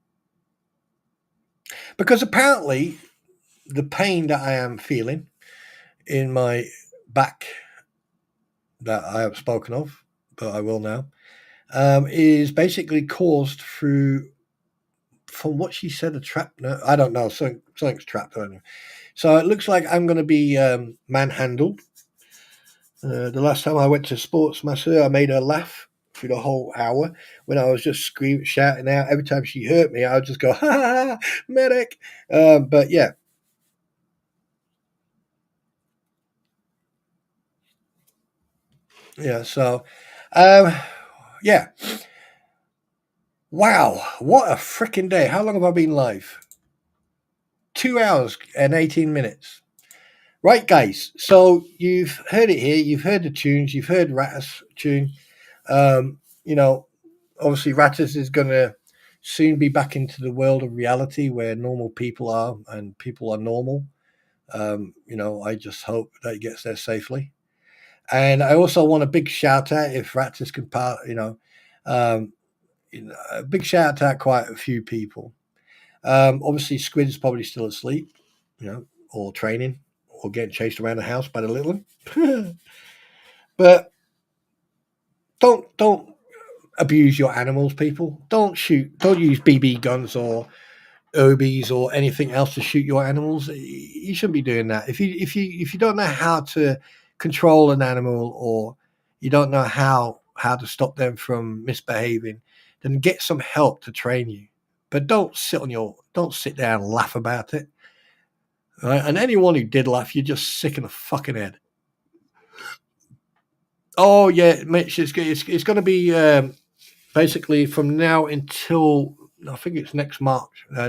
Because apparently, the pain that I am feeling in my back that I have spoken of, but I will now, is basically caused through, from what she said, a trap. No, I don't know. Something's trapped. I don't know. So it looks like I'm going to be manhandled. The last time I went to sports masseur, I made her laugh through the whole hour when I was just screaming, shouting out. Every time she hurt me, I would just go, ha ha, ha, medic. But yeah. Yeah, so, yeah. Wow, what a freaking day. How long have I been live? 2 hours and 18 minutes. Right, guys, so you've heard it here. You've heard the tunes. You've heard Rattus' tune. Obviously Rattus is going to soon be back into the world of reality where normal people are and people are normal. I just hope that he gets there safely. And I also want a big shout out if Rattus can a big shout out to quite a few people. Obviously, Squid's probably still asleep, or training, or getting chased around the house by the little one. But don't abuse your animals, people. Don't use BB guns or obies or anything else to shoot your animals. You shouldn't be doing that. If you don't know how to control an animal, or you don't know how to stop them from misbehaving, then get some help to train you. But don't sit there and laugh about it. Right? And anyone who did laugh, you're just sick in the fucking head. Oh yeah, Mitch, it's going to be basically from now until I think it's next month. I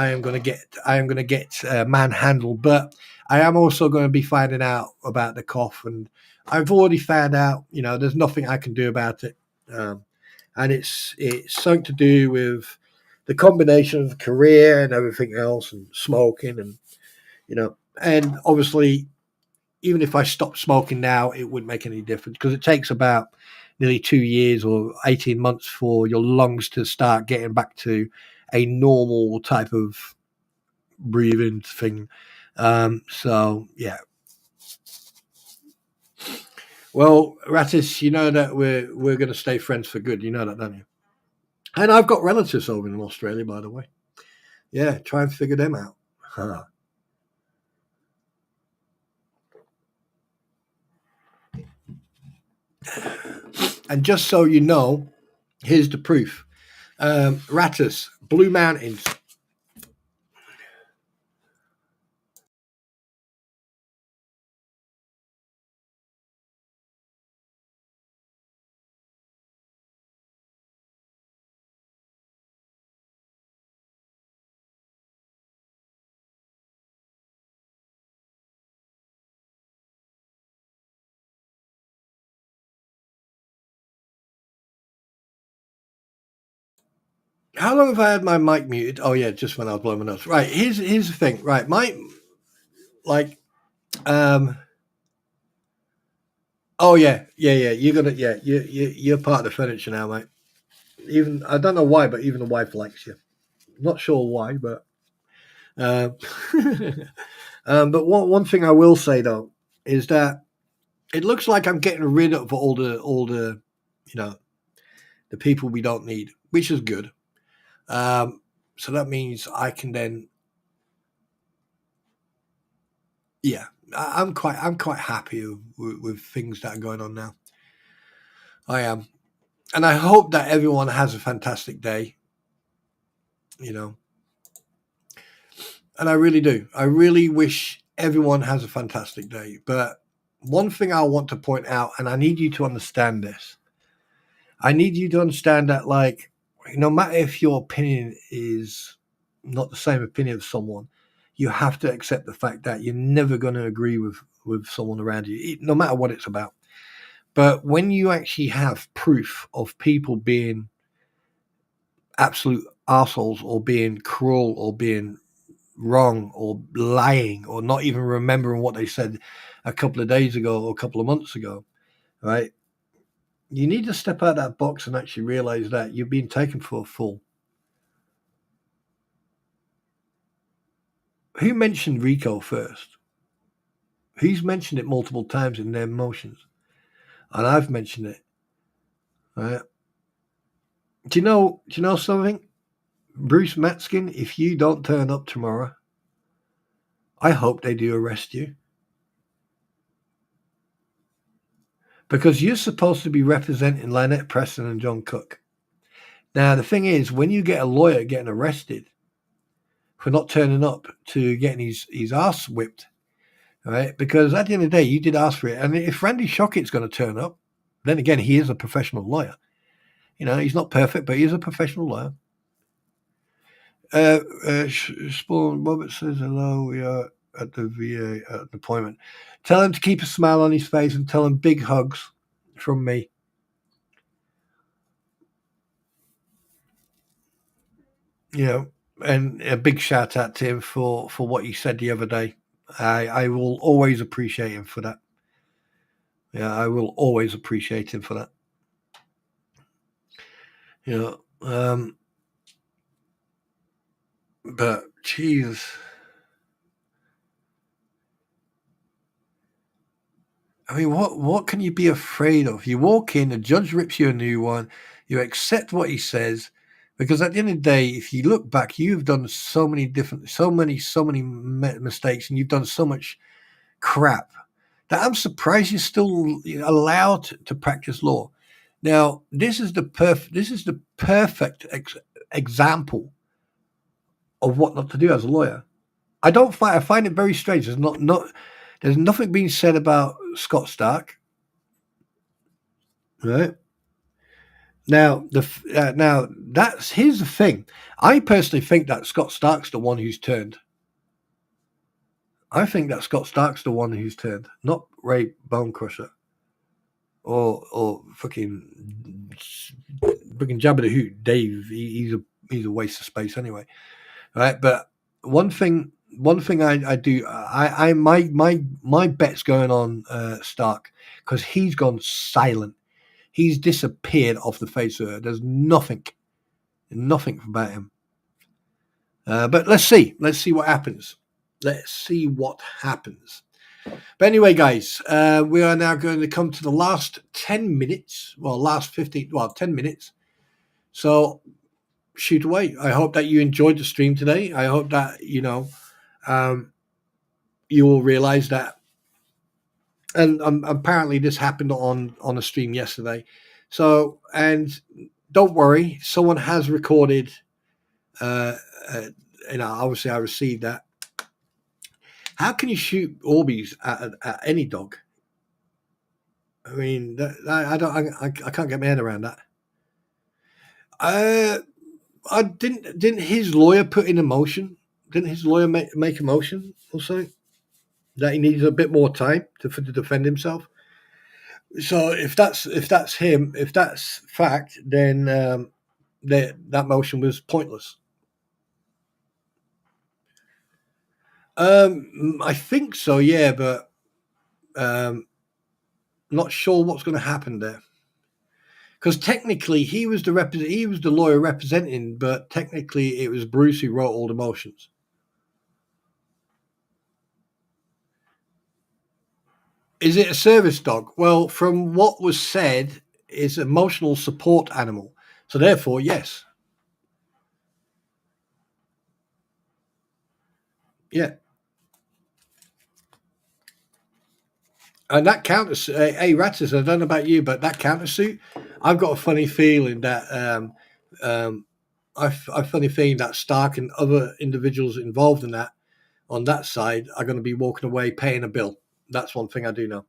am going to get manhandled, but I am also going to be finding out about the cough, and I've already found out. There's nothing I can do about it, and it's something to do with the combination of career and everything else, and smoking, and and obviously, even if I stopped smoking now, it wouldn't make any difference, because it takes about nearly 2 years or 18 months for your lungs to start getting back to a normal type of breathing thing. So yeah. Well, Rattis, you know that we're going to stay friends for good. You know that, don't you? And I've got relatives over in Australia, by the way. Yeah, try and figure them out. Huh. And just so you know, here's the proof. Rattus, Blue Mountains. How long have I had my mic muted? Oh yeah, just when I was blowing my nose. Right, here's the thing. Right, oh yeah. You're gonna you're part of the furniture now, mate. Even I don't know why, but even the wife likes you. Not sure why, but uh, but one thing I will say though is that it looks like I'm getting rid of all the the people we don't need, which is good. So that means I can then, yeah, I'm quite happy with things that are going on now. I am, and I hope that everyone has a fantastic day. And I really do. I really wish everyone has a fantastic day. But one thing I want to point out, and I need you to understand this. I need you to understand that, like, no matter if your opinion is not the same opinion of someone, you have to accept the fact that you're never going to agree with someone around you, no matter what it's about. But when you actually have proof of people being absolute assholes, or being cruel, or being wrong, or lying, or not even remembering what they said a couple of days ago or a couple of months ago, right? You need to step out of that box and actually realize that you've been taken for a fool. Who mentioned Rico first? Who's mentioned it multiple times in their motions? And I've mentioned it. Right? Do you know something? Bruce Matskin, if you don't turn up tomorrow, I hope they do arrest you. Because you're supposed to be representing Lynette Preston and John Cook. Now, the thing is, when you get a lawyer getting arrested for not turning up to getting his ass whipped, right? Because at the end of the day, you did ask for it. And if Randy Shockett's going to turn up, then again, he is a professional lawyer. He's not perfect, but he is a professional lawyer. Spawn Robert says hello. We are at the VA at an appointment. Tell him to keep a smile on his face, and tell him big hugs from me. And a big shout out to him for what he said the other day. I will always appreciate him for that. Yeah, I will always appreciate him for that. But Jesus, I mean, what can you be afraid of? You walk in, the judge rips you a new one, you accept what he says, because at the end of the day, if you look back, you've done so many mistakes, and you've done so much crap that I'm surprised you're still allowed to practice law. Now, this is the perfect example of what not to do as a lawyer. I find it very strange. There's nothing being said about Scott Stark, right? Now here's the thing. I personally think that Scott Stark's the one who's turned. I think that Scott Stark's the one who's turned, not Ray Bonecrusher or fucking Jabba the Hoot Dave. He's a waste of space anyway, right? But one thing I do my bet's going on Stark, because he's gone silent. He's disappeared off the face of it. There's nothing about him. But let's see what happens. Let's see what happens. But anyway, guys, we are now going to come to the last 10 minutes. Well, 10 minutes. So shoot away. I hope that you enjoyed the stream today. I hope that, you will realize that. And apparently this happened on a stream yesterday. So, and don't worry, someone has recorded, obviously I received that. How can you shoot Orbeez at any dog? I mean, I can't get my head around that. I didn't his lawyer put in a motion? Didn't his lawyer make a motion or something that he needs a bit more time to defend himself? So if that's him, if that's fact, then that motion was pointless. I think so, yeah, but not sure what's going to happen there. Because technically he was the lawyer representing, but technically it was Bruce who wrote all the motions. Is it a service dog? Well, from what was said, it's an emotional support animal. So therefore, yes. Yeah. And that countersuit, hey, Rattus, I don't know about you, but that countersuit, I've got a funny feeling that funny feeling that Stark and other individuals involved in that on that side are going to be walking away paying a bill. That's one thing I do know.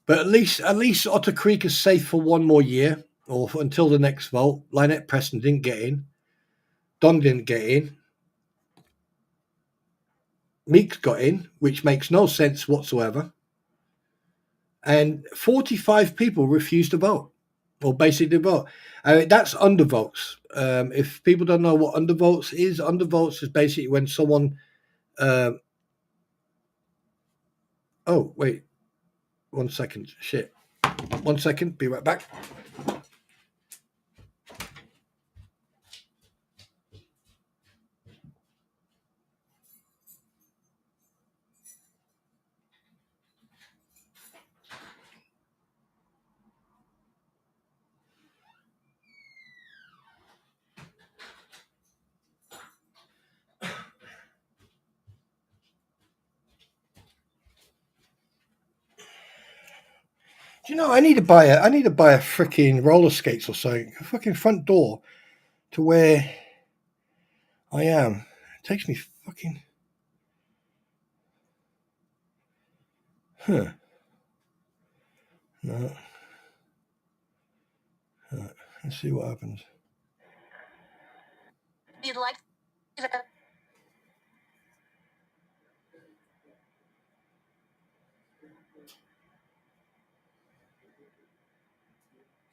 But at least Otter Creek is safe for one more year, or until the next vote. Lynette Preston didn't get in. Don didn't get in. Meeks got in, which makes no sense whatsoever. And 45 people refused to vote, or basically vote. That's undervotes. If people don't know what undervotes is basically when someone. Oh, wait. 1 second. Shit. 1 second. Be right back. Do you know I need to buy a freaking roller skates or something. A fucking front door to where I am. It takes me fucking. Huh. No. Let's see what happens. You'd like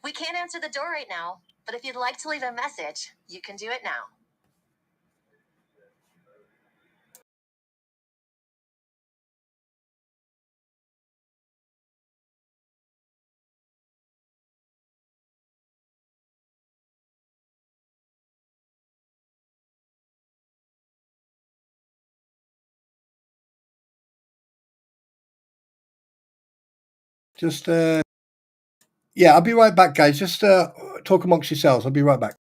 We can't answer the door right now, but if you'd like to leave a message, you can do it now. Just yeah, I'll be right back, guys. Just talk amongst yourselves. I'll be right back.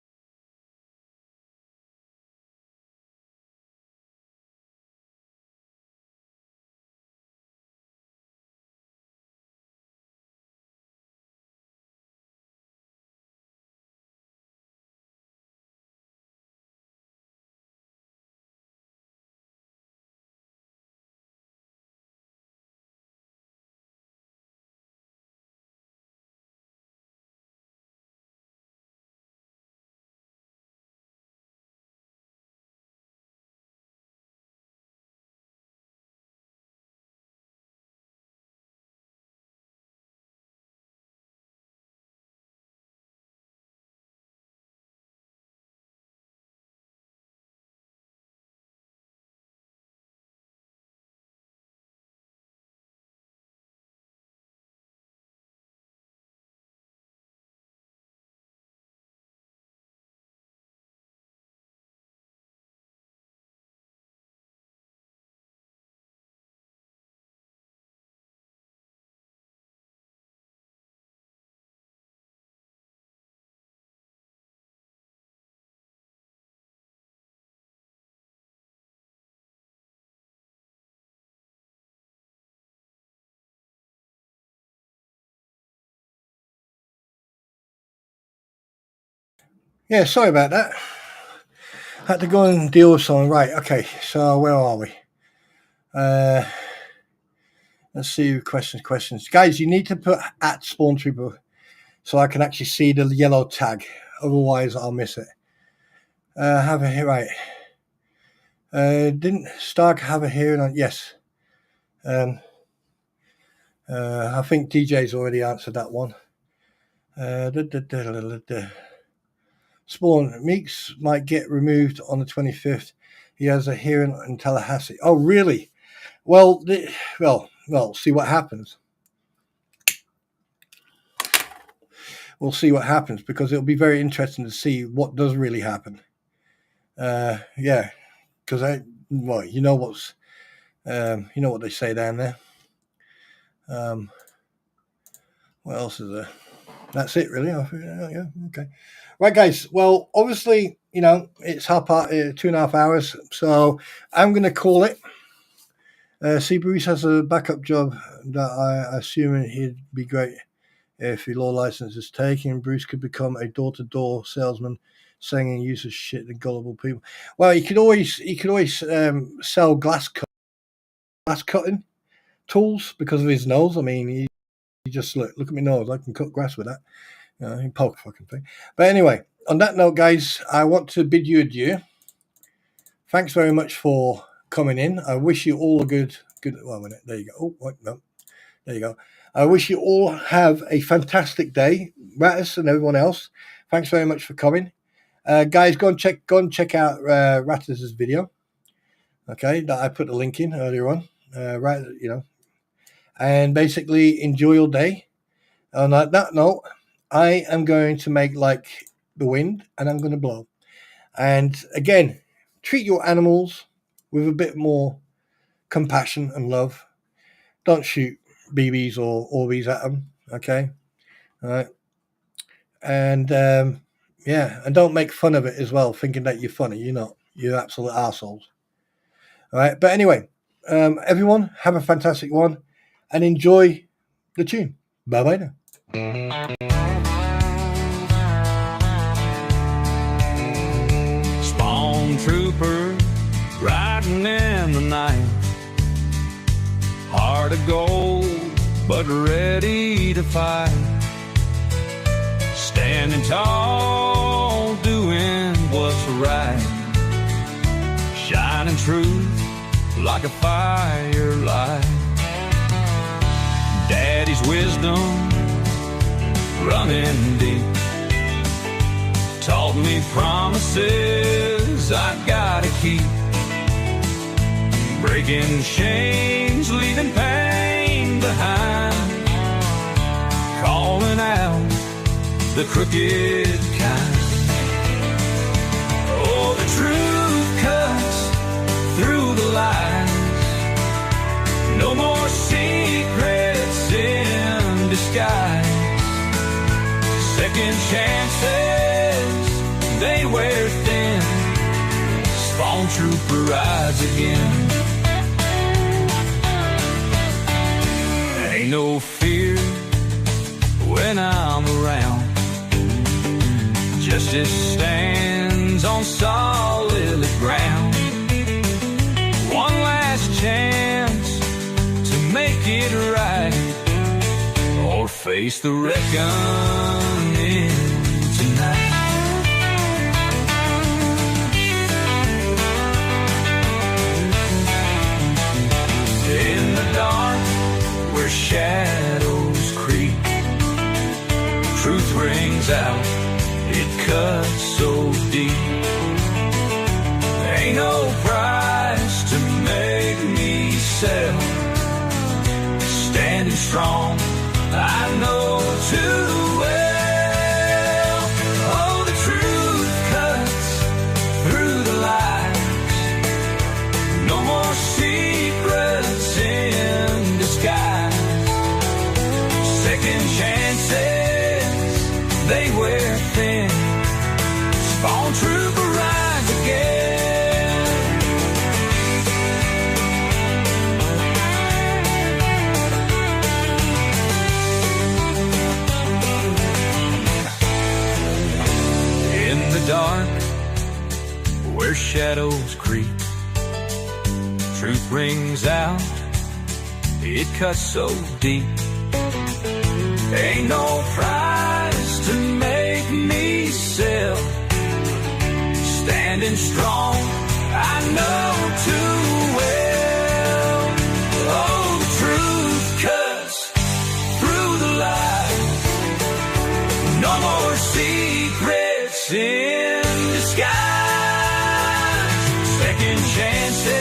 Yeah, sorry about that. Had to go and deal with something. Right, okay, so where are we? Let's see, questions. Guys, you need to put at spawn trooper so I can actually see the yellow tag. Otherwise, I'll miss it. Have a right. Didn't Stark have a hearing on? Yes. I think DJ's already answered that one. Spawn Meeks might get removed on the 25th. He has a hearing in Tallahassee. Oh, really? Well, see what happens. We'll see what happens, because it'll be very interesting to see what does really happen. Yeah, because you know what they say down there. What else is there? That's it, really. Yeah, okay. Right, guys. Well, obviously, it's 2.5 hours, so I'm going to call it. See, Bruce has a backup job that I assume he'd be great if the law license is taken. Bruce could become a door-to-door salesman, selling and uses shit to gullible people. Well, he could always sell glass cutting tools because of his nose. I mean, he just look at my nose. I can cut grass with that. He poke a fucking thing. But anyway, on that note, guys, I want to bid you adieu. Thanks very much for coming in. I wish you all a good. 1 minute. There you go. Oh, wait, no. There you go. I wish you all have a fantastic day, Rattus and everyone else. Thanks very much for coming, guys. Go and check out Rattus's video. Okay, that I put the link in earlier on. And basically enjoy your day. On that note, I am going to make like the wind, and I'm going to blow. And again, treat your animals with a bit more compassion and love. Don't shoot BBs or Orbeez at them, okay? All right. And and don't make fun of it as well, thinking that you're funny. You're not. You're absolute assholes. All right. But anyway, everyone, have a fantastic one and enjoy the tune. Bye-bye now. Spawn trooper riding in the night, heart of gold but ready to fight, standing tall doing what's right, shining truth like a firelight. Daddy's wisdom running deep taught me promises I gotta keep, breaking chains, leaving pain behind, calling out the crooked kind. Oh, the truth cuts through the lies, no more secrets in disguise. Second chances, they wear thin. Spawn trooper rides again. Ain't no fear when I'm around. Justice stands on solid ground. One last chance to make it right, or face the reckoning tonight. In the dark, where shadows creep, truth rings out, it cuts so deep. Ain't no price to make me sell. Standing strong, I know too well. Oh, the truth cuts through the lies. No more secrets in disguise. Second chances, they wear thin. Spawn trooper rides again. In the dark, where shadows creep, truth rings out, it cuts so deep. Ain't no price to make me sell. Standing strong, I know too well. Oh, the truth cuts through the lies. No more secrets in disguise. Second chances,